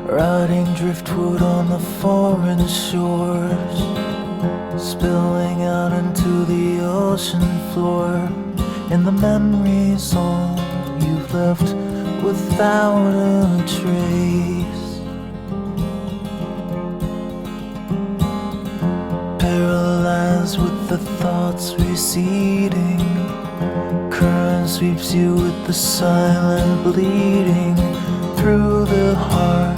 S1: Rotting driftwood on the foreign shores, spilling out into the ocean floor, and the memories all you've left without a trace. Paralyzed with the thoughts receding, current sweeps you with the silent bleeding through the heart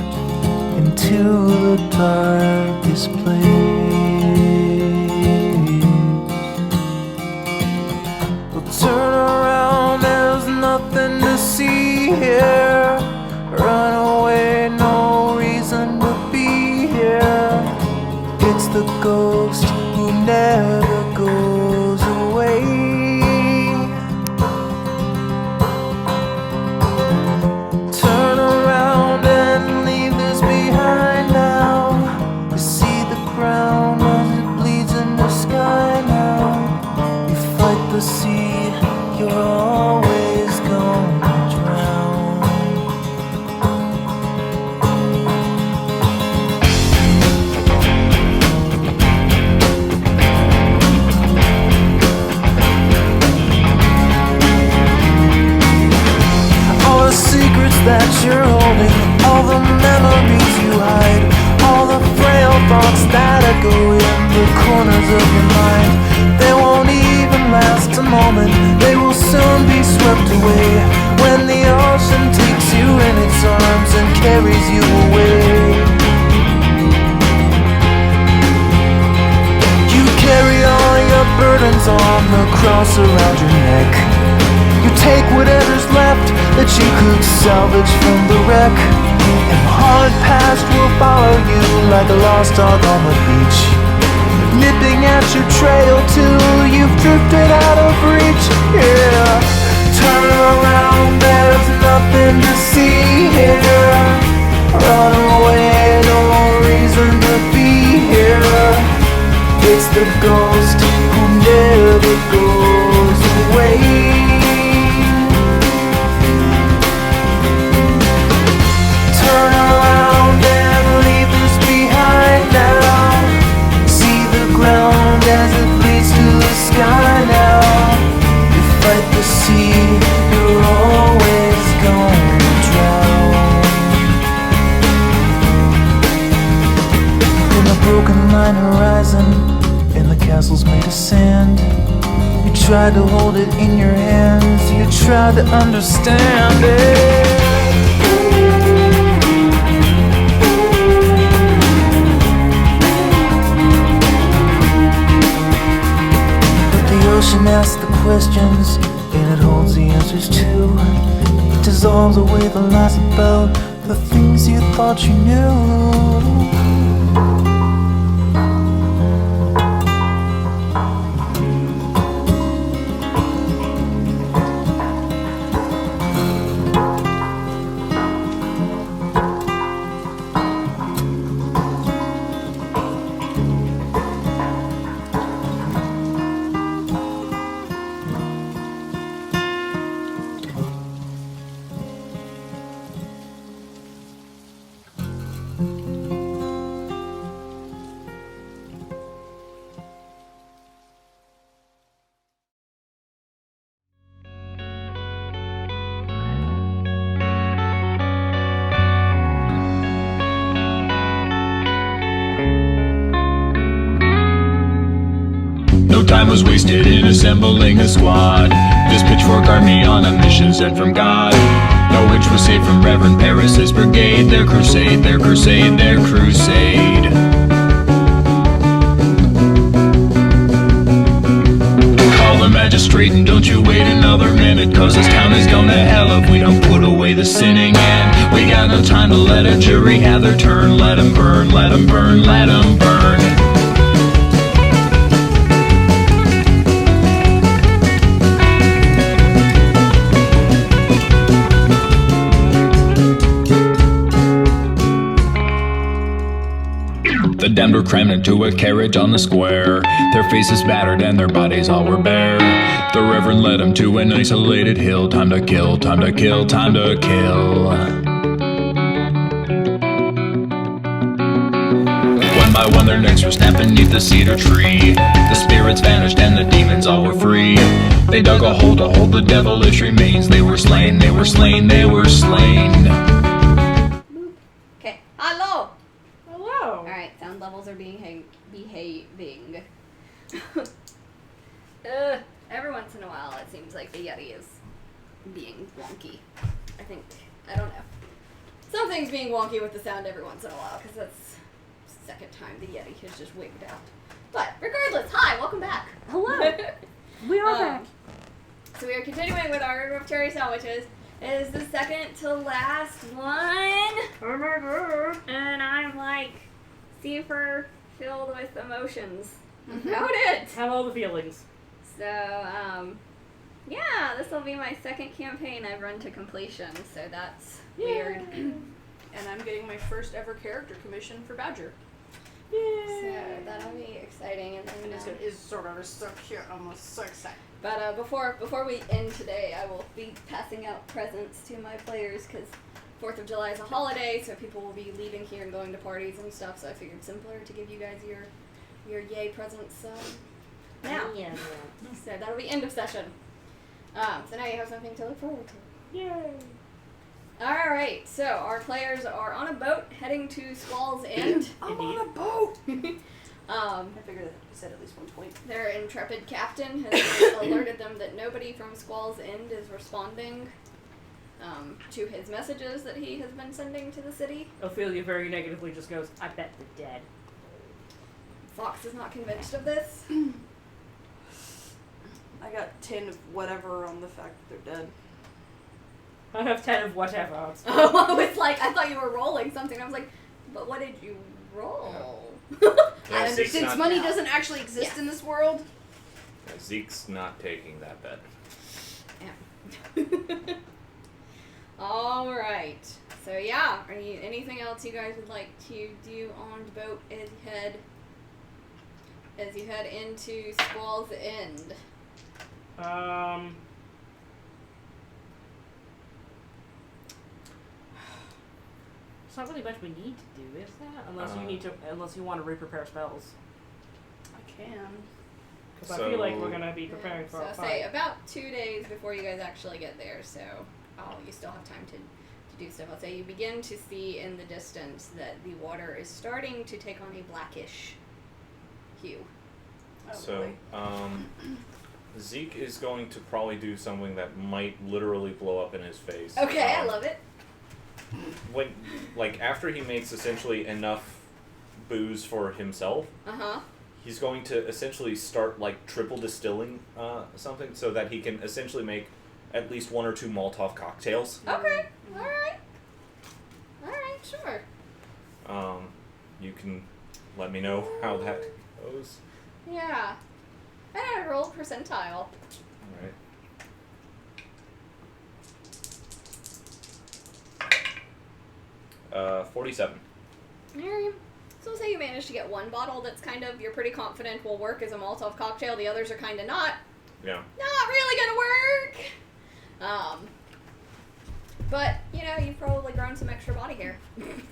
S1: into the darkest place. Well, turn around, there's nothing to see here. Run away, no reason to be here. It's the ghost who never goes away. Turn around and leave this behind now. You see the ground as it bleeds in the sky now. You fight the sea, you're always gonna drown. All the secrets that you're holding, all the memories you hide, all the frail thoughts that echo in the corners of your mind, they won't even last a moment. They will soon be swept away when the ocean takes you in its arms and carries you away. You carry all your burdens on the cross around your neck. You take whatever's left that you could salvage from the wreck, and the hard past will follow you like a lost dog on the beach, nipping at your trail till you've drifted out of reach. Yeah, turn around, there's nothing to see here. Run away, no reason to be here. It's the ghost who never goes away. Turn around and leave this behind now. See the ground as it leads to the sky now. broken line horizon, and the castle's made of sand. You tried to hold it in your hands, you tried to understand it. The ocean asks the questions, and it holds the answers too. It dissolves away the lies about the things you thought you knew.
S2: No time was wasted in assembling a squad. This pitchfork army on a mission sent from God. No witch was safe from Reverend Paris's brigade. Their crusade, their crusade, their crusade. Call the magistrate and don't you wait another minute, 'cause this town is going to hell if we don't put away the sinning. And we got no time to let a jury have their turn. Let 'em burn, let 'em burn, let 'em burn. The damned were crammed into a carriage on the square. Their faces battered and their bodies all were bare. The Reverend led them to an isolated hill. Time to kill, time to kill, time to kill. One by one their necks were snapped beneath the cedar tree. The spirits vanished and the demons all were free. They dug a hole to hold the devilish remains. They were slain, they were slain, they were slain.
S4: Okay, hello!
S5: Hello.
S4: Alright, sound levels are behaving. Every once in a while it seems like the Yeti is being wonky. I don't know. Something's being wonky with the sound every once in a while, because that's the second time the Yeti has just wigged out. But regardless, hi, welcome back.
S5: Hello. We are back.
S4: So we are continuing with our order of Tueriesal, which is the second to last one. And I'm like super filled with emotions about it.
S5: Have all the feelings.
S4: So, yeah, this will be my second campaign I've run to completion, so that's weird.
S3: And I'm getting my first ever character commission for Badger.
S4: So that'll be exciting. And then,
S3: It's sort of so cute. I'm so excited.
S4: but before we end today, I will be passing out presents to my players, because 4th of July is a holiday, so people will be leaving here and going to parties and stuff, so I figured simpler to give you guys your yay presents now.
S5: Yeah.
S4: So that'll be end of session. So now you have something to look forward to.
S5: Yay.
S4: Alright, so our players are on a boat heading to Squall's End.
S3: I'm on a boat.
S4: I
S3: figured that you said at least one point.
S4: Their intrepid captain has alerted them that nobody from Squall's End is responding to his messages that he has been sending to the city.
S5: Ophelia very negatively just goes, I bet they're dead.
S4: Fox is not convinced of this.
S3: I got 10 of whatever on the fact that they're dead.
S5: I have 10 of whatever.
S4: Oh, I was like, I thought you were rolling something. I was like, but what did you roll?
S6: Yeah, Zeke's
S3: Since
S6: not,
S3: money doesn't actually exist in this world.
S6: Zeke's not taking that bet.
S4: Yeah. All right. So yeah, anything else you guys would like to do on the boat as you head into Squall's End?
S5: It's not really much we need to do, is there? Unless you want to re-prepare spells.
S3: I can.
S5: Because I feel like we're gonna be preparing for
S4: so
S5: a
S4: say
S5: fight.
S4: about 2 days before you guys actually get there. So you still have time to do stuff. I'll say you begin to see in the distance that the water is starting to take on a blackish hue.
S3: Oh,
S6: So,
S3: boy.
S6: Zeke is going to probably do something that might literally blow up in his face.
S4: Okay, I love it.
S6: When, like, after he makes essentially enough booze for himself,
S4: Uh-huh.
S6: he's going to essentially start, like, triple distilling something so that he can essentially make at least 1 or 2 Molotov cocktails.
S4: Okay, alright. Alright, sure.
S6: You can let me know how that goes.
S4: Yeah. I roll percentile.
S6: Alright. Uh, 47.
S4: Miriam. So say you manage to get one bottle that's kind of, you're pretty confident will work as a Molotov cocktail. The others are kind of not
S6: Yeah.
S4: really gonna work. But, you know, you've probably grown some extra body hair. From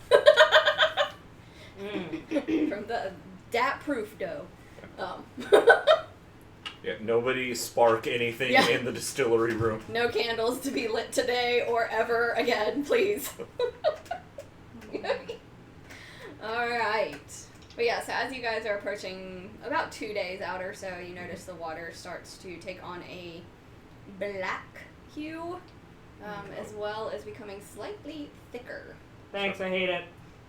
S4: the DAP-proof dough.
S6: Yeah, nobody spark anything
S4: Yeah.
S6: in the distillery room.
S4: No candles to be lit today or ever again, please. Alright. But yeah, so as you guys are approaching about 2 days out or so, you notice the water starts to take on a black hue, as well as becoming slightly thicker.
S5: Thanks, I hate it.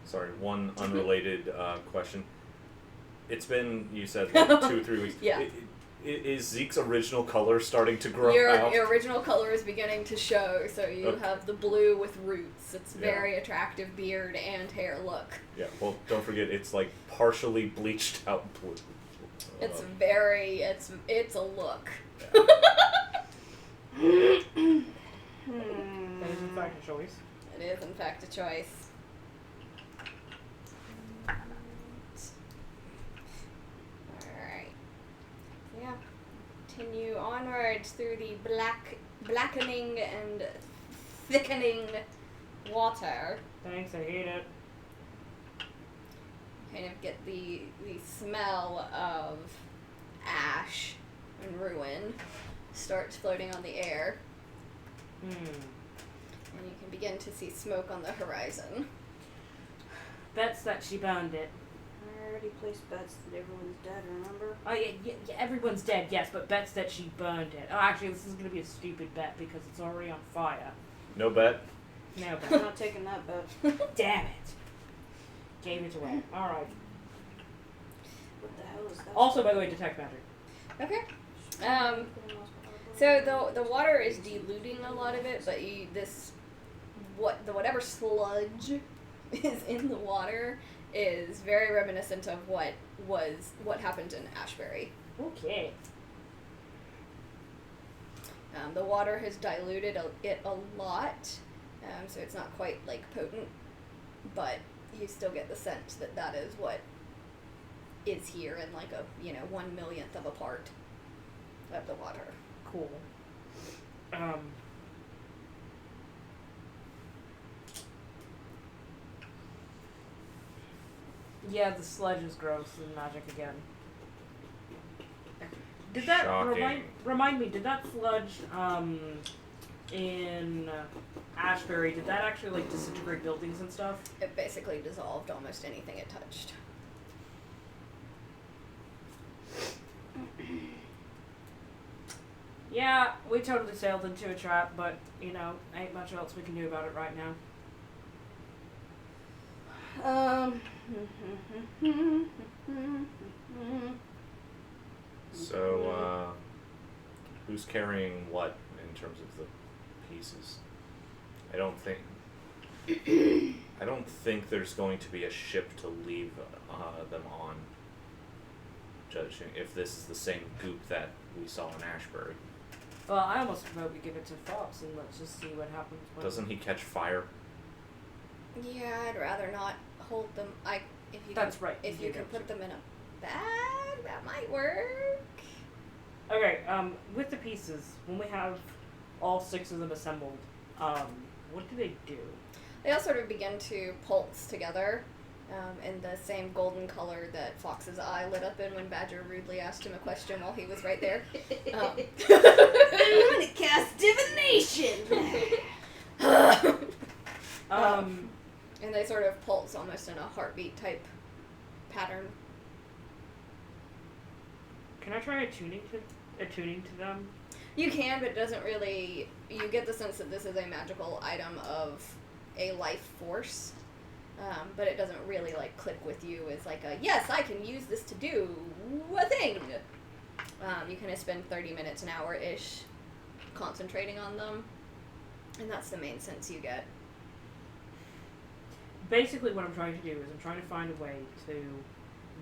S6: Sorry, one unrelated question. It's been, you said, like 2 or 3 weeks.
S4: Yeah.
S6: Is Zeke's original color starting to grow
S4: Your
S6: out?
S4: original color is beginning to show, so you
S6: Okay.
S4: have the blue with roots. It's
S6: Yeah.
S4: very attractive beard and hair look.
S6: Yeah, well, don't forget, it's like partially bleached out blue.
S4: It's very, it's a look.
S5: That is in fact a choice.
S4: It is, in fact, a choice. Alright. So yeah. Continue onwards through the blackening and thickening water.
S5: Thanks, I hate it.
S4: Kind of get the smell of ash and ruin starts floating on the air. And you can begin to see smoke on the horizon.
S5: Bets that she burned it.
S3: I already placed bets that everyone's dead, remember?
S5: Oh, yeah, everyone's dead, yes, but bets that she burned it. Oh, actually, this is going to be a stupid bet because it's already on fire.
S6: No bet?
S5: No
S3: I'm
S5: bet.
S3: not taking that bet.
S5: Damn it. Gave it away. Alright.
S3: What the hell is that?
S5: Also, by the way, detect magic.
S4: Okay. So the water is diluting a lot of it, but whatever sludge is in the water is very reminiscent of what happened in Ashbury.
S5: Okay.
S4: The water has diluted it a lot, so it's not quite like potent, but you still get the sense that is what is here in like a 1/1,000,000th of a part of the water.
S5: Cool. Yeah, the sludge is gross and magic again. Did that
S6: Shocking.
S5: remind me, did that sludge in Ashbury, did that actually like disintegrate buildings and stuff?
S4: It basically dissolved almost anything it touched.
S5: Yeah, we totally sailed into a trap, but, ain't much else we can do about it right now.
S6: So, who's carrying what in terms of the pieces? I don't think there's going to be a ship to leave them on, judging if this is the same goop that we saw in Ashbury.
S5: Well, I almost vote we give it to Fox and let's just see what happens when...
S6: Doesn't he catch fire?
S4: Yeah, I'd rather not hold them.
S5: That's right,
S4: If
S5: you
S4: you can
S5: do.
S4: put them in a bag, that might work.
S5: Okay, with the pieces, when we have all 6 of them assembled, what do they do?
S4: They all sort of begin to pulse together in the same golden color that Fox's eye lit up in when Badger rudely asked him a question while he was right there.
S7: I'm gonna cast divination.
S4: And they sort of pulse almost in a heartbeat type pattern.
S5: Can I try attuning to them?
S4: You can, but it doesn't really... You get the sense that this is a magical item of a life force. But it doesn't really, like, click with you as, like, a, yes, I can use this to do a thing. You kind of spend 30 minutes, an hour-ish concentrating on them. And that's the main sense you get.
S5: Basically what I'm trying to do is I'm trying to find a way to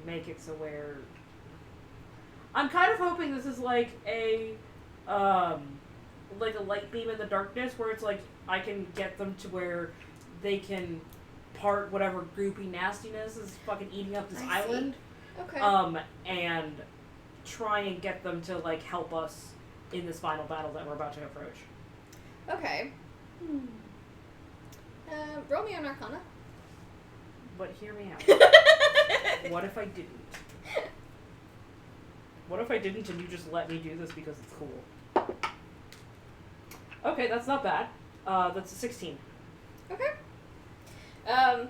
S5: make it so where... I'm kind of hoping this is like a light beam in the darkness where it's like I can get them to where they can part whatever groupie nastiness is fucking eating up this island.
S4: Okay.
S5: And try and get them to like help us in this final battle that we're about to approach.
S4: Okay. Roll me an Arcana.
S5: But hear me out. What if I didn't? What if I didn't and you just let me do this because it's cool? Okay, that's not bad. That's a 16.
S4: Okay. So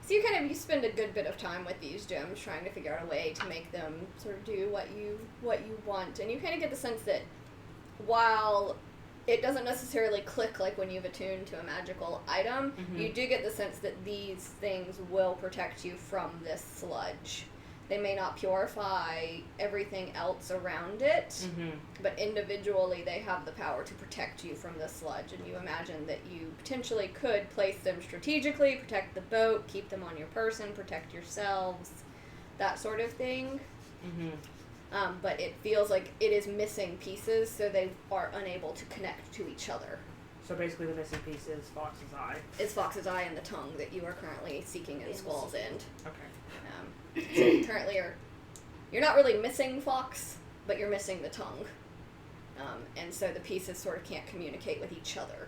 S4: you spend a good bit of time with these gems trying to figure out a way to make them sort of do what you want, and you kind of get the sense that while it doesn't necessarily click like when you've attuned to a magical item, you do get the sense that these things will protect you from this sludge. They may not purify everything else around it, but individually they have the power to protect you from the sludge. And you imagine that you potentially could place them strategically, protect the boat, keep them on your person, protect yourselves, that sort of thing. But it feels like it is missing pieces, so they are unable to connect to each other.
S5: So basically the missing piece is Fox's eye.
S4: It's Fox's eye and the tongue that you are currently seeking in Squall's End.
S5: Okay.
S4: So you currently you're not really missing Fox, but you're missing the tongue. And so the pieces sort of can't communicate with each other.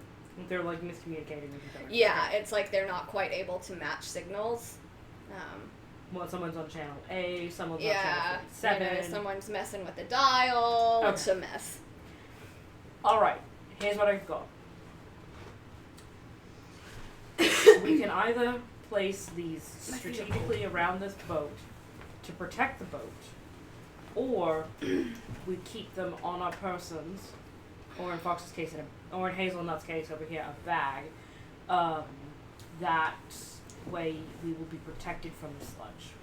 S5: They're like miscommunicating with each other.
S4: Yeah, it's like they're not quite able to match signals.
S5: Well, someone's on channel A, someone's on channel 7.
S4: Someone's messing with the dial.
S5: Okay.
S4: It's a mess.
S5: Alright, here's what I've got. We can either place these strategically around this boat to protect the boat, or we keep them on our persons, or in Fox's case, or in Hazelnut's case over here, a bag. That way we will be protected from the sludge.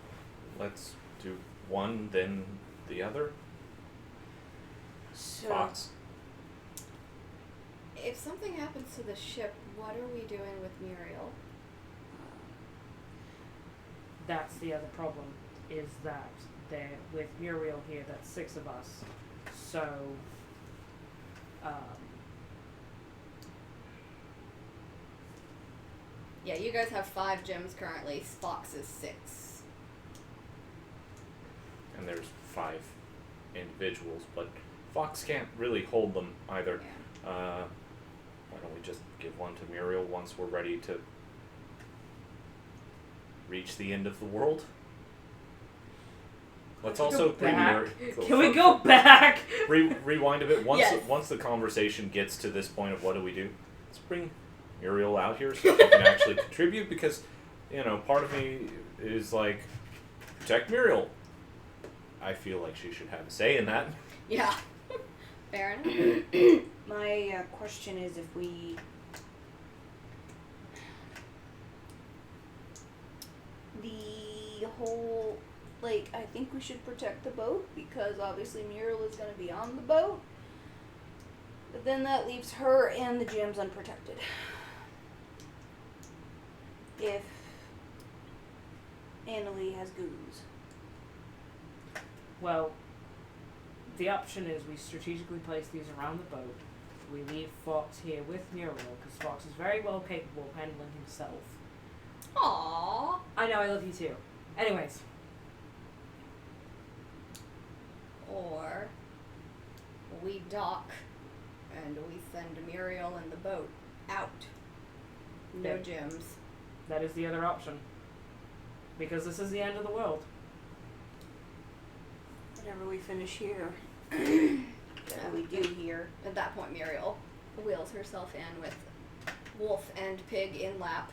S6: Let's do one, then the other.
S3: So,
S6: Fox.
S4: If something happens to the ship, what are we doing with Muriel?
S5: That's the other problem, is that with Muriel here, that's 6 of us. So,
S4: Yeah, you guys have 5 gems currently. Fox is 6.
S6: And there's 5 individuals, but Fox can't really hold them either.
S4: Yeah.
S6: Why don't we just give one to Muriel once we're ready to reach the end of the world? Let's also bring
S5: Can we go back?
S6: Rewind a bit.
S4: Yes.
S6: Once the conversation gets to this point of what do we do, let's bring Muriel out here so she can actually contribute, because, part of me is like, protect Muriel. I feel like she should have a say in that.
S4: Yeah. Fair enough.
S3: my question is if we... The whole... I think we should protect the boat, because obviously Muriel is going to be on the boat. But then that leaves her and the gems unprotected. If Annalie has goons.
S5: Well, the option is we strategically place these around the boat. We leave Fox here with Muriel, because Fox is very well capable of handling himself.
S4: Aww.
S5: I know, I love you too. Anyways.
S4: Or we dock and we send Muriel and the boat out. No
S5: Yeah.
S4: gems.
S5: That is the other option. Because this is the end of the world.
S3: Whenever we finish here. Whatever we do here.
S4: At that point, Muriel wheels herself in with Wolf and Pig in lap,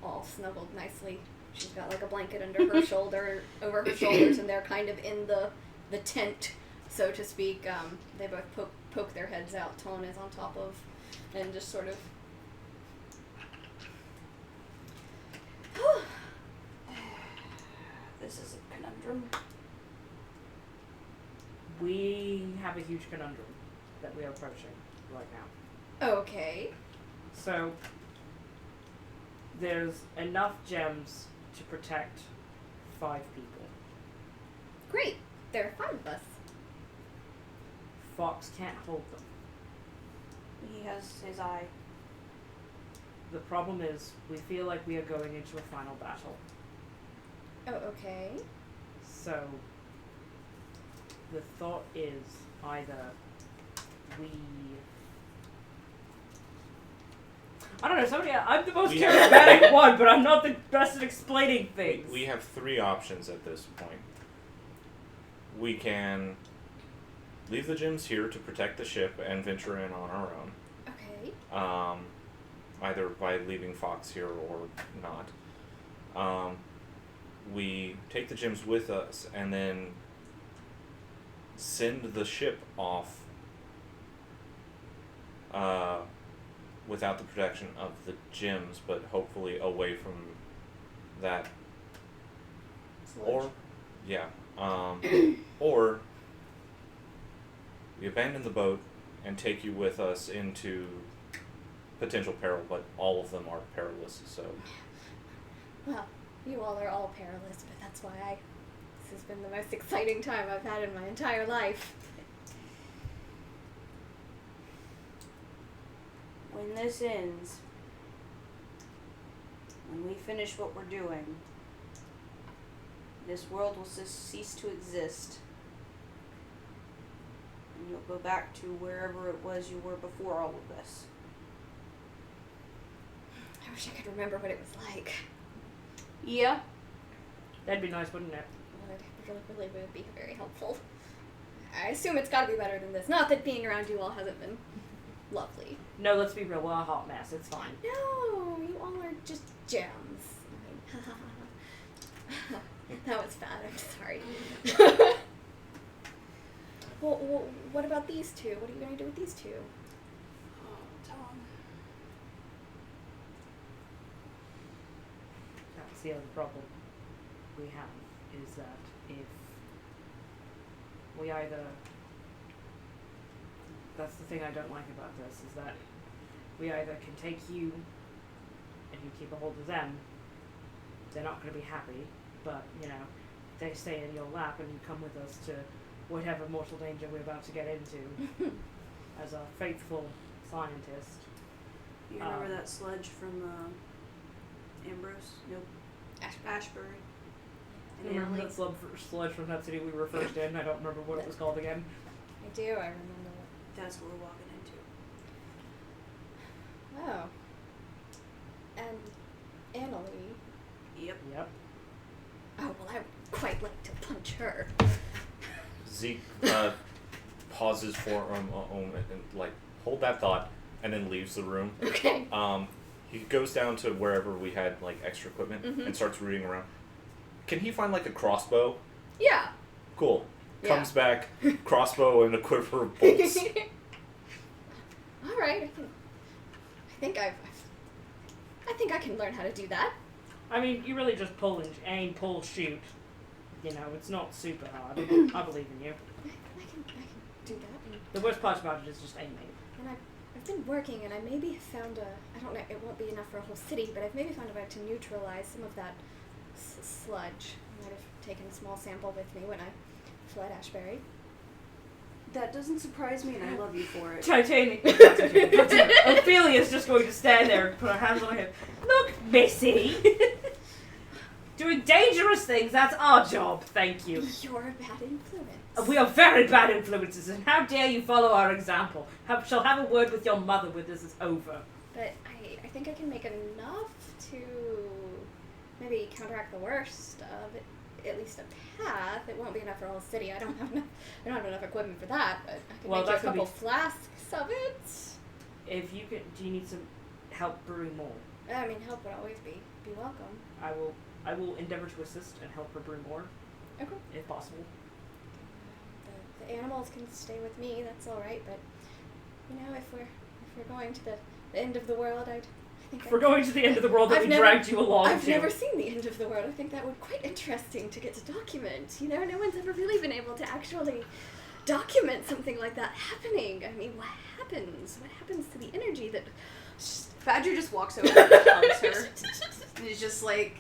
S4: all snuggled nicely. She's got like a blanket under her shoulder, over her shoulders, and they're kind of in the tent, so to speak. They both poke their heads out. Tone is on top of, and just sort of.
S3: This is a conundrum.
S5: We have a huge conundrum that we are approaching right now.
S4: Okay.
S5: So, there's enough gems to protect 5 people.
S4: Great. There are 5 of us.
S5: Fox can't hold them.
S3: He has his eye.
S5: The problem is, we feel like we are going into a final battle.
S4: Oh, okay.
S5: So, the thought is either we... I don't know, I'm the most charismatic one, but I'm not the best at explaining things.
S6: We have 3 options at this point. We can leave the gems here to protect the ship and venture in on our own.
S4: Okay.
S6: Either by leaving Fox here or not. We take the gems with us and then send the ship off without the protection of the gems, but hopefully away from that.
S4: Sludge.
S6: Or, yeah. Or we abandon the boat and take you with us into potential peril, but all of them are perilous, so.
S4: Well, you all are all perilous, but that's why this has been the most exciting time I've had in my entire life.
S3: When this ends, when we finish what we're doing, this world will cease to exist. And you'll go back to wherever it was you were before all of this.
S4: I wish I could remember what it was like.
S3: Yeah.
S5: That'd be nice, wouldn't it?
S4: It really would be very helpful. I assume it's gotta be better than this. Not that being around you all hasn't been lovely.
S5: No, let's be real, we're a hot mess, it's fine.
S4: No, you all are just gems. That was bad, I'm sorry. Well, what about these 2? What are you gonna do with these 2?
S5: That's the other problem we have, is that if we either... That's the thing I don't like about this, is that we either can take you and you keep a hold of them, they're not going to be happy, but, you know, they stay in your lap and you come with us to whatever mortal danger we're about to get into as a faithful scientist.
S3: You remember that sludge from Ambrose? Nope. Ashbury.
S5: I remember that sludge from that city we were first in. I don't remember what it was called again.
S4: I do, I remember it.
S3: That's what we're walking into.
S4: Oh. And Annalie.
S3: Yep.
S4: Oh, well, I would quite like to punch her.
S6: Zeke pauses for a moment and, like, hold that thought, and then leaves the room.
S4: Okay.
S6: He goes down to wherever we had, like, extra equipment and starts rooting around. Can he find, like, a crossbow?
S4: Yeah.
S6: Cool.
S4: Yeah.
S6: Comes back, crossbow and a quiver of bolts.
S4: All right, I think I can learn how to do that.
S5: I mean, you really just pull and aim, pull, shoot. You know, it's not super hard. I believe in you.
S4: I can do that.
S5: The worst part about it is just aiming.
S4: And I've been working, and I maybe have found I don't know, it won't be enough for a whole city, but I've maybe found a way to neutralize some of that sludge. I might have taken a small sample with me when I fled Ashbury.
S3: That doesn't surprise me, and I love you for it.
S5: Titanic. Ophelia's just going to stand there and put her hands on her hip. Look, Missy! Doing dangerous things, that's our job, thank you.
S4: You're a bad influence.
S5: We are very bad influences, and how dare you follow our example? Shall have a word with your mother when this is over.
S4: But I think I can make enough to maybe counteract the worst of it. At least a path. It won't be enough for a whole city. I don't have enough equipment for that, but I can make you a couple flasks of it.
S5: If you can, do you need some help brewing more?
S4: I mean, help would always be welcome.
S5: I will endeavor to assist and help her brew more,
S4: Okay.
S5: if possible.
S4: The animals can stay with me. That's all right. But if we're going to the end of the world, I think
S5: If we're going to the end of the world that we dragged you along
S4: I've
S5: to.
S4: never seen the end of the world. I think that would be quite interesting to get to document. No one's ever really been able to actually document something like that happening. I mean, what happens? What happens to the energy that...
S3: Badger just walks over and hugs her. And he's just like,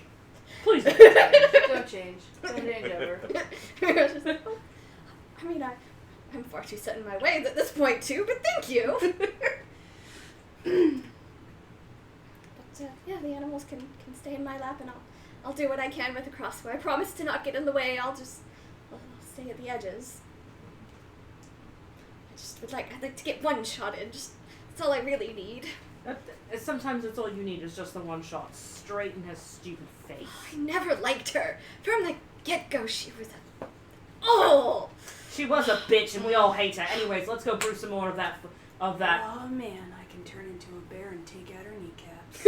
S5: Please don't.
S3: don't change. Don't change over.
S4: I mean, I'm far too set in my ways at this point, too, but thank you. But, yeah, the animals can stay in my lap, and I'll do what I can with the crossbow. I promise to not get in the way. I'll stay at the edges. I'd like to get one-shotted. That's all I really need.
S5: Sometimes it's all you need is just the one shot straight in his stupid face.
S4: I never liked her. From the get-go, she was a... Oh!
S5: She was a bitch and we all hate her. Anyways, let's go brew some more of that.
S3: Oh man, I can turn into a bear and take out her kneecaps.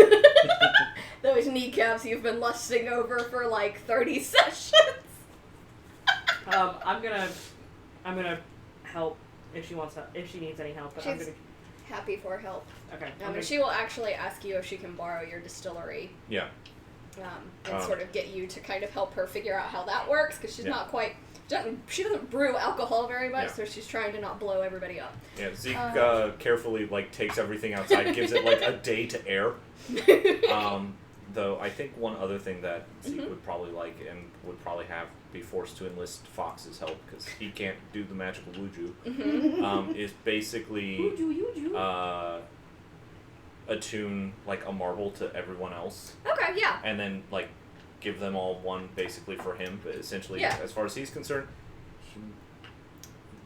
S4: Those kneecaps you've been lusting over for like 30 sessions.
S5: I'm gonna help if she wants help, if she needs any help. But I'm
S4: She's
S5: gonna.
S4: happy for help.
S5: Okay.
S4: And she will actually ask you if she can borrow your distillery.
S6: Yeah.
S4: And sort of get you to kind of help her figure out how that works, because she's
S6: Yeah.
S4: not quite... She doesn't brew alcohol very much,
S6: Yeah.
S4: so she's trying to not blow everybody up.
S6: Yeah, Zeke carefully takes everything outside, gives it a day to air. Though I think one other thing that Zeke would probably like and would probably be forced to enlist Fox's help, because he can't do the magical wuju, is basically attune a marble to everyone else.
S4: Okay, yeah.
S6: And then give them all one basically for him, but essentially as far as he's concerned,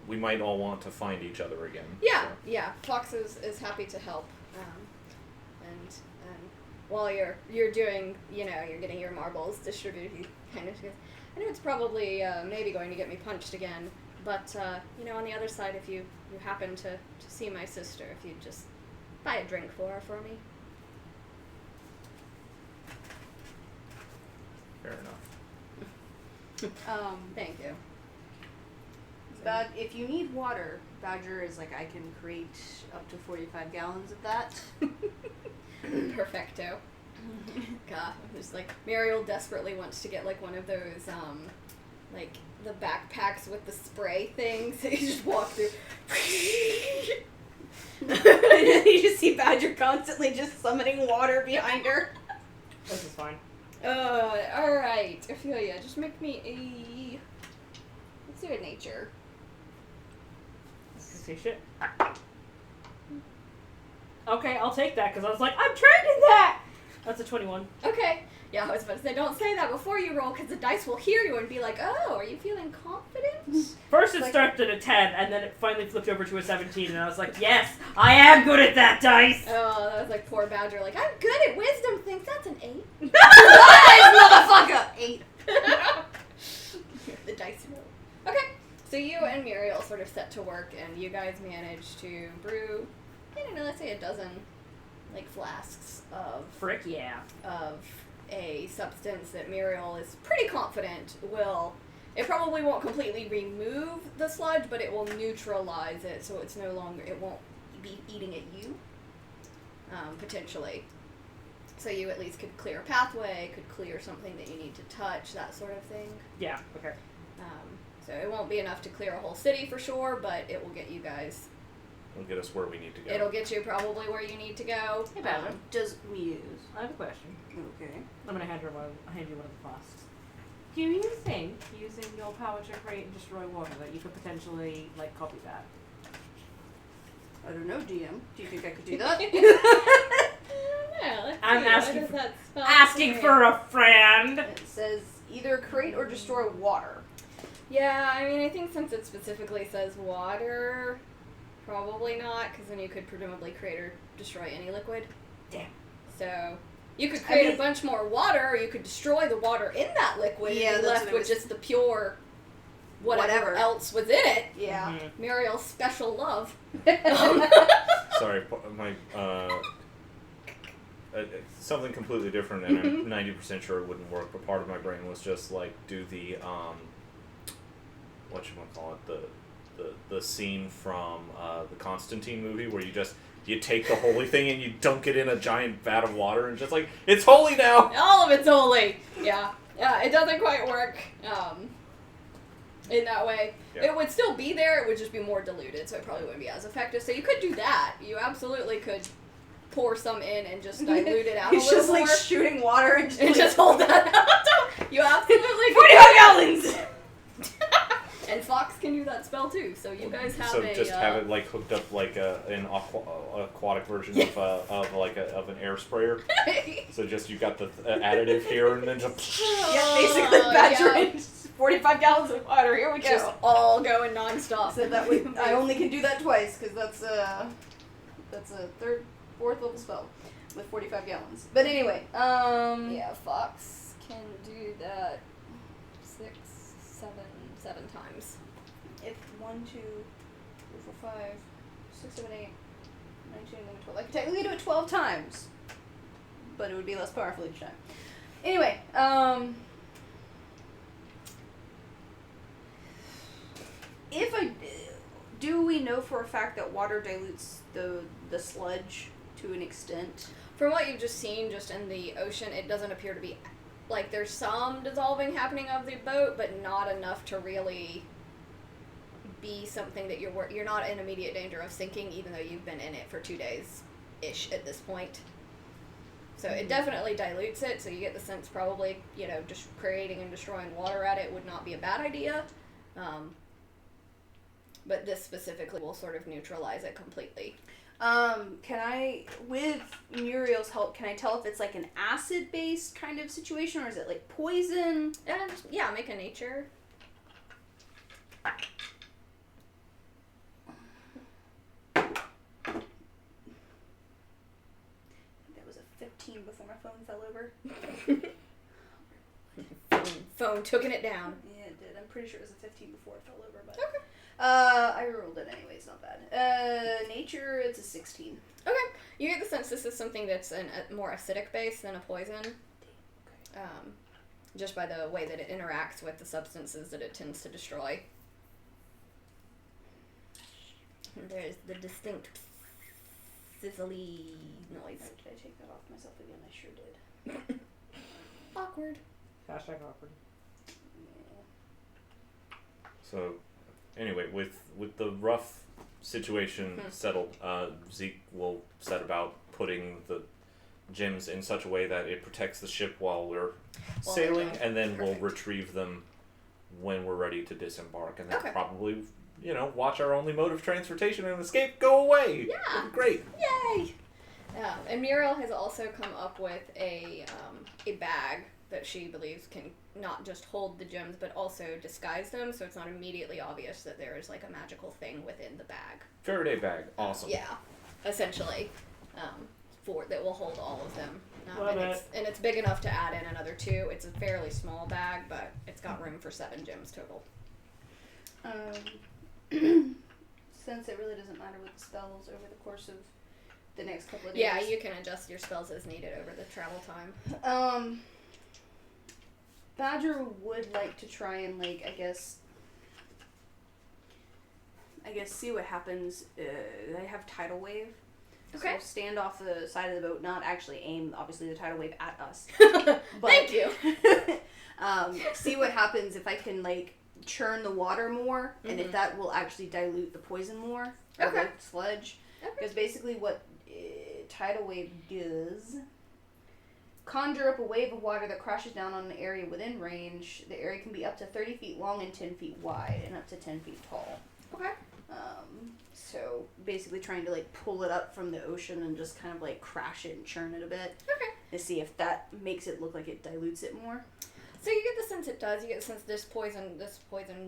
S6: we might all want to find each other again.
S4: Yeah,
S6: so.
S4: yeah. Fox is happy to help. And while you're doing, you're getting your marbles distributed, he kind of goes, I know it's probably maybe going to get me punched again, but on the other side, if you happen to see my sister, if you'd just buy a drink for her for me.
S6: Fair enough.
S4: Thank you.
S3: If you need water, Badger is I can create up to 45 gallons of that.
S4: Perfecto. God, just Muriel desperately wants to get one of those the backpacks with the spray things that you just walk through.
S3: You just see Badger constantly just summoning water behind her.
S5: This is fine.
S4: Alright, Ophelia, just make me let's do a nature.
S5: Say shit. Okay, I'll take that, because I was like, I'm trained in that! That's a 21.
S4: Okay. Yeah, I was about to say, don't say that before you roll, because the dice will hear you and be like, oh, are you feeling confident?
S5: First it started at a 10, and then it finally flipped over to a 17, and I was like, yes, I am good at that dice!
S4: Oh, that was poor Badger, I'm good at wisdom things, that's an 8.
S3: Nice, motherfucker! 8.
S4: The dice roll. Okay, so you and Muriel sort of set to work, and you guys managed to brew, let's say a dozen, flasks of...
S5: Frick yeah.
S4: Of a substance that Muriel is pretty confident will... It probably won't completely remove the sludge, but it will neutralize it, so it's no longer... It won't be eating at you, potentially. So you at least could clear a pathway, could clear something that you need to touch, that sort of thing.
S5: Yeah, okay.
S4: So it won't be enough to clear a whole city for sure, but it will get you guys...
S6: It'll get us where we need to go.
S4: It'll get you probably where you need to go.
S5: Hey, Badger.
S3: Does Muse?
S5: I have a question.
S3: Okay.
S5: I'm gonna hand you one of the flasks. Do you think, using your power to create and destroy water, that you could potentially, copy that?
S3: I don't know, DM. Do you think I could do that?
S4: Yeah, let's
S5: I'm
S4: see,
S5: asking
S4: what does that spell
S5: Asking
S4: say?
S5: for a friend!
S3: It says either create or destroy water.
S4: Yeah, I mean, I think since it specifically says water, probably not, because then you could presumably create or destroy any liquid.
S5: Damn.
S4: So, you could create a bunch more water, or you could destroy the water in that liquid
S3: Yeah,
S4: and be
S3: that's
S4: left
S3: what I
S4: with
S3: was-
S4: just the pure whatever else was in it.
S3: Yeah.
S4: Muriel's special love.
S6: Sorry, my something completely different, and I'm 90% sure it wouldn't work. But part of my brain was just like do the whatchamacallit, the scene from the Constantine movie where you take the holy thing and you dunk it in a giant vat of water and just like, it's holy now!
S4: All of it's holy! Yeah, it doesn't quite work in that way.
S6: Yeah.
S4: It would still be there, it would just be more diluted, so it probably wouldn't be as effective. So you could do that. You absolutely could pour some in and just dilute it out a
S3: He's
S4: little
S3: just like
S4: more.
S3: shooting water and
S4: And just hold that out. You absolutely
S3: 45 gallons!
S4: And Fox can do that spell too, so you guys have
S6: So
S4: a...
S6: just have it like hooked up like an aquatic version of an air sprayer. So just you got the additive here and then just
S3: Yeah, basically Badger
S4: yeah.
S3: in 45 gallons of water. Here we go.
S4: Just all going nonstop.
S3: So that would, I only can do that twice because that's a fourth level spell with 45 gallons. But anyway,
S4: Yeah, Fox can do that 7 times.
S3: if 1, 2, 3, 4, 5, 6, 7, 8, 9, 10, 11, 12. I could technically do it 12 times, but it would be less powerful each time. Anyway, do we know for a fact that water dilutes the sludge to an extent?
S4: From what you've just seen, just in the ocean, it doesn't appear to be... Like, there's some dissolving happening of the boat, but not enough to really be something that you're not in immediate danger of sinking, even though you've been in it for 2 days-ish at this point. So it definitely dilutes it, so you get the sense probably, just creating and destroying water at it would not be a bad idea. But this specifically will sort of neutralize it completely.
S3: Can I, with Muriel's help, can I tell if it's like an acid-based kind of situation, or is it like poison?
S4: And, yeah, make a nature.
S3: That was a 15 before my phone fell over.
S4: Phone took it down.
S3: Yeah, it did. I'm pretty sure it was a 15 before it fell over, but...
S4: Okay.
S3: I rolled it anyway, it's not bad. Nature, it's a 16.
S4: Okay. You get the sense this is something that's a more acidic base than a poison. Just by the way that it interacts with the substances that it tends to destroy. And there's the distinct sizzly noise.
S3: Did I take that off myself again? I sure did.
S4: Awkward.
S5: Hashtag awkward.
S6: So, anyway, with the rough situation settled, Zeke will set about putting the gems in such a way that it protects the ship while we're sailing, and then we'll retrieve them when we're ready to disembark, and then probably, watch our only mode of transportation and escape go away.
S4: Yeah.
S6: Great.
S4: Yay! And Muriel has also come up with a bag that she believes can not just hold the gems, but also disguise them, so it's not immediately obvious that there is like a magical thing within the bag.
S6: Faraday bag. Awesome.
S4: Yeah, essentially, that will hold all of them.
S5: Love
S4: And it's big enough to add in another 2. It's a fairly small bag, but it's got room for 7 gems total.
S3: Since it really doesn't matter with the spells over the course of the next couple of days.
S4: Yeah, you can adjust your spells as needed over the travel time.
S3: Badger would like to try and, I guess see what happens. They have tidal wave.
S4: Okay.
S3: So stand off the side of the boat, not actually aim, obviously, the tidal wave at us. But,
S4: Thank you.
S3: see what happens if I can, churn the water more, and if that will actually dilute the poison more, or the sludge. Because basically what tidal wave does... Conjure up a wave of water that crashes down on an area within range. The area can be up to 30 feet long and 10 feet wide, and up to 10 feet tall.
S4: Okay.
S3: So basically trying to pull it up from the ocean and just kind of crash it and churn it a bit.
S4: Okay.
S3: To see if that makes it look like it dilutes it more.
S4: So you get the sense it does. You get the sense this poison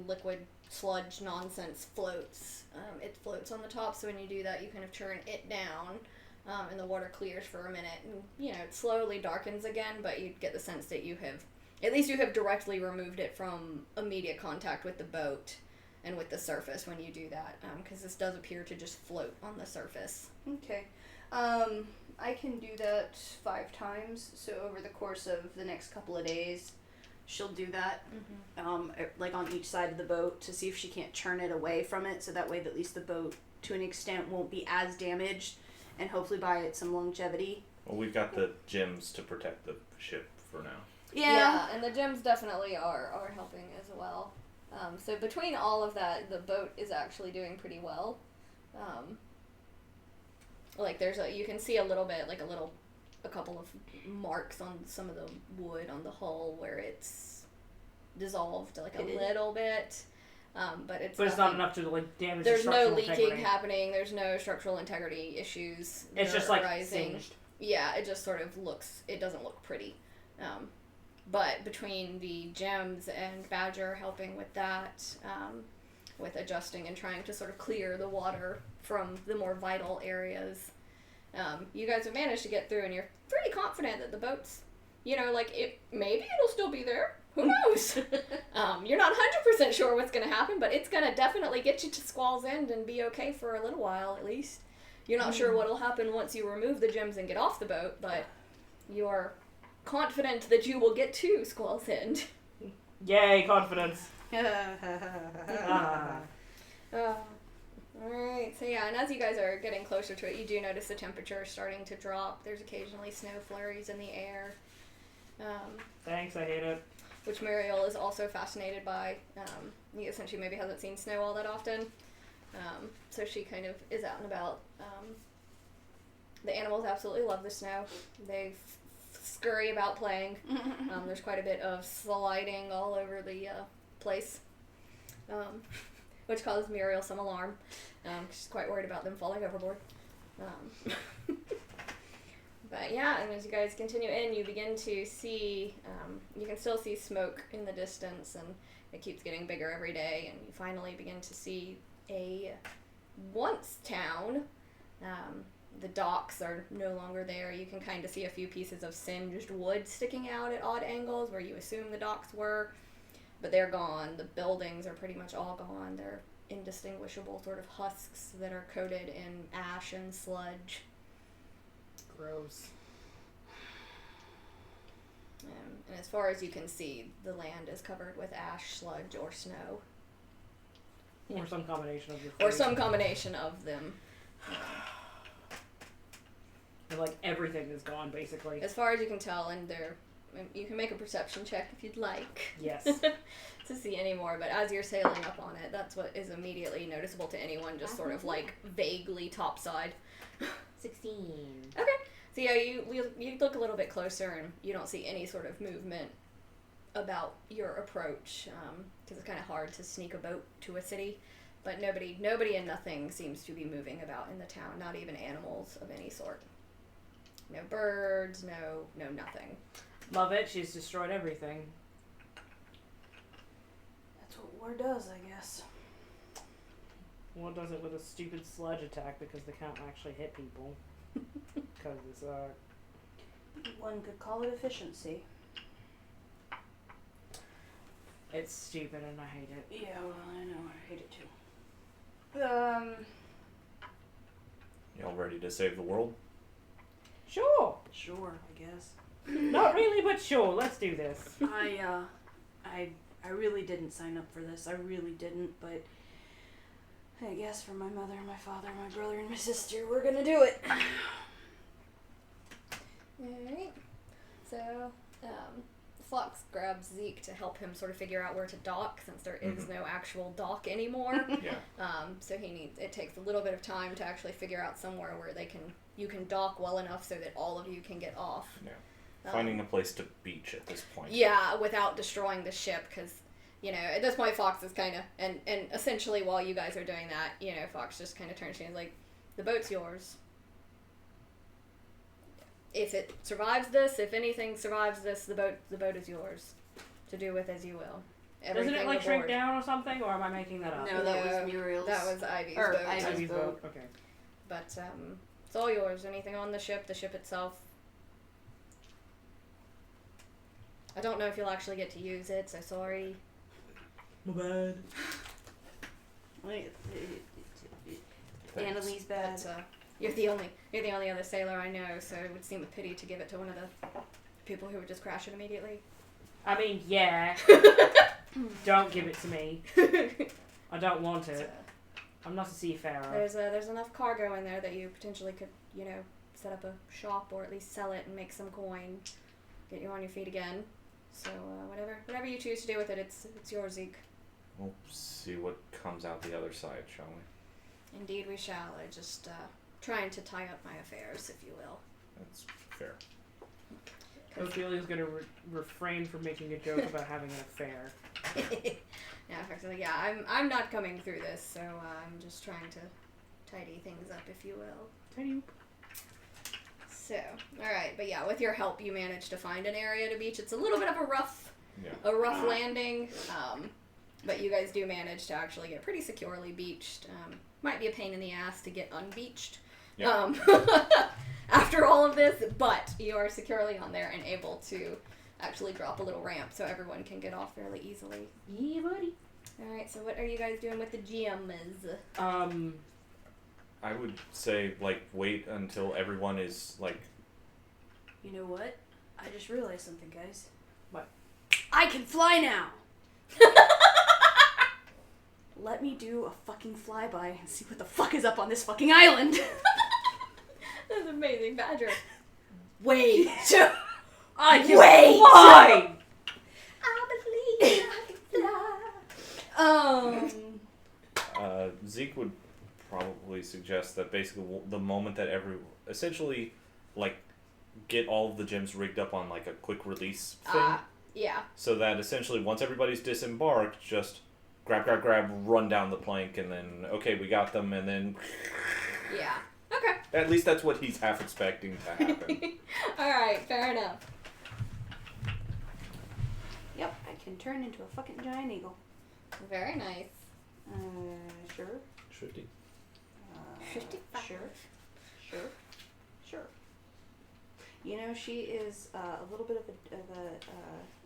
S4: liquid sludge nonsense floats. It floats on the top, so when you do that, you kind of churn it down. And the water clears for a minute, and it slowly darkens again, but you get the sense that you have directly removed it from immediate contact with the boat and with the surface when you do that, because this does appear to just float on the surface.
S3: Okay. I can do that 5 times. So over the course of the next couple of days, she'll do that, like on each side of the boat to see if she can't churn it away from it. So that way, at least the boat, to an extent, won't be as damaged, and hopefully buy it some longevity.
S6: Well, we've got the gems to protect the ship for now.
S4: Yeah, and the gems definitely are helping as well. So between all of that, the boat is actually doing pretty well. Like you can see a little bit, like a couple of marks on some of the wood on the hull where it's dissolved like a little bit. But it's
S5: not enough to like damage.
S4: There's
S5: the
S4: no
S5: structural
S4: leaking
S5: integrity.
S4: happening. There's no structural integrity issues.
S5: It's
S4: that
S5: just
S4: are
S5: like
S4: arising.
S5: singed.
S4: Yeah, it just sort of looks. It doesn't look pretty. But between the gems and Badger helping with that, with adjusting and trying to sort of clear the water from the more vital areas, you guys have managed to get through, and you're pretty confident that the boat's, maybe it'll still be there. Who knows? You're not 100% sure what's going to happen, but it's going to definitely get you to Squall's End and be okay for a little while at least. You're not sure what'll happen once you remove the gems and get off the boat, but you're confident that you will get to Squall's End.
S5: Yay, confidence.
S4: Alright, so yeah, and as you guys are getting closer to it, you do notice the temperature starting to drop. There's occasionally snow flurries in the air.
S5: Thanks, I hate it.
S4: Which Muriel is also fascinated by. Since she maybe hasn't seen snow all that often. So she kind of is out and about. The animals absolutely love the snow. They scurry about playing. There's quite a bit of sliding all over the place, which causes Muriel some alarm. She's quite worried about them falling overboard. But yeah, and as you guys continue in, you begin to see, you can still see smoke in the distance, and it keeps getting bigger every day, and you finally begin to see a once town. The docks are no longer there. You can kind of see a few pieces of singed wood sticking out at odd angles where you assume the docks were, but they're gone. The buildings are pretty much all gone. They're indistinguishable sort of husks that are coated in ash and sludge.
S5: Gross.
S4: And as far as you can see, the land is covered with ash, sludge, or snow.
S5: Or some combination of the
S4: Or
S5: three.
S4: some combination of them.
S5: And, like, everything is gone, basically.
S4: As far as you can tell, and you can make a perception check if you'd like.
S5: Yes.
S4: To see any more, but as you're sailing up on it, that's what is immediately noticeable to anyone, just sort of like vaguely topside.
S7: 16.
S4: Okay. So yeah, you look a little bit closer, and you don't see any sort of movement about your approach, because it's kind of hard to sneak a boat to a city. But nobody and nothing seems to be moving about in the town, not even animals of any sort. No birds, no nothing.
S5: Love it. She's destroyed everything.
S3: That's what war does, I guess.
S5: What does it with a stupid sludge attack because they can't actually hit people? Because it's,
S3: One could call it efficiency.
S5: it's stupid and I hate it.
S3: Yeah, well, I know. I hate it too.
S6: Y'all ready to save the world?
S5: Sure.
S3: Sure, I guess.
S5: Not really, but sure. Let's do this.
S3: I really didn't sign up for this. I really didn't, but I guess for my mother, my father, my brother, and my sister, we're gonna do it.
S4: Alright. So, Fox grabs Zeke to help him sort of figure out where to dock, since there is no actual dock anymore.
S6: Yeah.
S4: So it takes a little bit of time to actually figure out somewhere where you can dock well enough so that all of you can get off.
S6: Yeah. Finding a place to beach at this point.
S4: Yeah, without destroying the ship, because, at this point Fox is kind of, and essentially while you guys are doing that, Fox just kind of turns to you and is like, the boat's yours. If it survives this, if anything survives this, the boat is yours to do with as you will.
S5: Doesn't it, like, shrink down or something, or am I making that up?
S3: No, that was Muriel's.
S4: That was Ivy's
S3: Or
S4: boat.
S3: Ivy's boat.
S5: Okay.
S4: But, it's all yours. Anything on the ship itself. I don't know if you'll actually get to use it, so sorry.
S5: My bad.
S3: Wait,
S6: Thanks.
S3: Annalise bad.
S4: But, You're the only other sailor I know, so it would seem a pity to give it to one of the people who would just crash it immediately.
S5: I mean, yeah. Don't give it to me. I don't want it. I'm not a seafarer.
S4: There's enough cargo in there that you potentially could, set up a shop or at least sell it and make some coin, get you on your feet again. So whatever you choose to do with it, it's yours, Zeke.
S6: We'll see what comes out the other side, shall we?
S4: Indeed, we shall. I just trying to tie up my affairs, if you will.
S6: That's fair.
S5: Ophelia's gonna refrain from making a joke about having an affair.
S4: Yeah, effectively, yeah. I'm not coming through this, so I'm just trying to tidy things up, if you will.
S5: Tidy up.
S4: So, alright, but yeah, with your help, you managed to find an area to beach. It's a little bit of a rough landing, but you guys do manage to actually get pretty securely beached. Might be a pain in the ass to get unbeached after all of this, but you are securely on there and able to actually drop a little ramp so everyone can get off fairly easily.
S5: Yeah, buddy.
S4: Alright, so what are you guys doing with the gems?
S6: I would say, wait until everyone is,
S3: You know what? I just realized something, guys.
S5: What?
S3: I can fly now! Let me do a fucking flyby and see what the fuck is up on this fucking island!
S4: That's amazing, Badger.
S3: Wait!
S5: I can
S3: Wait!
S5: fly!
S4: I believe I can fly.
S6: Zeke would probably suggest that basically the moment that essentially, get all of the gems rigged up on, a quick release thing.
S4: Yeah.
S6: So that essentially once everybody's disembarked, just grab, run down the plank, and then, okay, we got them, and then...
S4: Yeah. Okay.
S6: At least that's what he's half expecting to happen.
S4: Alright, fair enough.
S3: Yep, I can turn into a fucking giant eagle.
S4: Very nice.
S3: Sure.
S6: 50.
S4: 55.
S3: Sure. You know, she is a little bit of a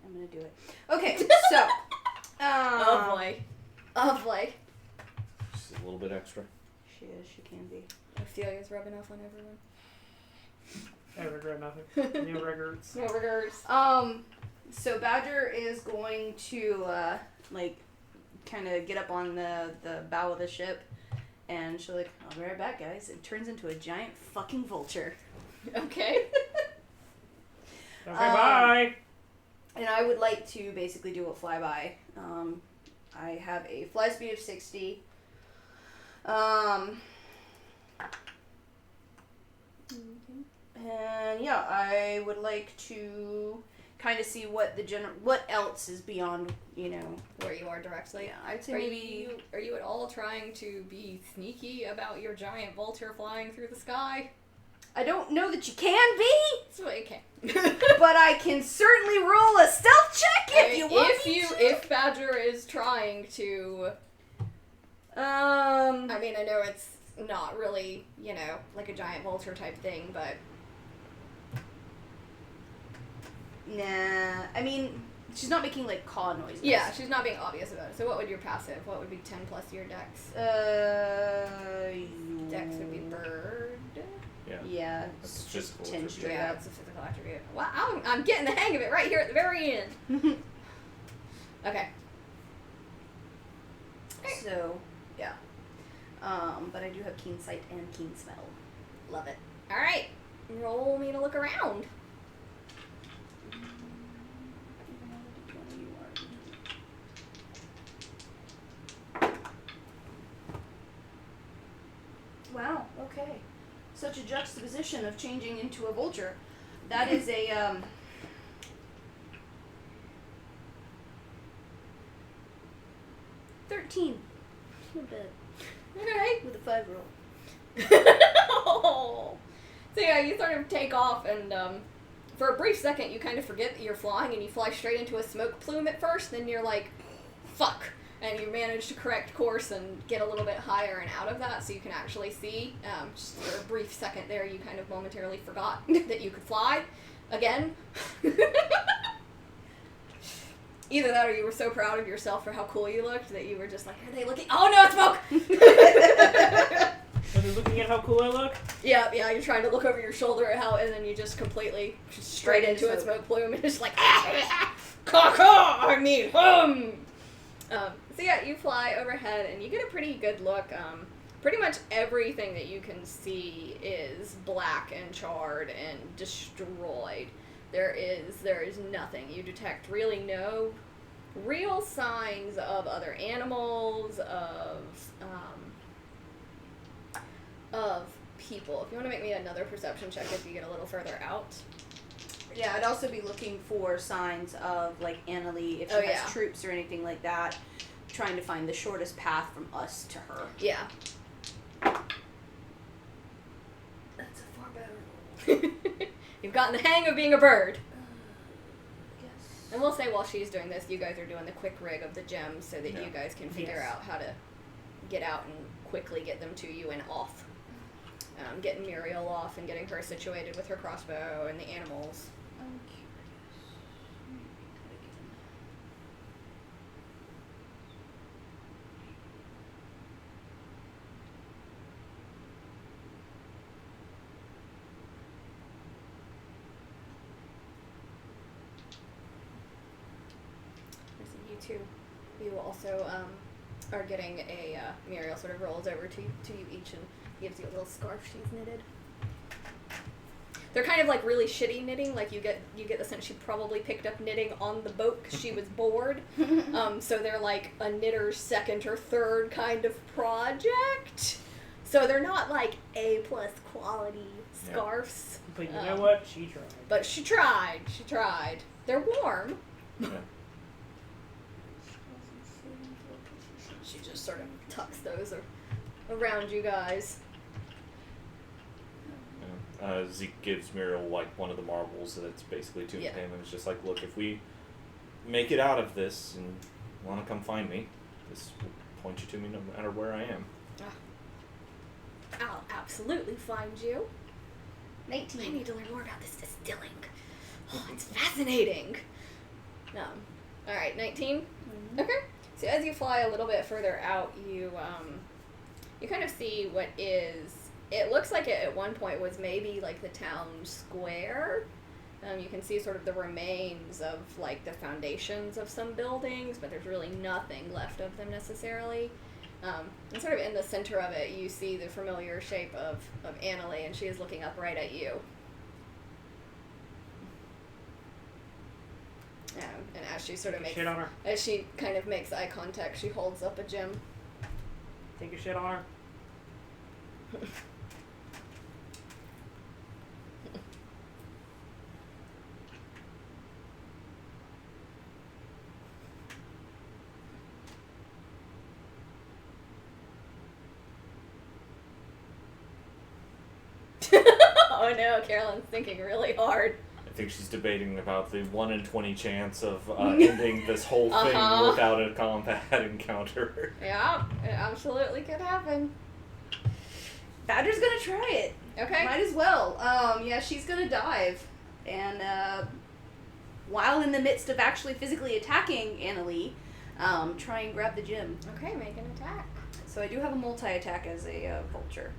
S3: I'm gonna do it. Okay, so.
S4: Oh boy.
S6: Just a little bit extra.
S3: She is, she can be.
S4: Ophelia's rubbing off on everyone.
S5: I regret nothing. No records.
S4: No regards.
S3: So Badger is going to, kind of get up on the bow of the ship, and she'll I'll be right back, guys. It turns into a giant fucking vulture.
S4: Okay.
S5: Okay, bye!
S3: And I would like to basically do a flyby. I have a fly speed of 60. And yeah, I would like to kind of see what what else is beyond,
S4: Where you are directly.
S3: Yeah, I'd say
S4: Are you at all trying to be sneaky about your giant vulture flying through the sky?
S3: I don't know that you can be,
S4: That's what you can.
S3: but I can certainly roll a stealth check if you want me to.
S4: If Badger is trying to, I mean, I know it's not really, like a giant vulture type thing, but
S3: nah. I mean, she's not making caw noises.
S4: yeah, she's not being obvious about it. So what would your passive? What would be 10 plus your dex? Dex would be bird.
S3: Yeah,
S6: That's
S3: it's
S6: physical
S3: 10
S6: attribute.
S3: straight
S4: Yeah,
S3: up.
S4: it's a physical attribute. Wow, I'm getting the hang of it right here at the very end. Okay.
S3: So, yeah. But I do have keen sight and keen smell.
S4: Love it. All right, roll me to look around.
S3: Wow, okay. Such a juxtaposition of changing into a vulture. That is a, 13. Not bad.
S4: Okay.
S3: With a 5-roll.
S4: Oh. So yeah, you sort of take off, and for a brief second, you kind of forget that you're flying, and you fly straight into a smoke plume at first. Then you're like, "Fuck!" And you manage to correct course and get a little bit higher and out of that, so you can actually see. Just for a brief second there, you kind of momentarily forgot that you could fly again. Either that, or you were so proud of yourself for how cool you looked that you were just like, "Are they looking? Oh no, it's smoke!"
S5: Are they looking at how cool I look?
S4: Yeah, you're trying to look over your shoulder at how, and then you just completely straight into its smoke plume, and it's like, caw-caw, I mean, So yeah, you fly overhead, and you get a pretty good look. Pretty much everything that you can see is black and charred and destroyed. There is nothing. You detect really no real signs of other animals, of people. If you want to make me another perception check as you get a little further out.
S3: Yeah, I'd also be looking for signs of, like, Annalie, if she has troops or anything like that, trying to find the shortest path from us to her.
S4: Yeah.
S3: That's a far better roll.
S4: You've gotten the hang of being a bird.
S3: Yes.
S4: And we'll say while she's doing this, you guys are doing the quick rig of the gems so that you guys can figure out how to get out and quickly get them to you and off. Getting Muriel off and getting her situated with her crossbow and the animals.
S3: I'm curious.
S4: You two, you also are getting a Muriel sort of rolls over to you each and gives you a little scarf she's knitted. They're kind of like really shitty knitting. Like you get the sense she probably picked up knitting on the boat because she was bored. So they're like a knitter's second or third kind of project. So they're not like A+ quality scarves.
S5: But you know what? She tried.
S4: But she tried. She tried. They're warm.
S6: Yeah.
S4: She just sort of tucks those around you guys.
S6: Zeke gives Muriel like one of the marbles that's basically to him, and it's just like, look, if we make it out of this and want to come find me, this will point you to me no matter where I am.
S4: I'll absolutely find you.
S7: 19.
S4: I need to learn more about this distilling. Oh, it's fascinating. Alright, 19? Mm-hmm. Okay. So as you fly a little bit further out, you kind of see what is... It looks like it at one point was maybe like the town square. You can see sort of the remains of like the foundations of some buildings, but there's really nothing left of them necessarily. And sort of in the center of it, you see the familiar shape of Annalie, and she is looking up right at you. And as she sort of makes...
S5: Shit on her.
S4: As she kind of makes eye contact, she holds up a gem.
S5: Take a shit on her.
S4: Oh no, Carolyn's thinking really hard.
S6: I think she's debating about the 1 in 20 chance of ending this whole thing without a combat encounter.
S4: Yeah, it absolutely could happen.
S3: Badger's gonna try it.
S4: Okay.
S3: Might as well. Yeah, she's gonna dive. And, while in the midst of actually physically attacking Annalie, try and grab the gem.
S4: Okay, make an attack.
S3: So I do have a multi-attack as a vulture.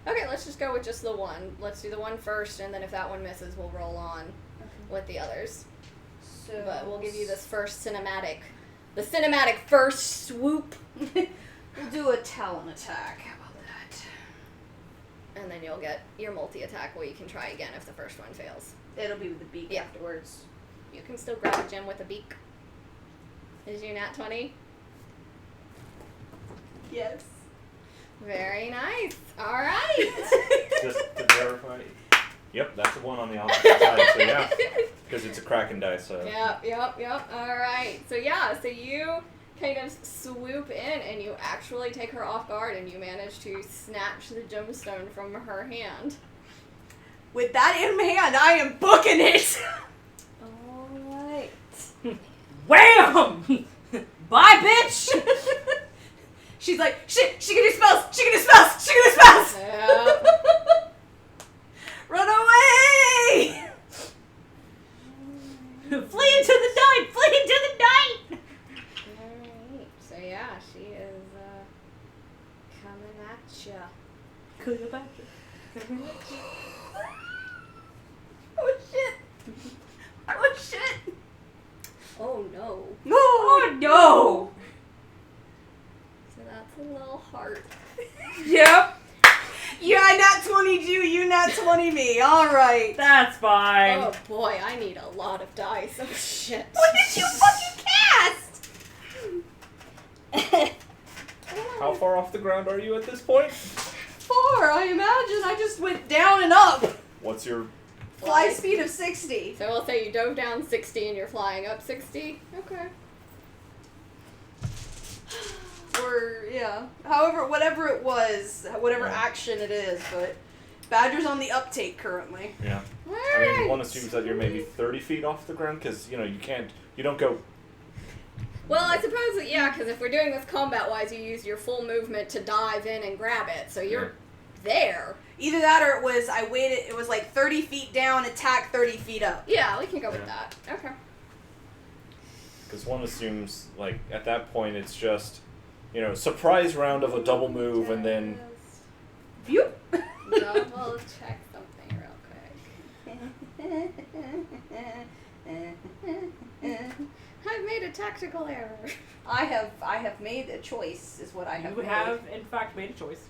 S4: Okay, let's just go with just the one. Let's do the one first, and then if that one misses, we'll roll on with the others.
S3: So,
S4: But we'll give you this first cinematic, the cinematic first swoop.
S3: We'll do a talon attack. How about that?
S4: And then you'll get your multi-attack where you can try again if the first one fails.
S3: It'll be with the beak afterwards.
S4: You can still grab a gem with a beak. Is you nat 20?
S3: Yes.
S4: Very nice. All right.
S6: Just to verify. Yep, that's the one on the opposite side, so yeah. Because it's a Kraken dice, so.
S4: Yep. All right. So yeah, so you kind of swoop in and you actually take her off guard and you manage to snatch the gemstone from her hand.
S3: With that in hand, I am booking it!
S4: Alright.
S5: Wham! Bye, bitch!
S3: She's like, shit, she can do spells! She can do spells! She can do spells!
S4: Yep.
S3: Run away!
S5: Flee into the night! Flee into the night!
S4: Alright. So yeah, she is coming at ya.
S5: Cleopatra.
S3: Oh shit! Oh shit!
S4: Oh no.
S3: No! Oh no!
S4: So that's a little heart.
S3: Yep. Yeah, not 22, you not 20 me. Alright.
S5: That's fine.
S4: Oh boy, I need a lot of dice. Oh shit.
S3: What did you fucking cast?
S6: How far off the ground are you at this point?
S3: 4, I imagine. I just went down and up.
S6: What's your...
S3: Fly speed of 60.
S4: So we'll say you dove down 60 and you're flying up 60? Okay.
S3: Or, yeah. However, whatever it was, whatever action it is, but Badger's on the uptake currently.
S6: Yeah. I mean, one assumes that you're maybe 30 feet off the ground, because, you don't go...
S4: Well, I suppose that, yeah, because if we're doing this combat-wise, you use your full movement to dive in and grab it, so you're there.
S3: Either that or I waited, it was like 30 feet down, attack 30 feet up.
S4: Yeah, we can go with that. Okay.
S6: Because one assumes, like, at that point, it's just, surprise round of a double move, and then...
S3: Phew!
S4: Double check something real quick. I've made a tactical error.
S3: I have made a choice, is what I have
S5: You
S3: made.
S5: have, in fact, made a choice.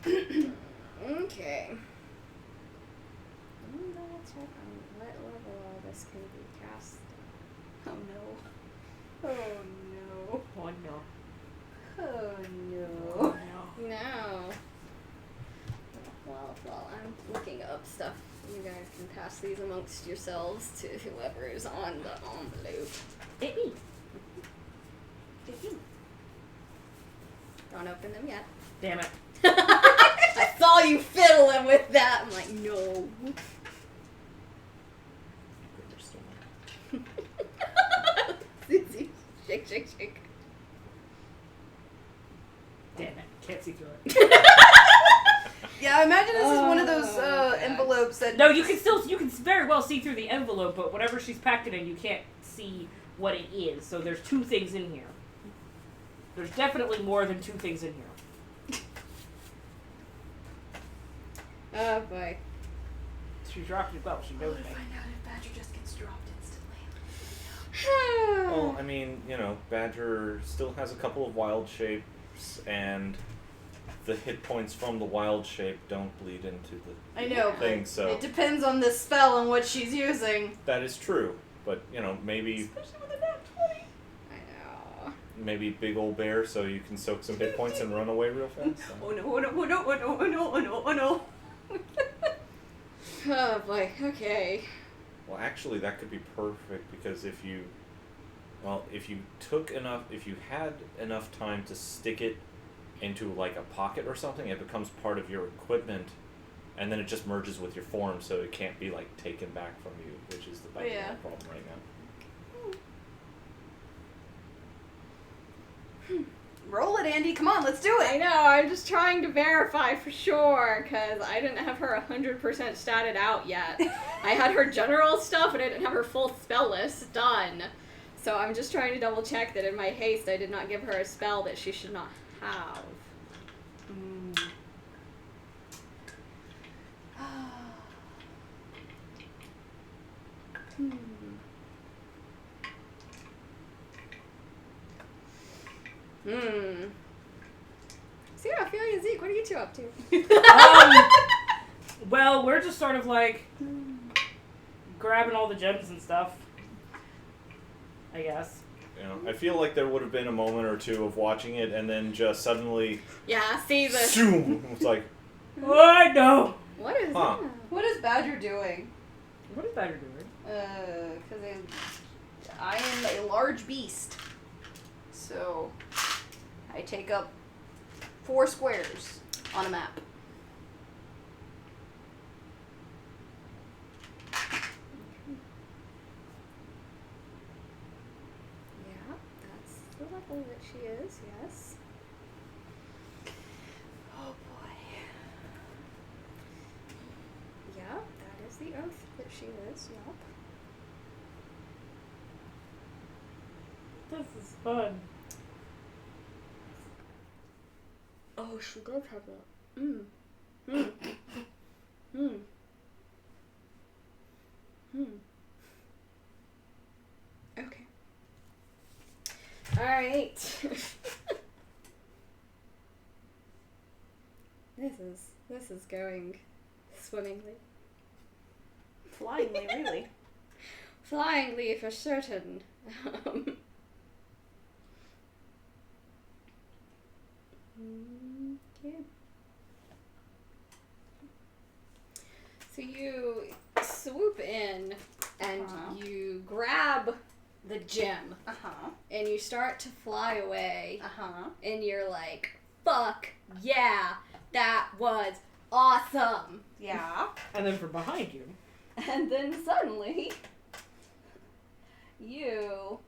S4: Okay. I'm gonna check on what level all this can be cast.
S3: Oh no. Oh no.
S5: Oh no.
S3: Oh no.
S5: Oh no.
S4: No. Well, while I'm looking up stuff, you guys can pass these amongst yourselves to whoever is on the envelope.
S5: Hit me.
S4: Don't open them yet.
S5: Damn it.
S4: I saw you fiddling with that. I'm like, no. Shake, shake, shake.
S5: Damn it. Can't see through it.
S3: Yeah, imagine this is one of those
S4: God.
S3: envelopes that...
S5: No, you can very well see through the envelope, but whatever she's packed it in, you can't see what it is. So there's 2 things in here. There's definitely more than 2 things in here.
S4: Oh boy.
S5: She dropped it well. She knows me.
S3: Find out if Badger just gets dropped instantly.
S6: Well, I mean, Badger still has a couple of wild shapes, and the hit points from the wild shape don't bleed into the
S3: I know,
S6: thing,
S3: but
S6: so...
S3: it depends on the spell and what she's using.
S6: That is true, but, maybe...
S3: Especially with a nat 20.
S4: I know.
S6: Maybe big old bear, so you can soak some hit points and run away real fast.
S3: Oh no, oh no, oh no, oh no, oh no, oh no, oh no.
S4: Oh boy, okay.
S6: Well, actually, that could be perfect, because if you had enough time to stick it into, like, a pocket or something, it becomes part of your equipment, and then it just merges with your form, so it can't be, like, taken back from you, which is the big problem right now.
S3: Roll it, Andy. Come on, let's do
S4: I
S3: it.
S4: know, I'm just trying to verify for sure, because I didn't have her 100% statted out yet. I had her general stuff, but I didn't have her full spell list done. So I'm just trying to double check that in my haste I did not give her a spell that she should not have. So yeah, Ophelia and Zeke, what are you 2 up to?
S5: Well, we're just sort of like grabbing all the gems and stuff, I guess.
S6: I feel like there would have been a moment or 2 of watching it, and then just suddenly...
S4: Yeah, see the...
S6: Zoom! It's like...
S5: Oh, no!
S4: What is
S6: Huh.
S4: that?
S3: What is Badger doing?
S5: What is Badger doing?
S3: Because I am a large beast. So, I take up 4 squares on a map.
S4: Yeah, that's the level that she is, yes.
S3: Oh boy.
S4: Yeah, that is the oath that she is, yep.
S5: This is fun.
S4: Oh, she does have that. Okay. Alright. This is going swimmingly.
S3: Flyingly, really.
S4: Flyingly for certain. Okay. So you swoop in and you grab the gem and you start to fly away and you're like, fuck yeah, that was awesome.
S7: Yeah.
S5: And then from behind you.
S4: And then suddenly you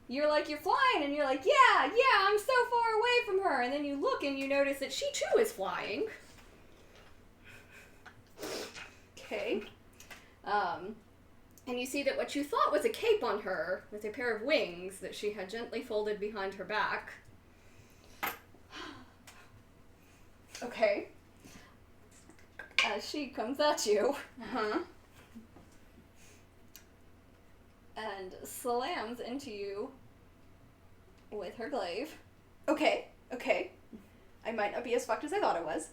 S4: you're flying and you're like, yeah, I'm so far away from her, and then you look and you notice that she too is flying.
S3: Okay.
S4: And you see that what you thought was a cape on her was a pair of wings that she had gently folded behind her back.
S3: Okay.
S4: As she comes at you and slams into you with her glaive.
S3: Okay. I might not be as fucked as I thought I was.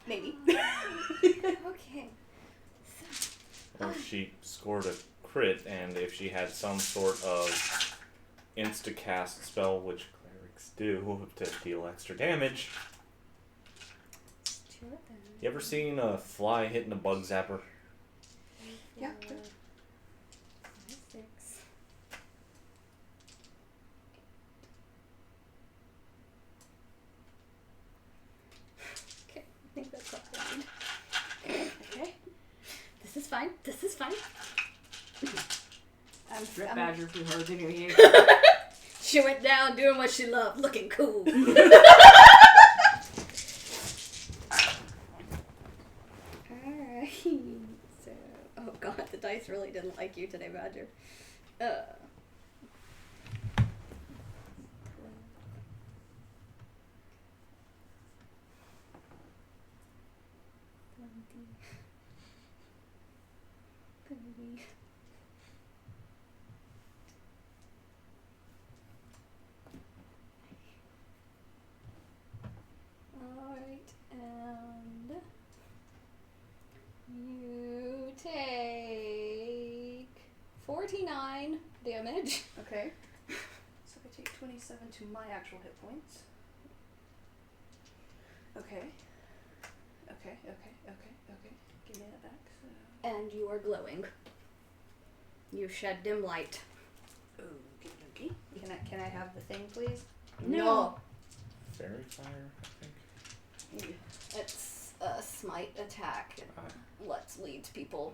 S3: Maybe.
S4: Okay.
S6: Well, she scored a crit, and if she had some sort of insta-cast spell, which clerics do, to deal extra damage. You ever seen a fly hitting a bug zapper?
S3: Yeah.
S4: 6. Okay, I think that's all I need. Okay. This is fine.
S5: Drip Badger flew harder than you.
S4: She went down doing what she loved, looking cool. Alright. So, oh god, the dice really didn't like you today, Badger. Alright, and you take 49 damage.
S3: Okay. So I take 27 to my actual hit points. Okay. Give me that back. So.
S4: And you are glowing. You shed dim light.
S3: Okie dokie. Can I have the thing, please?
S4: No.
S6: Fairy fire, I think.
S4: It's a smite attack. It leads people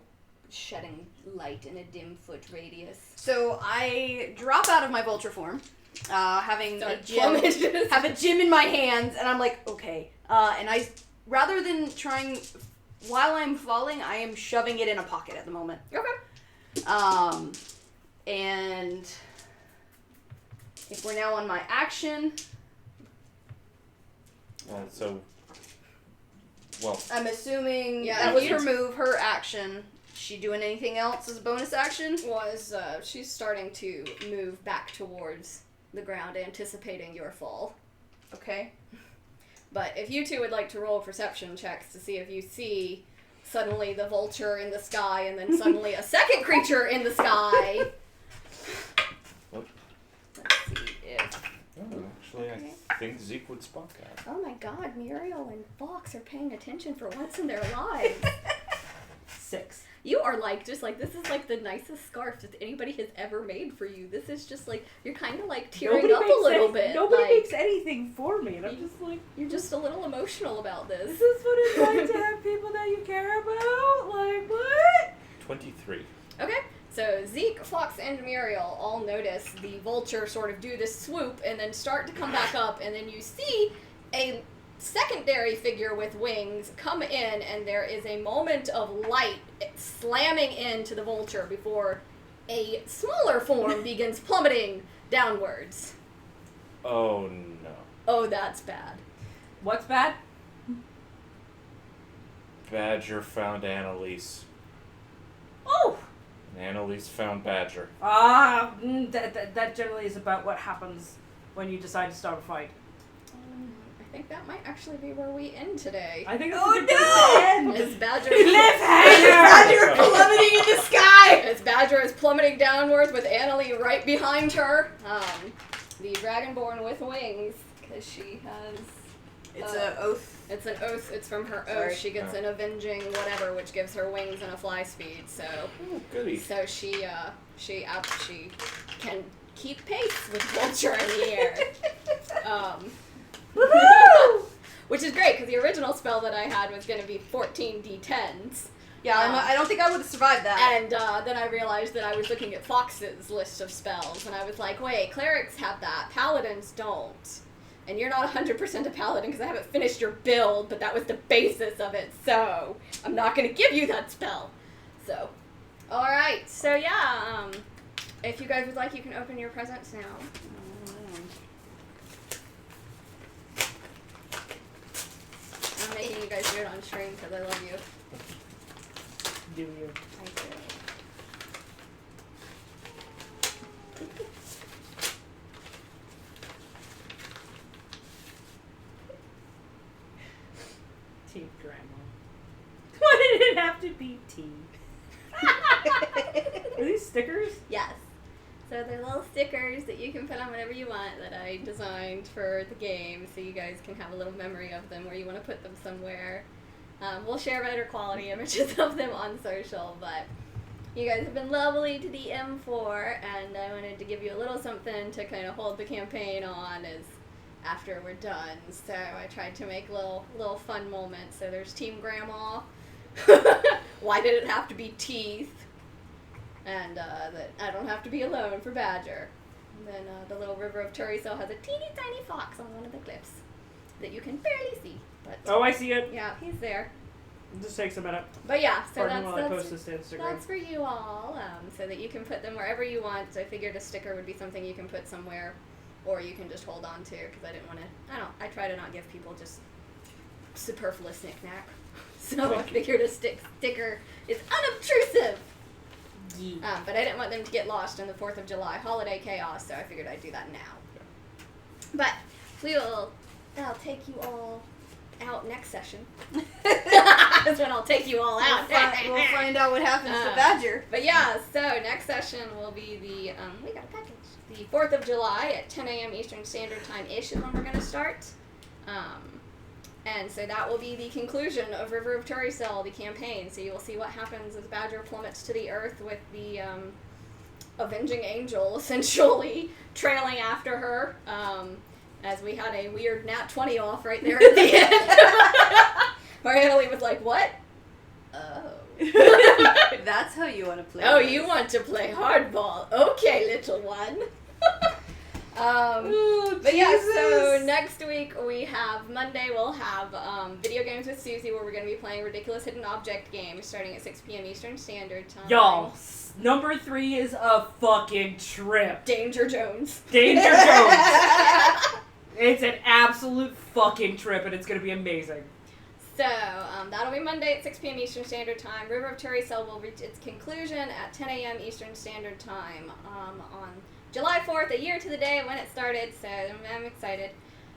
S4: shedding light in a dim foot radius.
S3: So I drop out of my vulture form, having
S4: Start
S3: a gem,
S4: plummeting.
S3: have a gem in my hands, and I'm like, okay. And I, rather than trying, while I'm falling, I am shoving it in a pocket at the moment.
S4: Okay.
S3: And if we're now on my action, I'm assuming that was her move, her action. She doing anything else as a bonus action?
S4: She's starting to move back towards the ground, anticipating your fall.
S3: Okay.
S4: But if you two would like to roll perception checks to see if you see suddenly the vulture in the sky and then suddenly a second creature in the sky.
S6: What?
S4: Let's see if...
S6: Oh, actually, I think Zeke would spot that.
S4: Oh my god, Muriel and Fox are paying attention for once in their lives.
S5: 6.
S4: You are this is the nicest scarf that anybody has ever made for you. This is just you're kind of tearing up a little bit.
S5: Nobody makes anything for me, and I'm just like...
S4: You're just a little emotional about this.
S5: This is what it's like to have people that you care about? Like, what?
S6: 23.
S4: Okay, so Zeke, Fox, and Muriel all notice the vulture sort of do this swoop and then start to come back up, and then you see a secondary figure with wings come in, and there is a moment of light slamming into the vulture before a smaller form begins plummeting downwards.
S6: Oh no.
S4: Oh, that's bad.
S5: What's bad?
S6: Badger found Annalise.
S5: Oh!
S6: And Annalise found Badger.
S5: That generally is about what happens when you decide to start a fight.
S4: I think that might actually be where we end today.
S5: I think that's
S3: Oh,
S5: a good place to end.
S4: As Badger
S5: Cliffhanger!
S3: Plummeting in the sky!
S4: As Badger is plummeting downwards with Annalie right behind her. The Dragonborn with wings, because she has...
S3: It's an oath.
S4: It's an oath. It's from her oath.
S3: Sorry.
S4: She gets an avenging whatever, which gives her wings and a fly speed. So,
S6: Goody.
S4: so she can keep pace with Vulture in the air. Which is great, because the original spell that I had was going to be 14 d10s.
S3: Yeah, I don't think I would have survived that.
S4: And then I realized that I was looking at Fox's list of spells, and I was like, wait, clerics have that, paladins don't. And you're not 100% a paladin, because I haven't finished your build, but that was the basis of it, so I'm not going to give you that spell. So, alright, so yeah, if you guys would like, you can open your presents now. I'm making you guys do it on stream, because I love you.
S5: Do you?
S4: I do.
S5: Tea, Grandma. Why did it have to be tea? Are these stickers?
S4: Yes. So they're little stickers that you can put on whatever you want that I designed for the game, so you guys can have a little memory of them where you want to put them somewhere. We'll share better quality images of them on social, but you guys have been lovely to DM for, and I wanted to give you a little something to kind of hold the campaign on as after we're done. So I tried to make little fun moments. So there's Team Grandma. Why did it have to be teeth? And that I don't have to be alone for Badger. And then the little river of Tueriesal has a teeny tiny fox on one of the cliffs that you can barely see. But
S5: Oh, I see it.
S4: yeah, he's there.
S5: It just takes a minute.
S4: But yeah, so
S5: Pardon while I post
S4: that's
S5: this to Instagram.
S4: for you all, so that you can put them wherever you want. So I figured a sticker would be something you can put somewhere, or you can just hold on to, because I didn't want to, I try to not give people just superfluous knick-knack. So I figured a sticker is unobtrusive.
S5: Yeah.
S4: But I didn't want them to get lost in the 4th of July holiday chaos, so I figured I'd do that now. But I'll take you all out next session. That's when I'll take you all out.
S3: We'll find out what happens to Badger.
S4: But yeah, so next session will be the, we got a package. The 4th of July at 10 a.m. Eastern Standard Time-ish is when we're going to start. And so that will be the conclusion of River of Tueriesal, the campaign. So you will see what happens as Badger plummets to the earth with the avenging angel essentially trailing after her. As we had a weird nat 20 off right there at the end. Where Annalie was like, what? Oh.
S3: That's how you want to play.
S4: Oh,
S3: this.
S4: you want to play hardball. Okay, little one. But yeah, so next week we have, Monday we'll have Video Games with Susie, where we're going to be playing Ridiculous Hidden Object game starting at 6 p.m. Eastern Standard Time.
S5: Y'all, number 3 is a fucking trip.
S4: Danger Jones.
S5: Danger Jones. It's an absolute fucking trip, and it's going to be amazing.
S4: So, that'll be Monday at 6 p.m. Eastern Standard Time. River of Tueriesal will reach its conclusion at 10 a.m. Eastern Standard Time on July 4th, a year to the day when it started, so I'm excited.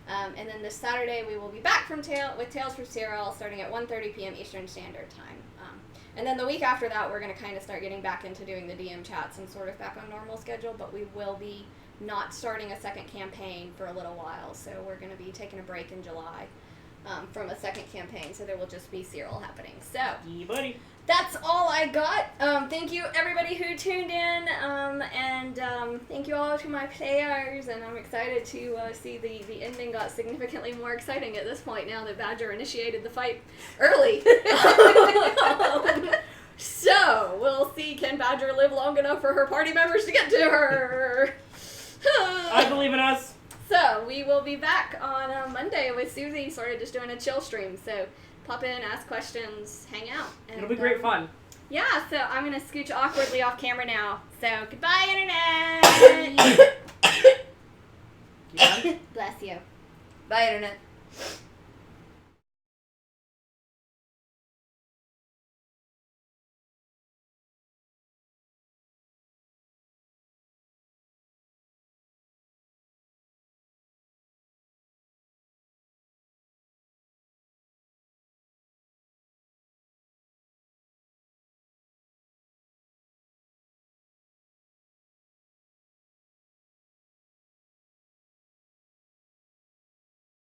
S4: And then this Saturday we will be back with Tales from Tueriesal starting at 1:30 p.m. Eastern Standard Time. And then the week after that we're going to kind of start getting back into doing the DM chats and sort of back on normal schedule, but we will be not starting a second campaign for a little while, so we're going to be taking a break in July from a second campaign, so there will just be Cyril happening. So,
S5: Yeah, buddy.
S4: that's all I got. Thank you everybody who tuned in, and thank you all to my players, and I'm excited to see the ending got significantly more exciting at this point now that Badger initiated the fight early. So, we'll see, can Badger live long enough for her party members to get to her?
S5: I believe in us.
S4: So, we will be back on Monday with Susie, sort of just doing a chill stream, so pop in, ask questions, hang out. And,
S5: It'll be great fun.
S4: Yeah, so I'm going to scooch awkwardly off camera now. So, goodbye, Internet!
S5: You done?
S4: Bye, Internet.